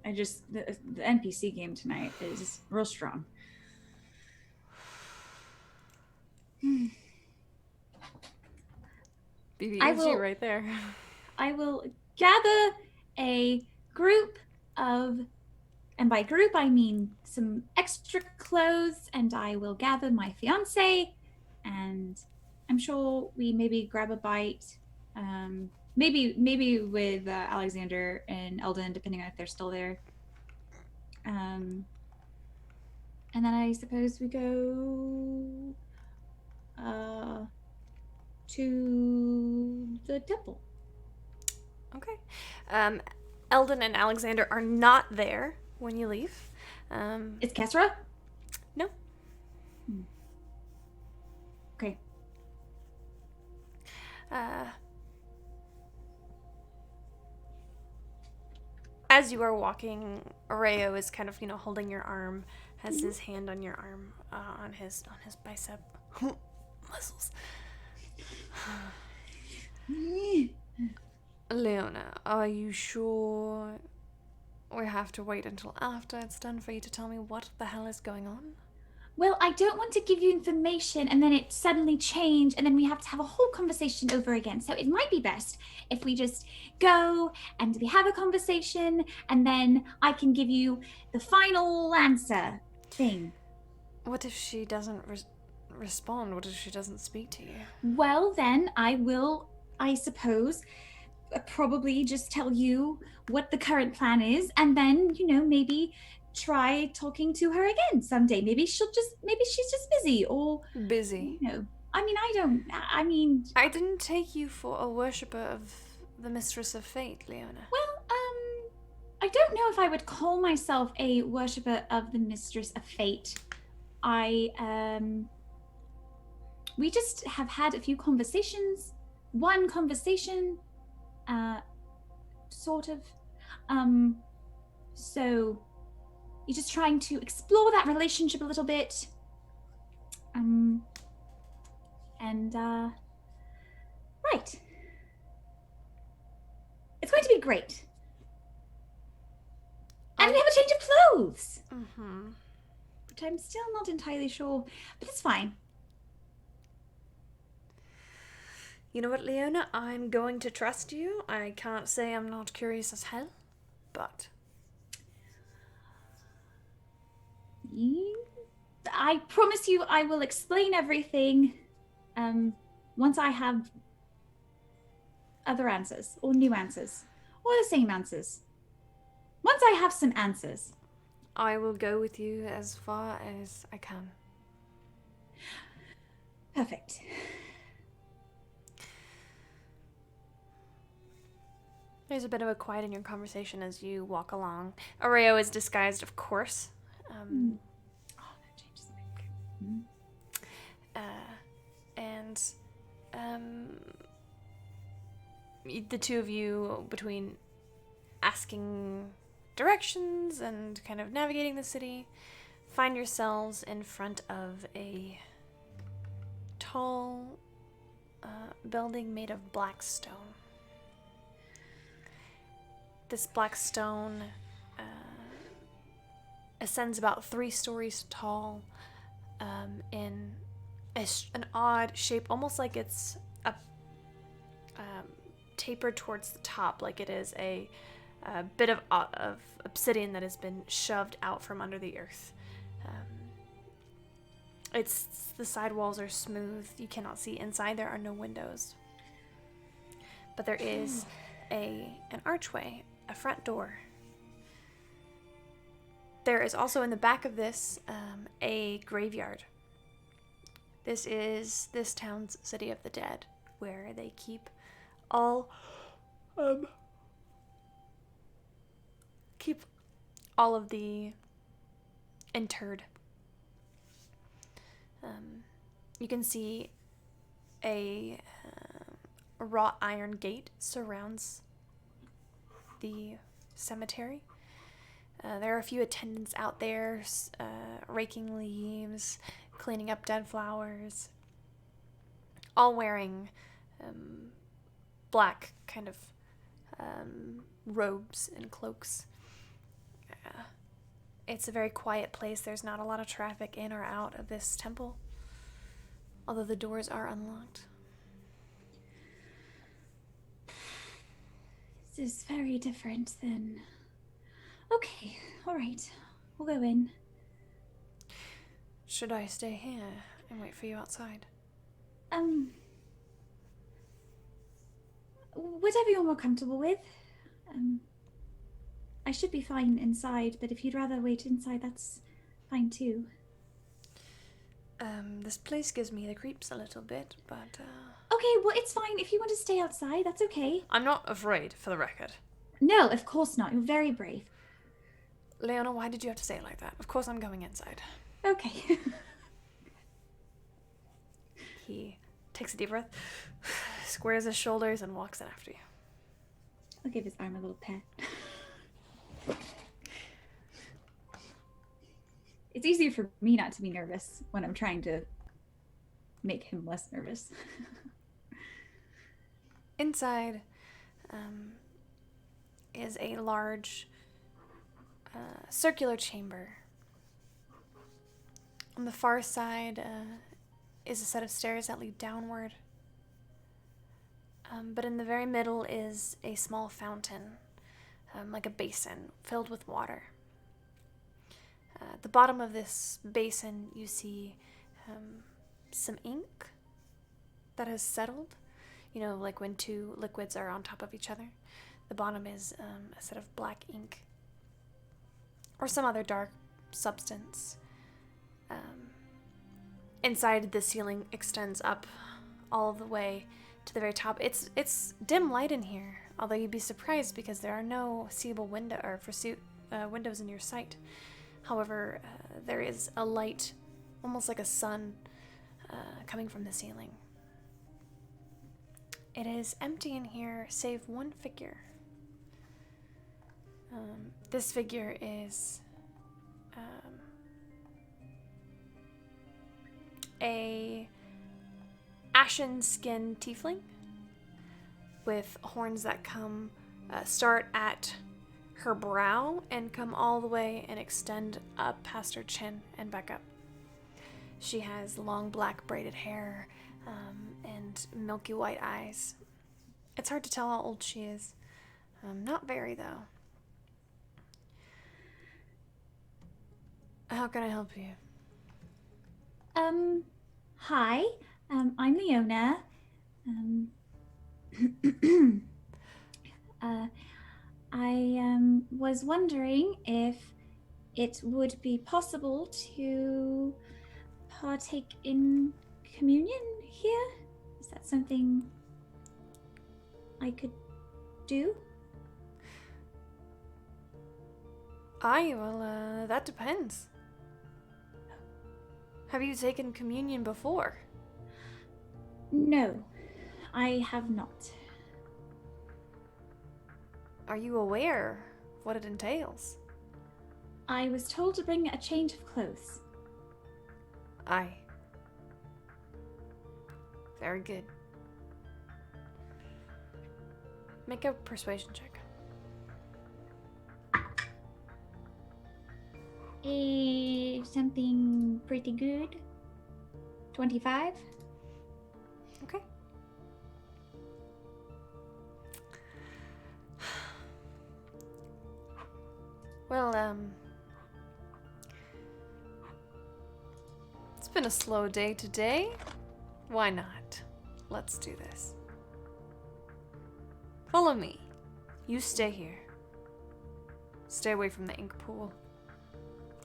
The NPC game tonight is real strong. BBG right there. I will gather a group of, and by group I mean some extra clothes, and I will gather my fiance, and I'm sure we maybe grab a bite, maybe with Alexander and Eldon, depending on if they're still there. And then I suppose we go to the temple. Okay. Eldon and Alexander are not there when you leave. Is Kesra? No. Okay. As you are walking, Areo is kind of, holding your arm, has his hand on your arm, on his bicep muscles. Leona, are you sure we have to wait until after it's done for you to tell me what the hell is going on? Well, I don't want to give you information and then it suddenly change and then we have to have a whole conversation over again. So it might be best if we just go and we have a conversation and then I can give you the final answer thing. What if she doesn't respond? What if she doesn't speak to you? Well, then I will, I suppose, probably just tell you what the current plan is and then, maybe try talking to her again someday. Maybe she's just busy or busy. I didn't take you for a worshipper of the Mistress of Fate, Leona. Well, I don't know if I would call myself a worshipper of the Mistress of Fate. We just have had a few conversations. One conversation, sort of. So you're just trying to explore that relationship a little bit. Right. It's going to be great. And we have a change of clothes. Mm-hmm. Which I'm still not entirely sure, but it's fine. You know what, Leona? I'm going to trust you. I can't say I'm not curious as hell, but... I promise you I will explain everything once I have other answers, or new answers, or the same answers. Once I have some answers. I will go with you as far as I can. Perfect. There's a bit of a quiet in your conversation as you walk along. Areo is disguised, of course. That changes things. The two of you, between asking directions and kind of navigating the city, find yourselves in front of a tall building made of black stone. This black stone ascends about 3 stories tall in an odd shape, almost like it's tapered towards the top, like it is a bit of obsidian that has been shoved out from under the earth. The side walls are smooth. You cannot see inside. There are no windows. But there is an archway, a front door. There is also in the back of this a graveyard. This is this town's City of the Dead, where they keep all of the interred. You can see a wrought iron gate surrounds the cemetery. There are a few attendants out there raking leaves, cleaning up dead flowers, all wearing black kind of robes and cloaks. It's a very quiet place. There's not a lot of traffic in or out of this temple, although the doors are unlocked. This is very different than... Okay, alright. We'll go in. Should I stay here and wait for you outside? Whatever you're more comfortable with. I should be fine inside, but if you'd rather wait inside, that's fine too. This place gives me the creeps a little bit, but Okay, well, it's fine. If you want to stay outside, that's okay. I'm not afraid, for the record. No, of course not. You're very brave. Leona, why did you have to say it like that? Of course I'm going inside. Okay. He takes a deep breath, squares his shoulders, and walks in after you. I'll give his arm a little pat. It's easier for me not to be nervous when I'm trying to make him less nervous. Inside is a large circular chamber. On the far side is a set of stairs that lead downward. But in the very middle is a small fountain, like a basin filled with water. At the bottom of this basin, you see some ink that has settled. You know, like when two liquids are on top of each other. The bottom is a set of black ink or some other dark substance. Inside, the ceiling extends up all the way to the very top. It's dim light in here, although you'd be surprised because there are no seeable windows in your sight. However, there is a light, almost like a sun, coming from the ceiling. It is empty in here, save one figure. This figure is a ashen-skinned tiefling with horns that come start at her brow and come all the way and extend up past her chin and back up. She has long black braided hair and milky white eyes. It's hard to tell how old she is. Not very, though. How can I help you? Hi. I'm Leona. I was wondering if it would be possible to partake in communion here. Is that something I could do? Well, that depends. Have you taken communion before? No, I have not. Are you aware of what it entails? I was told to bring a change of clothes. Aye. Very good. Make a persuasion check. Something pretty good. 25. Okay. Well, it's been a slow day today. Why not? Let's do this. Follow me. You stay here. Stay away from the ink pool.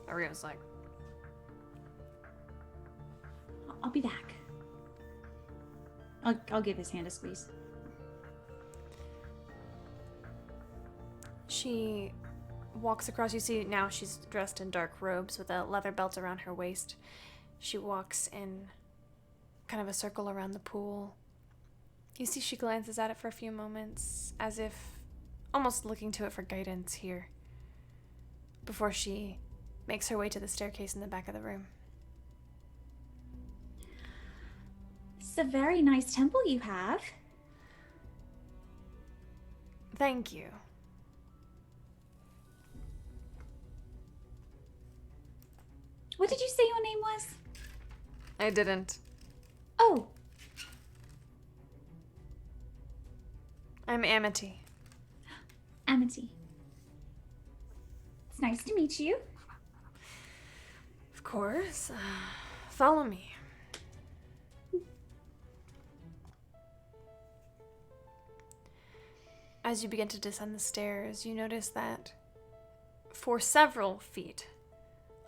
Aria's like, I'll be back. I'll give his hand a squeeze. She walks across. You see now she's dressed in dark robes with a leather belt around her waist. She walks in kind of a circle around the pool. You see she glances at it for a few moments, as if almost looking to it for guidance here, before she makes her way to the staircase in the back of the room. It's a very nice temple you have. Thank you. What did you say your name was? I didn't. Oh, I'm Amity. Amity. It's nice to meet you. Of course. Follow me. As you begin to descend the stairs, you notice that for several feet,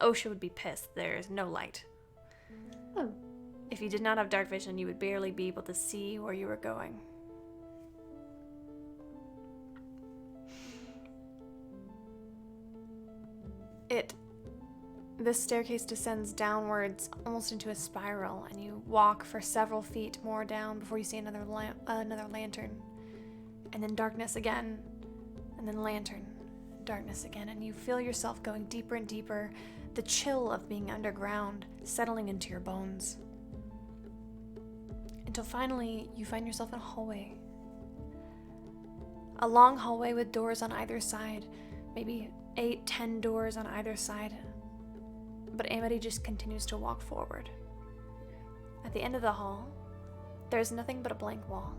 Osha would be pissed. There is no light. Oh. If you did not have dark vision, you would barely be able to see where you were going. This staircase descends downwards, almost into a spiral, and you walk for several feet more down before you see another lantern. And then darkness again, and then lantern, darkness again, and you feel yourself going deeper and deeper, the chill of being underground settling into your bones. Until finally, you find yourself in a hallway. A long hallway with doors on either side, maybe 8-10 doors on either side. But Amity just continues to walk forward. At the end of the hall, there's nothing but a blank wall.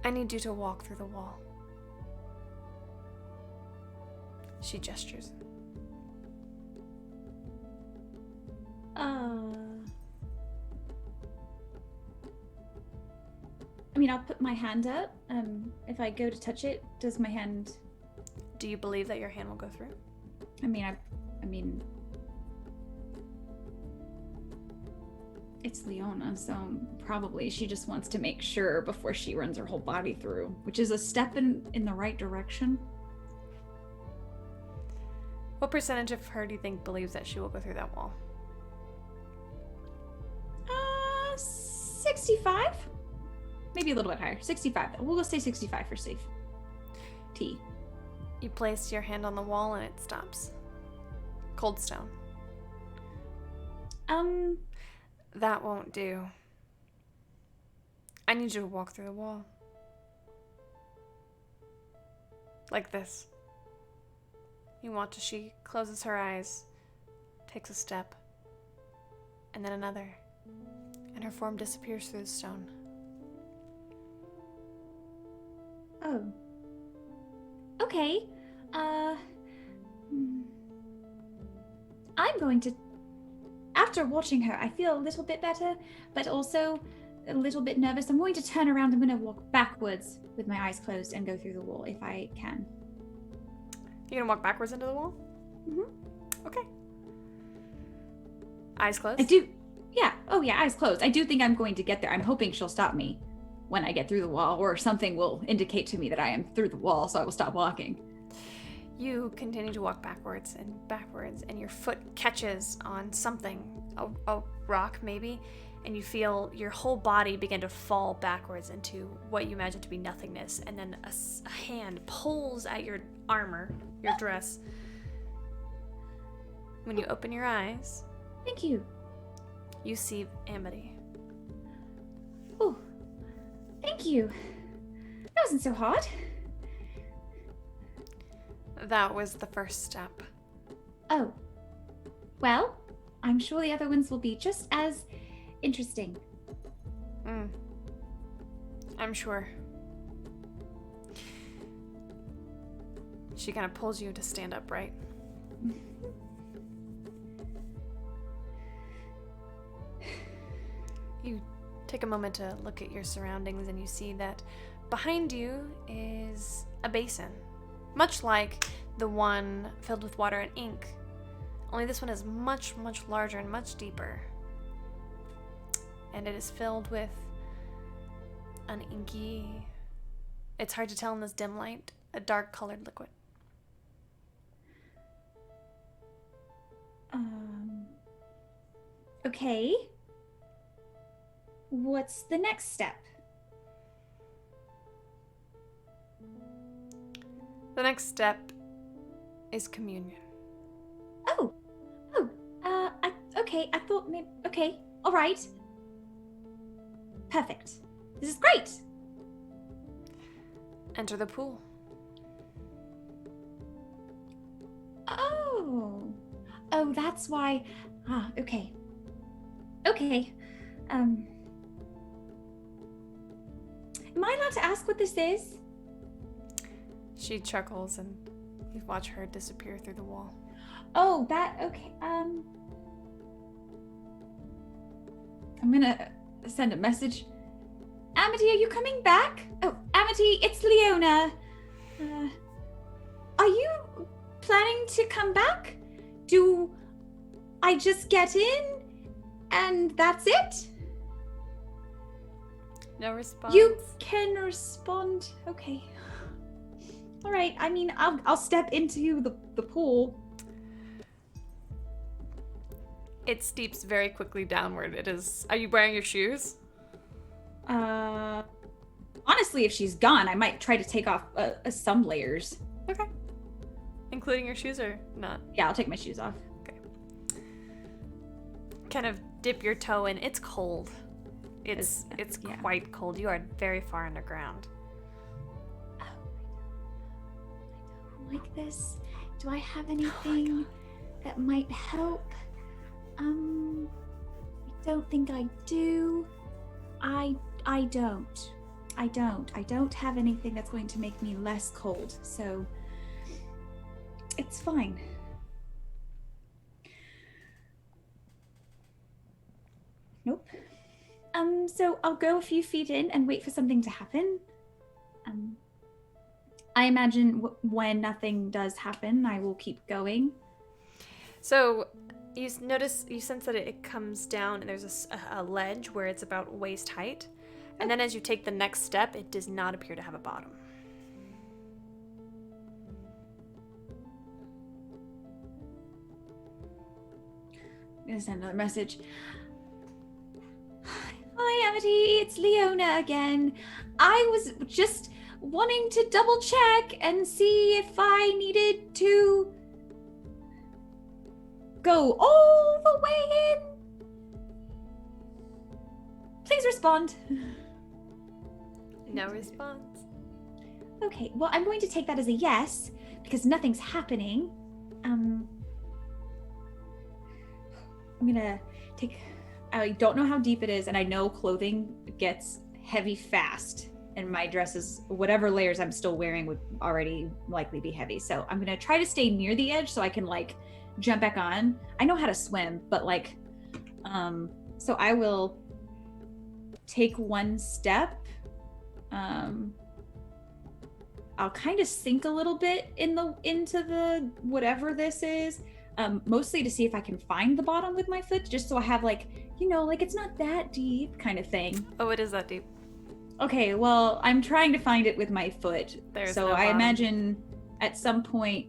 I need you to walk through the wall. She gestures. I mean, I'll put my hand up. If I go to touch it, does my hand... Do you believe that your hand will go through? I mean, it's Leona, so probably she just wants to make sure before she runs her whole body through, which is a step in the right direction. What percentage of her do you think believes that she will go through that wall? 65? Maybe a little bit higher. 65. We'll go say 65 for safe. T. You place your hand on the wall and it stops. Cold stone. That won't do. I need you to walk through the wall. Like this. You watch as she closes her eyes, takes a step, and then another, and her form disappears through the stone. Oh. Okay. I'm going to... After watching her, I feel a little bit better, but also a little bit nervous. I'm going to turn around. I'm going to walk backwards with my eyes closed and go through the wall if I can. You're going to walk backwards into the wall? Mm-hmm. Okay. Eyes closed? I do. Yeah. Oh, yeah, eyes closed. I do think I'm going to get there. I'm hoping she'll stop me when I get through the wall, or something will indicate to me that I am through the wall, so I will stop walking. You continue to walk backwards, and your foot catches on something, a rock maybe, and you feel your whole body begin to fall backwards into what you imagine to be nothingness, and then a hand pulls at your armor, your dress. When you open your eyes... Thank you. You see Amity. Oh, thank you. That wasn't so hard. That was the first step. Oh. Well, I'm sure the other ones will be just as interesting. I'm sure. She kind of pulls you to stand upright. You take a moment to look at your surroundings and you see that behind you is a basin, much like the one filled with water and ink. Only this one is much, much larger and much deeper. And it is filled with an inky, it's hard to tell in this dim light, a dark colored liquid. Okay. What's the next step? The next step is communion. Okay, I thought maybe, okay, all right. Perfect. This is great. Enter the pool. Oh, that's why. Okay. Okay. Am I allowed to ask what this is? She chuckles and you watch her disappear through the wall. Oh, okay. I'm gonna send a message. Amity, are you coming back? Oh, Amity, it's Leona. Are you planning to come back? do I just get in and that's it? No response. You can respond. Okay. All right. I mean, I'll step into the pool. It steeps very quickly downward. It is. Are you wearing your shoes? Honestly, if she's gone, I might try to take off some layers. Okay. Including your shoes or not? Yeah, I'll take my shoes off. Okay. Kind of dip your toe in. It's cold. It's yeah. quite cold. You are very far underground. I don't like this. Do I have anything that might help? I don't think I do. I don't. I don't have anything that's going to make me less cold, so it's fine. Nope. So I'll go a few feet in and wait for something to happen. I imagine when nothing does happen, I will keep going. So you sense that it comes down and there's a ledge where it's about waist height. And then as you take the next step, it does not appear to have a bottom. I'm gonna send another message. Hi, Amity, it's Leona again. I was just wanting to double check and see if I needed to go all the way in. Please respond. No response. Okay, well, I'm going to take that as a yes because nothing's happening. I'm gonna take. I don't know how deep it is, and I know clothing gets heavy fast, and my dresses, whatever layers I'm still wearing, would already likely be heavy. So I'm gonna try to stay near the edge so I can like jump back on. I know how to swim, but like, so I will take one step. I'll kind of sink a little bit into the whatever this is. Mostly to see if I can find the bottom with my foot, just so I have like, like it's not that deep kind of thing. Oh, it is that deep. Okay, well, I'm trying to find it with my foot. There's so no I bottom. imagine at some point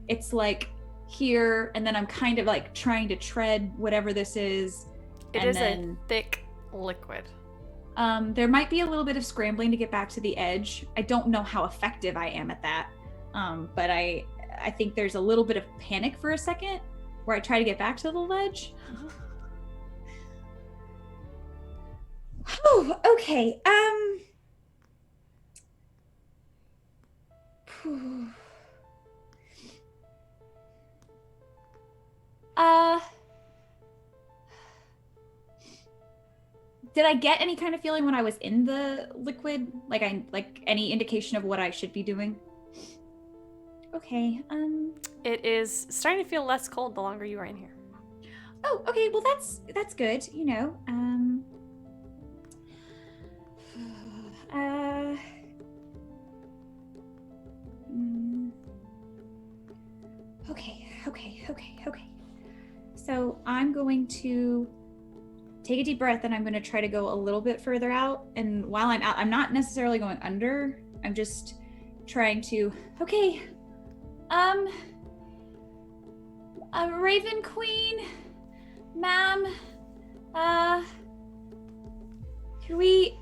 it's like here, and then I'm kind of like trying to tread whatever this is. It and is then, a thick liquid. there might be a little bit of scrambling to get back to the edge. I don't know how effective I am at that. But I think there's a little bit of panic for a second where I try to get back to the ledge. Oh, okay. Did I get any kind of feeling when I was in the liquid? Like any indication of what I should be doing? Okay, It is starting to feel less cold the longer you are in here. Oh, okay, well that's good, Okay. So I'm going to take a deep breath and I'm going to try to go a little bit further out. And while I'm out, I'm not necessarily going under. I'm just trying to, okay. Raven Queen, ma'am, can we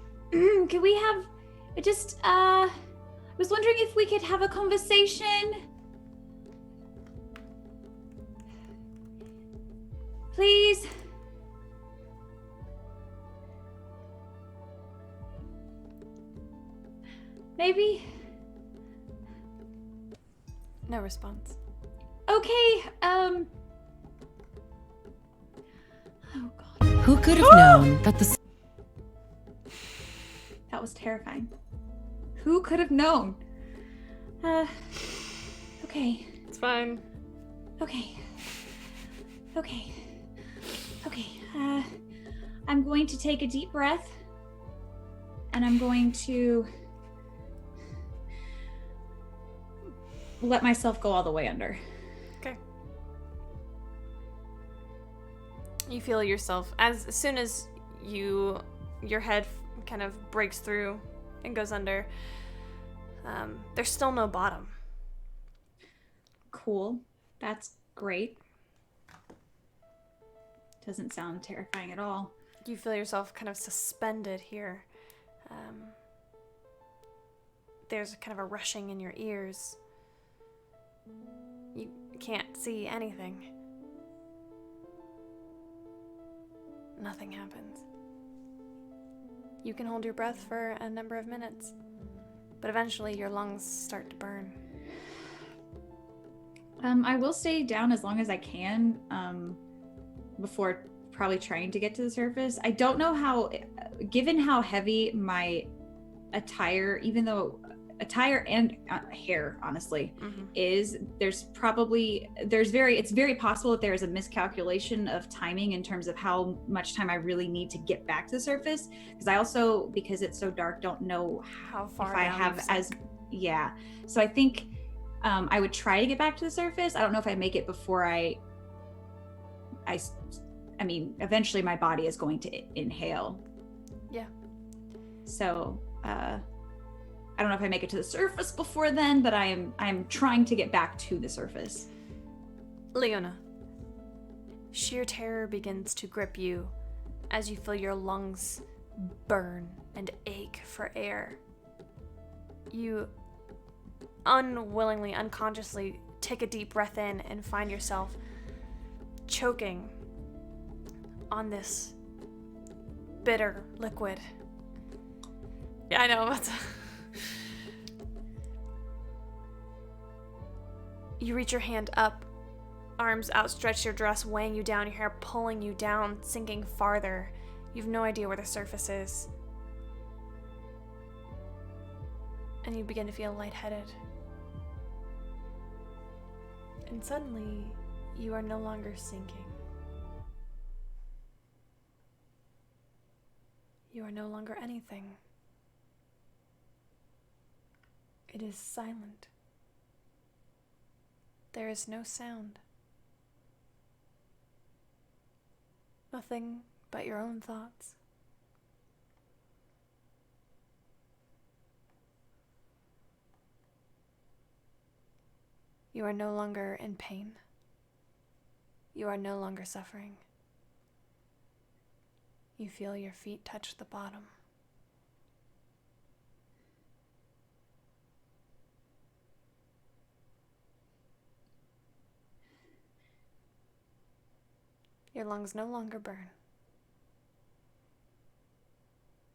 have just, I was wondering if we could have a conversation. Please. Maybe. No response. Okay, oh god. Who could have known that the... That was terrifying. Who could have known? Okay. It's fine. Okay. I'm going to take a deep breath, and I'm going to let myself go all the way under. Okay. You feel yourself as soon as your head kind of breaks through and goes under. There's still no bottom. Cool. That's great. Doesn't sound terrifying at all. You feel yourself kind of suspended here. There's kind of a rushing in your ears. You can't see anything. Nothing happens. You can hold your breath for a number of minutes, but eventually your lungs start to burn. I will stay down as long as I can before probably trying to get to the surface. I don't know how, given how heavy my attire, even though attire and hair, honestly, is, it's very possible that there is a miscalculation of timing in terms of how much time I really need to get back to the surface. Because I also, because it's so dark, don't know how far if I have So I think I would try to get back to the surface. I don't know if I make it before I mean, eventually my body is going to inhale. Yeah. So, I don't know if I make it to the surface before then, but I'm trying to get back to the surface. Leona, sheer terror begins to grip you as you feel your lungs burn and ache for air. You unwillingly, unconsciously take a deep breath in and find yourself choking on this bitter liquid. Yeah, I know. You reach your hand up, arms outstretched, your dress weighing you down, your hair pulling you down, sinking farther. You have no idea where the surface is. And you begin to feel lightheaded. And suddenly, you are no longer sinking. You are no longer anything. It is silent. There is no sound. Nothing but your own thoughts. You are no longer in pain. You are no longer suffering. You feel your feet touch the bottom. Your lungs no longer burn.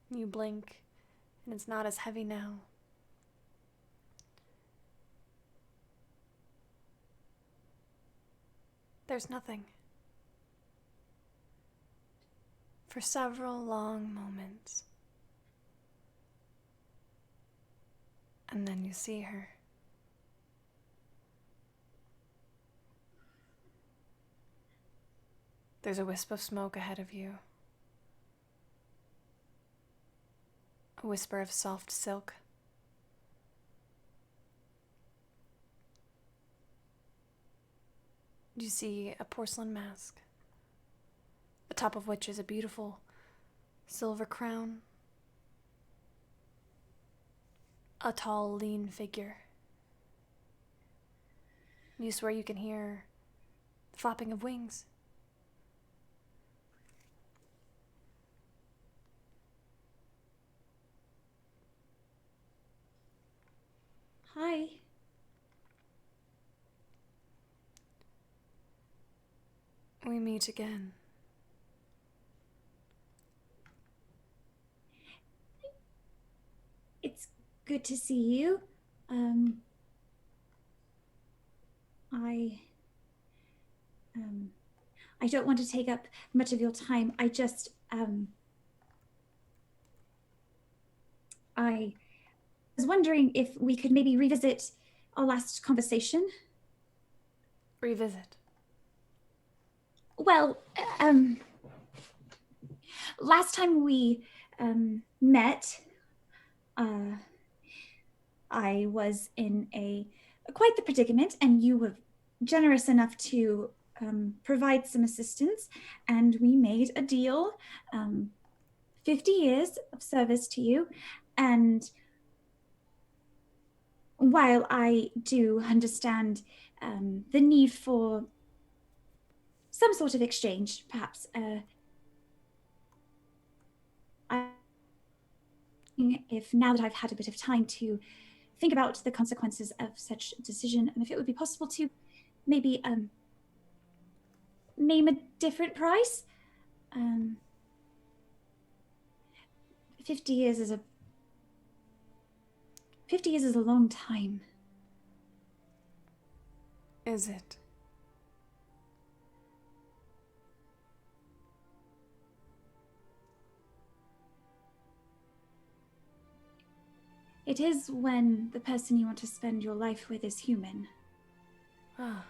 You blink, and it's not as heavy now. There's nothing. For several long moments. And then you see her. There's a wisp of smoke ahead of you. A whisper of soft silk. You see a porcelain mask, atop of which is a beautiful silver crown. A tall, lean figure. You swear you can hear the flapping of wings. Hi. We meet again. It's good to see you. I don't want to take up much of your time. I was wondering if we could maybe revisit our last conversation. Revisit? Well, last time we met, I was in quite the predicament, and you were generous enough to provide some assistance, and we made a deal. 50 years of service to you, and while I do understand the need for some sort of exchange, perhaps, if now that I've had a bit of time to think about the consequences of such a decision, and if it would be possible to maybe name a different price. 50 years is a 50 years is a long time. Is it? It is when the person you want to spend your life with is human. Ah.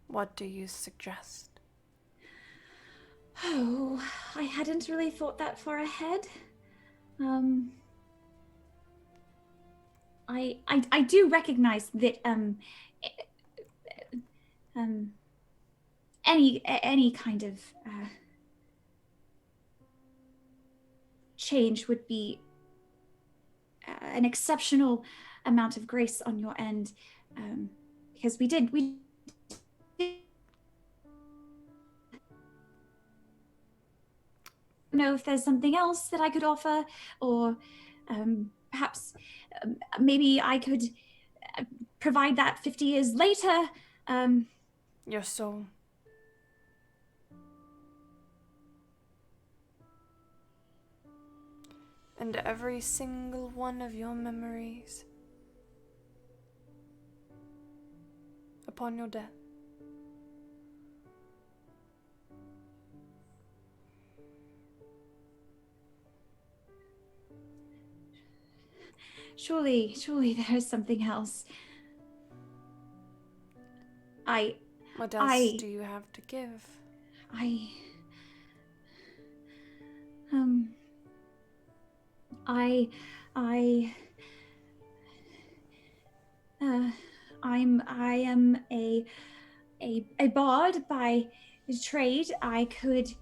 What do you suggest? Oh, I hadn't really thought that far ahead. I do recognize that any kind of change would be an exceptional amount of grace on your end, because we did know if there's something else that I could offer, or perhaps maybe I could provide that 50 years later. Your soul. And every single one of your memories upon your death. Surely there is something else. What else do you have to give? I am a bard by trade. I could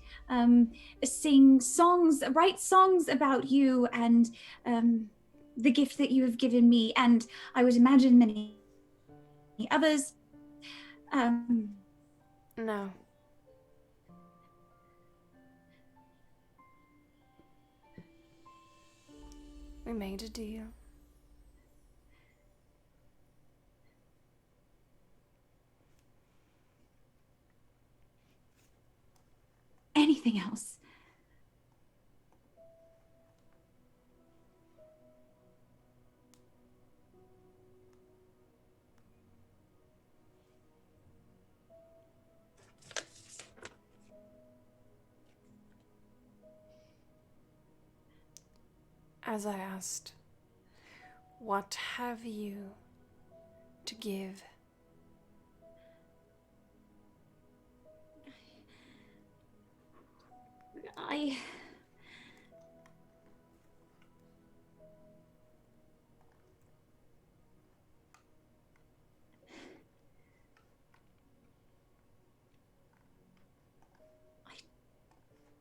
sing songs, write songs about you and the gift that you have given me, and I would imagine many others. No. We made a deal. Anything else? As I asked, what have you to give?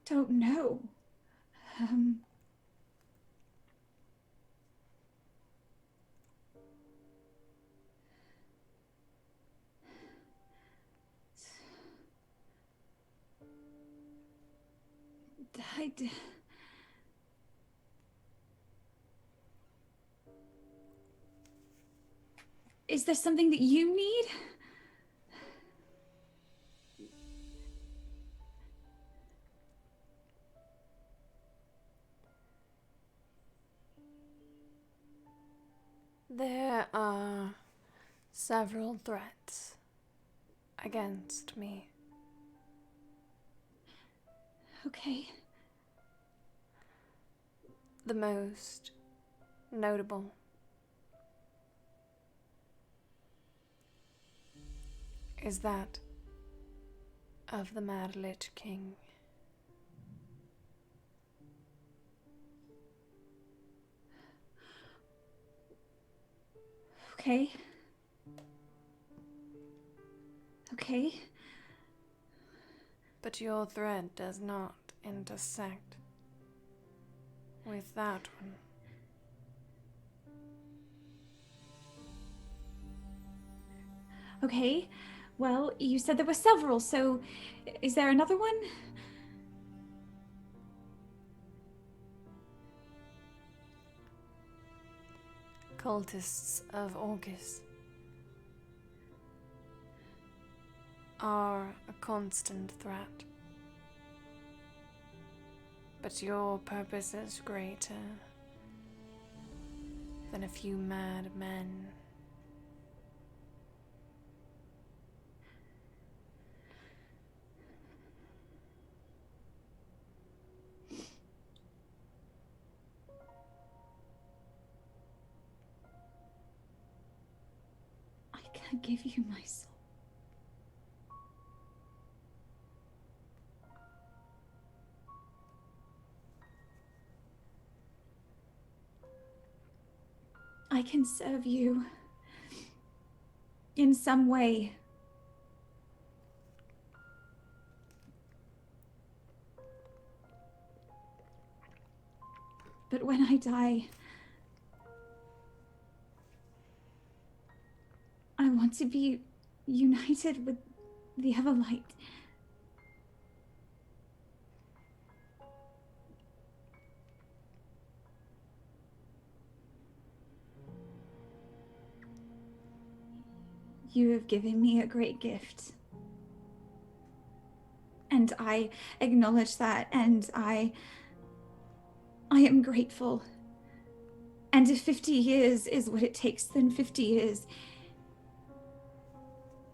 Don't know. Is there something that you need? There are several threats against me. Okay. The most notable is that of the Mad Lich King. Okay. Okay. But your thread does not intersect with that one. Okay. Well, you said there were several, so is there another one? Cultists of Orcus are a constant threat. But your purpose is greater than a few mad men. I can't give you my soul. I can serve you in some way. But when I die, I want to be united with the Everlight. You have given me a great gift. And I acknowledge that, and I am grateful. And if 50 years is what it takes, then 50 years.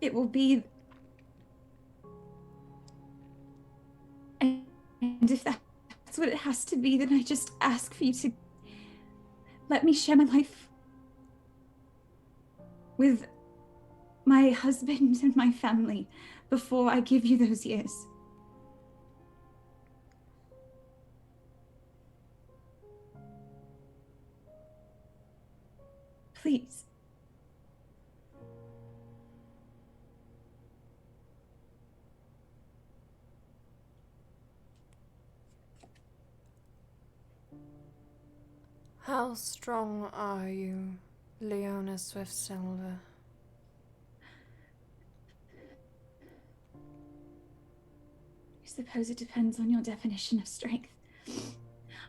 It will be. And if that's what it has to be, then I just ask for you to let me share my life with my husband and my family before I give you those years. Please. How strong are you, Leona Swiftsilver? I suppose it depends on your definition of strength.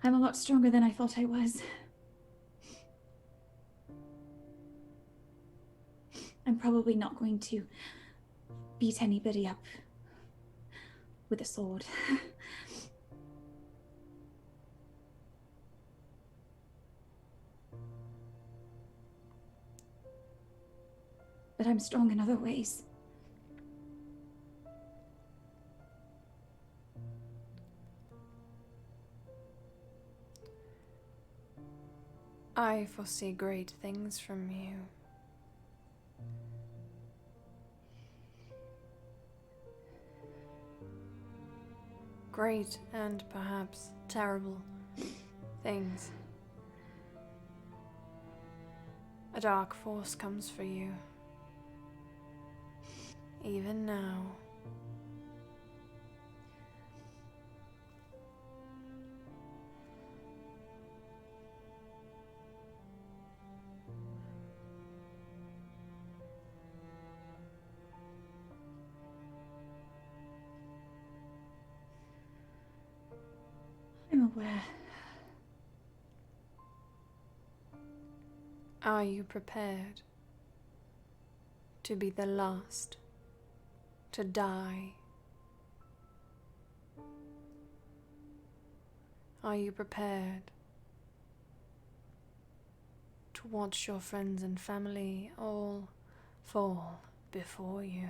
I'm a lot stronger than I thought I was. I'm probably not going to beat anybody up with a sword. But I'm strong in other ways. I foresee great things from you. Great and perhaps terrible things. A dark force comes for you. Even now. I'm aware. Are you prepared to be the last to die? Are you prepared to watch your friends and family all fall before you?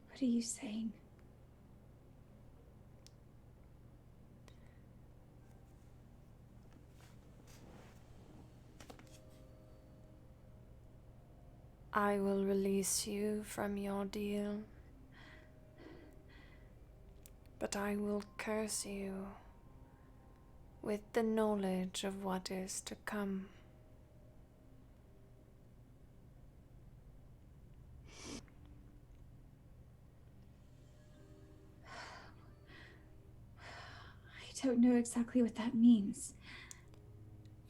What are you saying? I will release you from your deal, but I will curse you with the knowledge of what is to come. I don't know exactly what that means.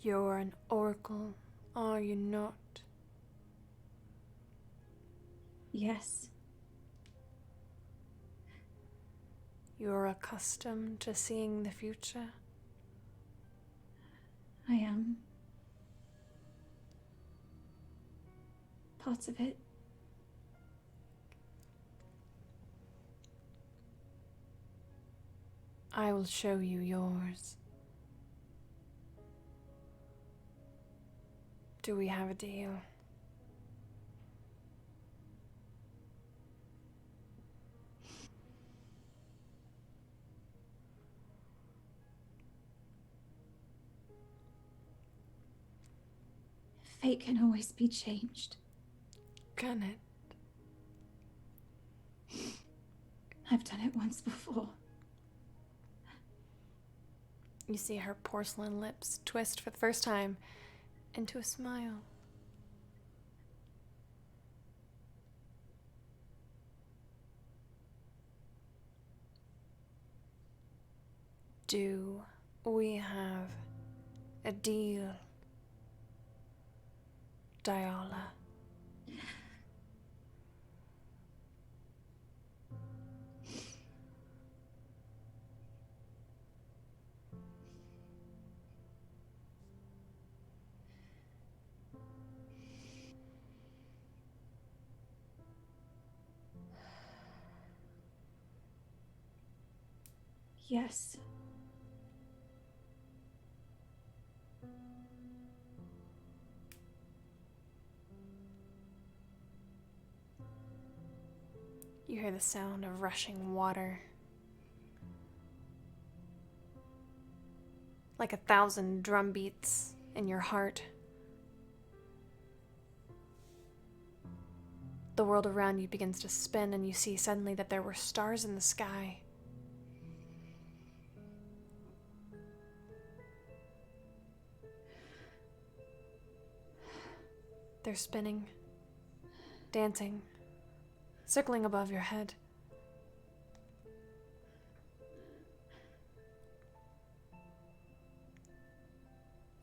You're an oracle, are you not? Yes. You're accustomed to seeing the future? I am. Parts of it. I will show you yours. Do we have a deal? Fate can always be changed. Can it? I've done it once before. You see her porcelain lips twist for the first time into a smile. Do we have a deal, Diala? Yes. You hear the sound of rushing water. Like 1,000 drum beats in your heart. The world around you begins to spin, and you see suddenly that there were stars in the sky. They're spinning, dancing, circling above your head.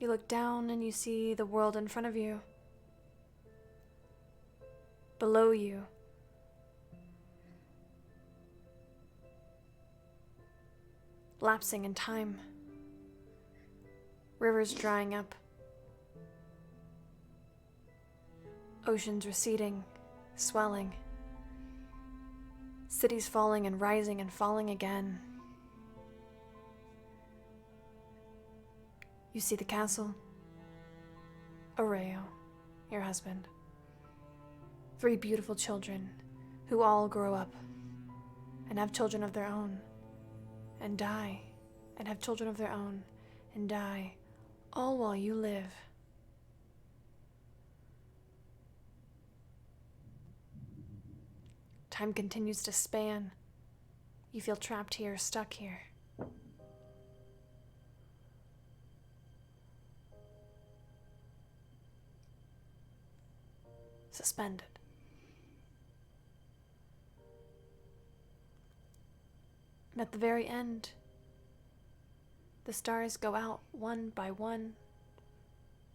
You look down and you see the world in front of you. Below you. Lapsing in time. Rivers drying up. Oceans receding, swelling. Cities falling and rising and falling again. You see the castle. Oreo, your husband. 3 beautiful children who all grow up and have children of their own and die and have children of their own and die, all while you live. Time continues to span. You feel trapped here, stuck here. Suspended. And at the very end, the stars go out one by one,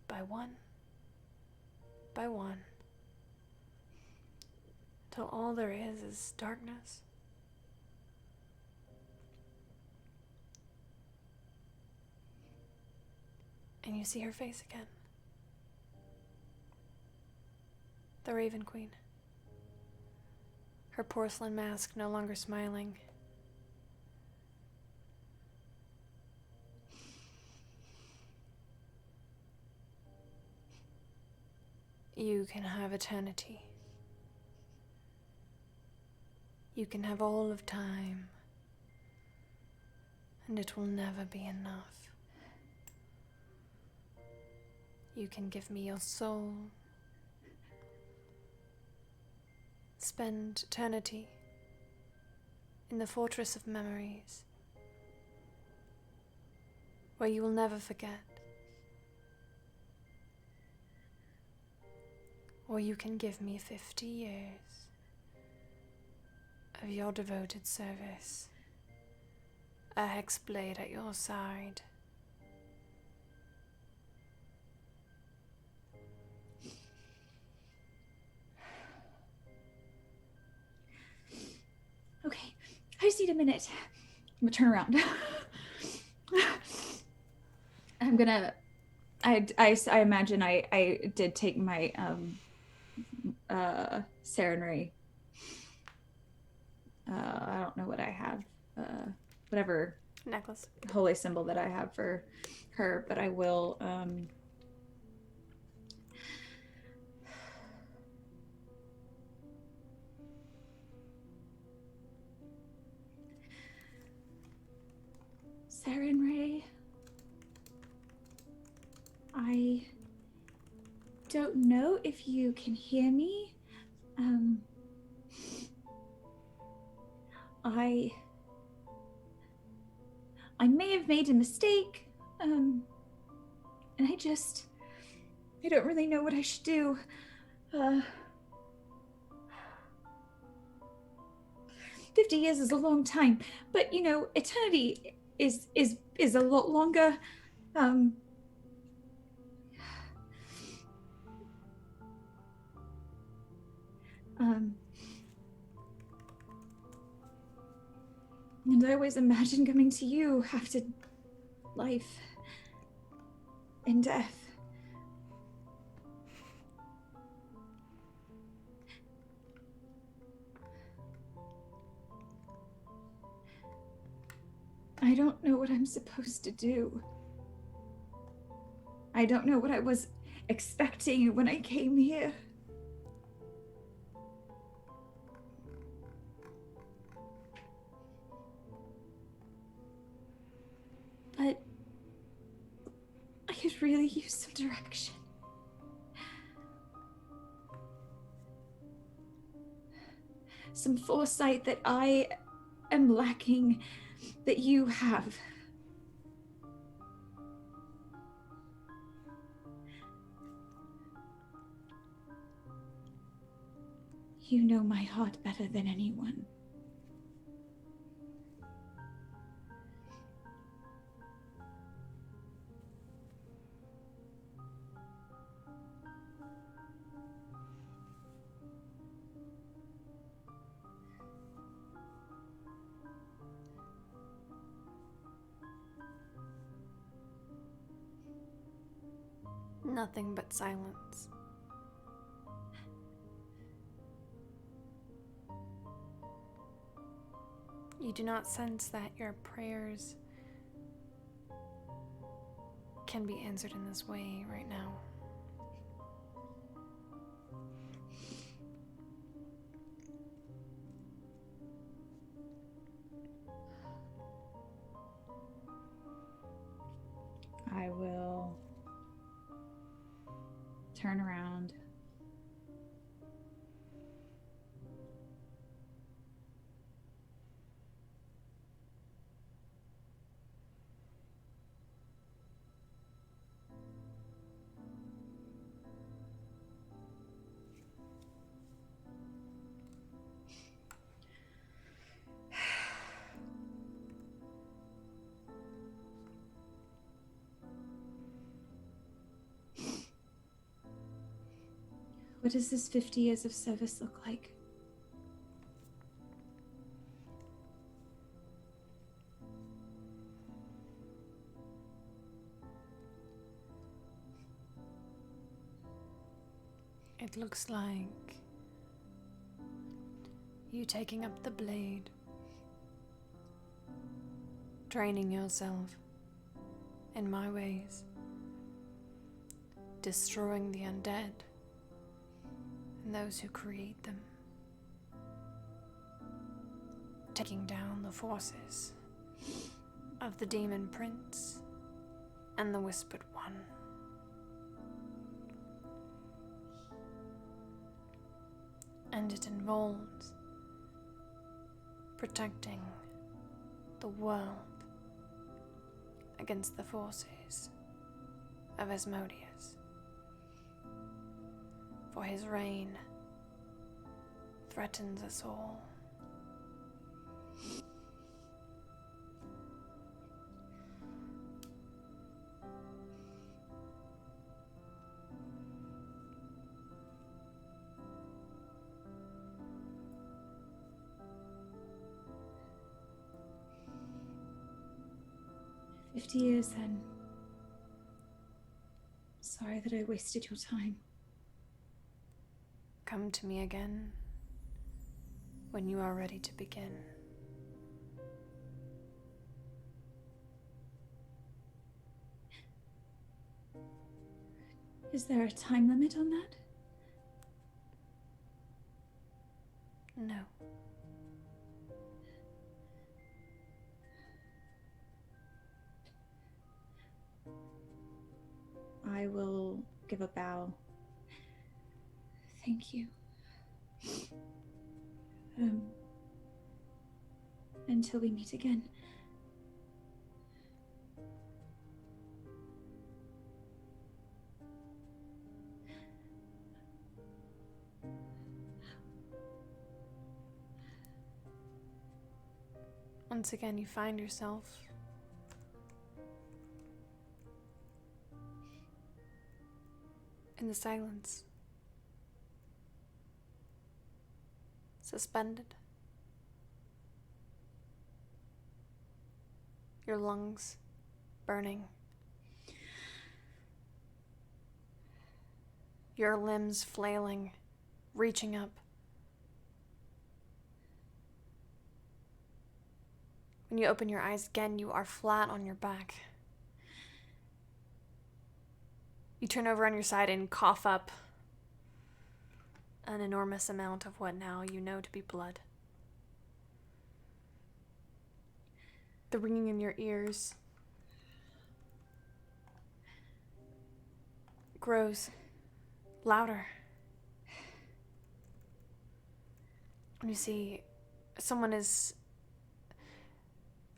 by one, by one, till all there is darkness. And you see her face again. The Raven Queen. Her porcelain mask no longer smiling. You can have eternity. You can have all of time, and it will never be enough. You can give me your soul, spend eternity in the fortress of memories, where you will never forget. Or you can give me 50 years of your devoted service, a hexblade at your side. Okay, I just need a minute. I'm gonna turn around. I'm gonna. I imagine I did take my Sarenrae. I don't know what I have. Whatever necklace, holy symbol that I have for her, but I will. Sarenrae, I don't know if you can hear me. I may have made a mistake, and I don't really know what I should do. 50 years is a long time, but you know, eternity is a lot longer. And I always imagine coming to you after life and death. I don't know what I'm supposed to do. I don't know what I was expecting when I came here. But I could really use some direction. Some foresight that I am lacking, that you have. You know my heart better than anyone. Nothing but silence. You do not sense that your prayers can be answered in this way right now. I will turn around. What does this 50 years of service look like? It looks like you taking up the blade, training yourself in my ways, destroying the undead and those who create them, taking down the forces of the Demon Prince and the Whispered One. and it involves protecting the world against the forces of Asmodeus. For his reign threatens us all. "50 years then. Sorry that I wasted your time." Come to me again when you are ready to begin. Is there a time limit on that? No. I will give a bow. Thank you. Until we meet again. Once again, you find yourself in the silence, suspended. Your lungs burning. Your limbs flailing, reaching up. When you open your eyes again, you are flat on your back. You turn over on your side and cough up an enormous amount of what now you know to be blood. The ringing in your ears grows louder. And you see someone is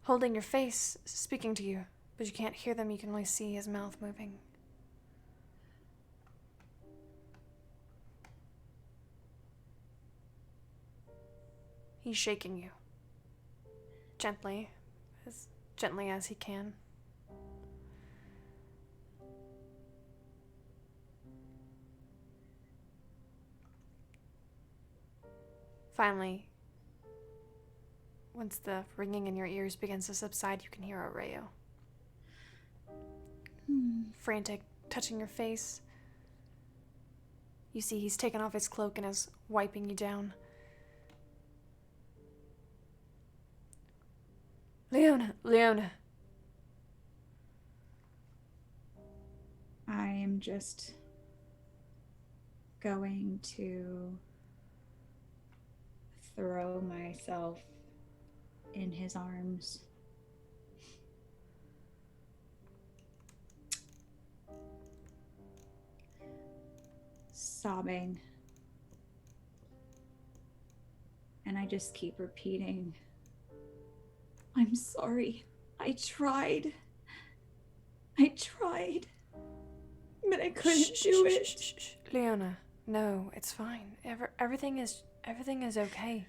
holding your face, speaking to you, but you can't hear them. You can only see his mouth moving. He's shaking you. Gently as he can. Finally, once the ringing in your ears begins to subside, you can hear Aureo. Frantic, touching your face. You see he's taken off his cloak and is wiping you down. Leona. I am just going to throw myself in his arms. Sobbing. And I just keep repeating, "I'm sorry. I tried, but I couldn't do it." Leona, no, it's fine. Everything is okay.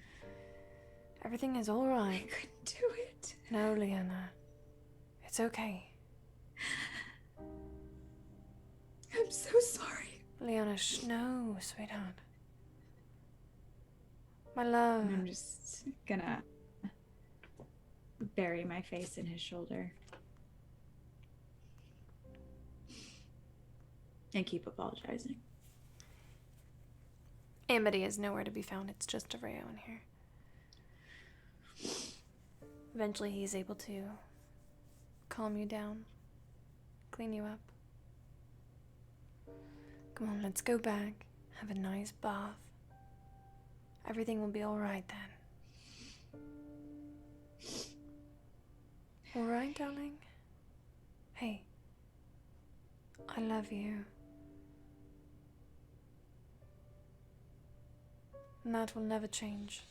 Everything is all right. I couldn't do it. No, Leona, it's okay. I'm so sorry. Leona, no, sweetheart. My love. And I'm just gonna bury my face in his shoulder and keep apologizing. Amity is nowhere to be found. It's just Aureo in here. Eventually he's able to calm you down, clean you up. Come on, let's go back, have a nice bath. Everything will be alright then. Alright, darling? Hey, I love you. And that will never change.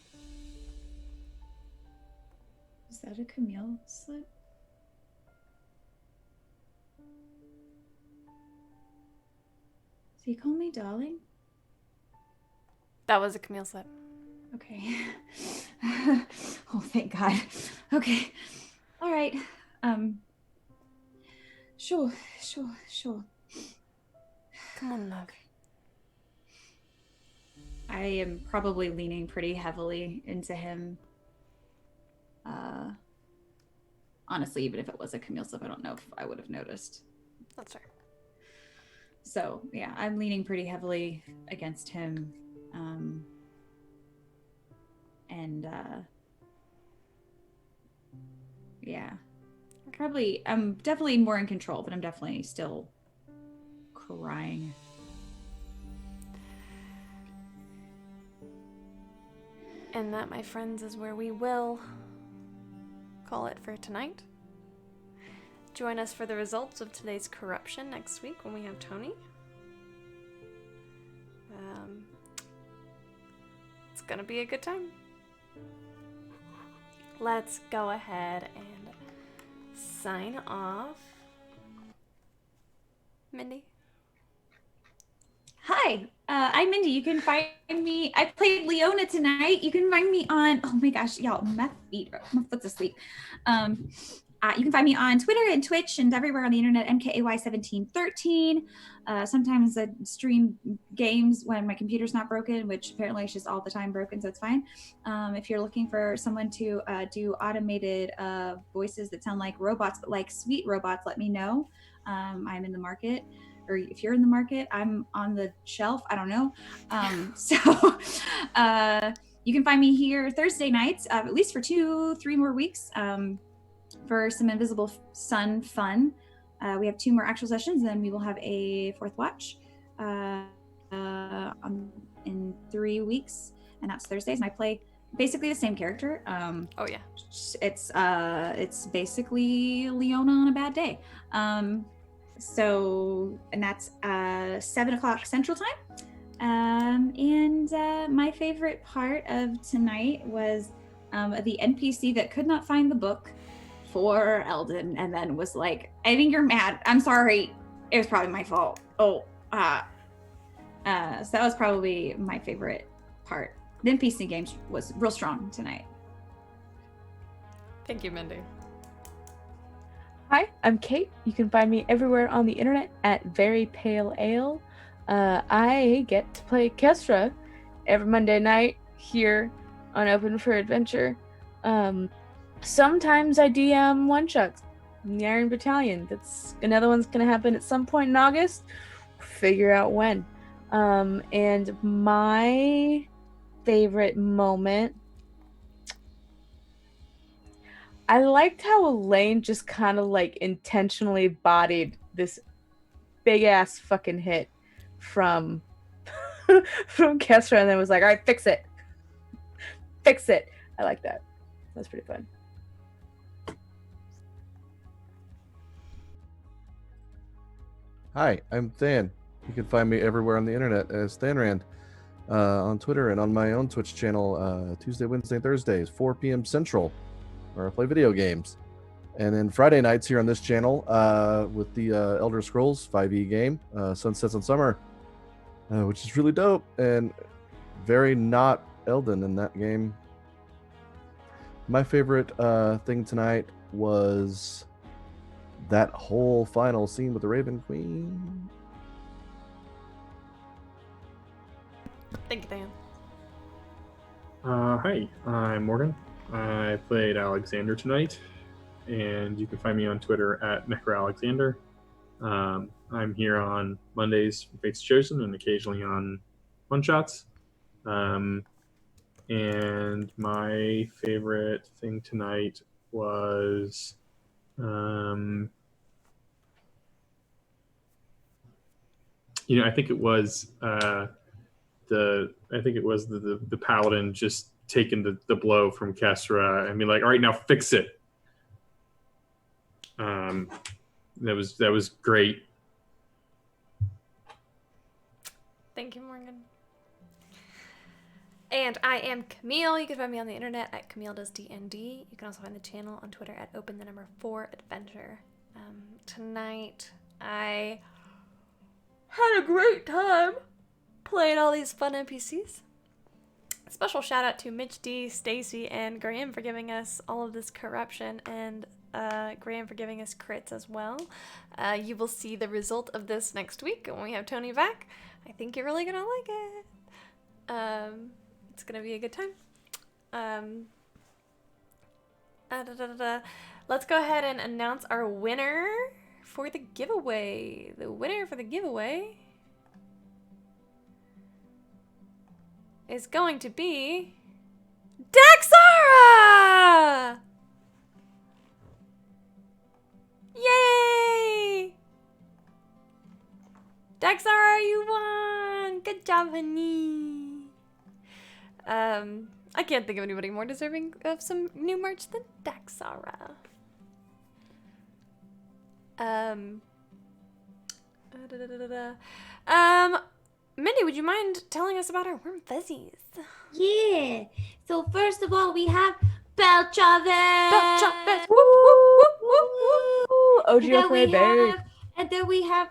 Is that a Camille slip? Does he call me darling? That was a Camille slip. Okay. Oh, thank God. Okay. All right. Sure. Come on, love. I am probably leaning pretty heavily into him. Honestly, even if it was a Camille slip, I don't know if I would have noticed. That's fair. So, yeah, I'm leaning pretty heavily against him. Yeah. I'm definitely more in control, but I'm definitely still crying. And that, my friends, is where we will call it for tonight. Join us for the results of today's corruption next week when we have Tony. It's gonna be a good time. Let's go ahead and sign off. Mindy? Hi, I'm Mindy. You can find me. I played Leona tonight. You can find me on. Oh my gosh, y'all, my foot's asleep. You can find me on Twitter and Twitch and everywhere on the internet. MKAY1713. Sometimes I stream games when my computer's not broken, which apparently is just all the time broken, so it's fine. If you're looking for someone to do automated voices that sound like robots, but like sweet robots, let me know. I'm in the market. Or if you're in the market, I'm on the shelf. I don't know. You can find me here Thursday nights, at least for 2-3 more weeks, for some Invisible Sun fun. We have 2 more actual sessions, and then we will have a 4th watch in 3 weeks, and that's Thursdays. And I play basically the same character. Oh yeah. It's basically Leona on a bad day. And that's 7 o'clock Central Time. My favorite part of tonight was the NPC that could not find the book for Eldon and then was like, I think you're mad. I'm sorry. It was probably my fault. So that was probably my favorite part. The NPC games was real strong tonight. Thank you, Mindy. Hi, I'm Kate. You can find me everywhere on the internet at Very Pale Ale. I get to play Kestra every Monday night here on Open for Adventure. Sometimes I DM one-shots in the Iron Battalion. That's another one's going to happen at some point in August. Figure out when. And my favorite moment, I liked how Elaine just kind of like intentionally bodied this big ass fucking hit from Kestra and then was like, all right, fix it. I like that. That's pretty fun. Hi, I'm Than. You can find me everywhere on the internet as Thanrand, on Twitter and on my own Twitch channel, Tuesday, Wednesday, Thursdays, 4 p.m. Central, where I play video games. And then Friday nights here on this channel with the Elder Scrolls 5e game, Sunsets on Summer, which is really dope and very not Elden in that game. My favorite thing tonight was that whole final scene with the Raven Queen. Thank you, Dan. Hi, I'm Morgan. I played Alexander tonight, and you can find me on Twitter at NecroAlexander. I'm here on Mondays for Fates Chosen and occasionally on One Shots. And my favorite thing tonight was I think it was the paladin just taking the blow from Kestra and be like, all right, now fix it. That was great. Thank you, Morgan. And I am Camille. You can find me on the internet at CamilleDoesDND. You can also find the channel on Twitter at Open4Adventure. Tonight, I had a great time playing all these fun NPCs. Special shout out to Mitch D, Stacy, and Graham for giving us all of this corruption, and Graham for giving us crits as well. You will see the result of this next week when we have Tony back. I think you're really gonna like it. It's gonna be a good time. Let's go ahead and announce our winner for the giveaway. The winner for the giveaway is going to be Daxara! Yay! Daxara, you won! Good job, honey. I can't think of anybody more deserving of some new merch than Daxara. Mindy, would you mind telling us about our Worm Fuzzies? Yeah. So first of all, we have Belchavez. Belchavez. And then we have.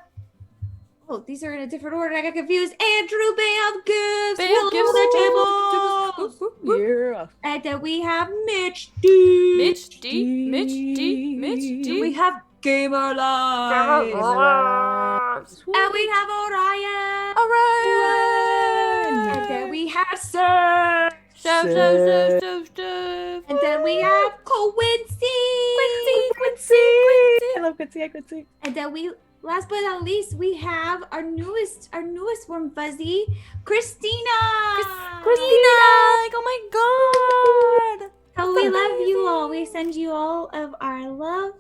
Oh, these are in a different order. I got confused. Andrew Bam gives. Bam gives the table. Yeah. And then we have Mitch D. Mitch D. Mitch D. Mitch D. We have Gamer Lives. And we have Orion. And then we have Sir. Stove. And then we have Quincy. I love Quincy. And then last but not least, we have our newest Worm Fuzzy, Christina. Christina! Like, oh my god! So we love you all. We send you all of our love.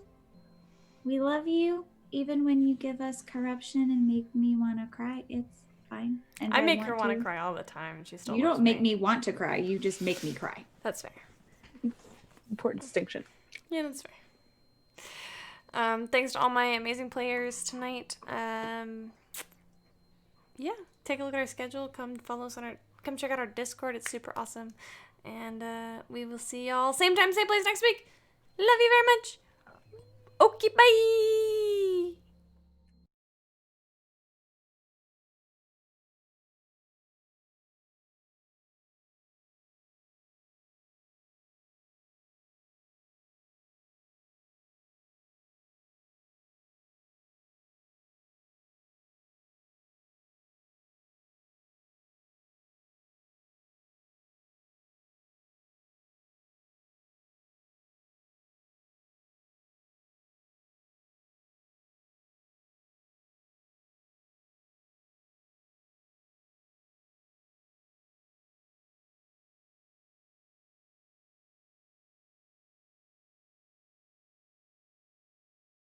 We love you, even when you give us corruption and make me want to cry. It's fine. And I make her want to cry all the time. She still You don't loves make me want to cry. You just make me cry. That's fair. Important distinction. Yeah, that's fair. Thanks to all my amazing players tonight. Yeah, take a look at our schedule. Come follow us on come check out our Discord. It's super awesome. And we will see y'all same time, same place next week. Love you very much. Okay, bye.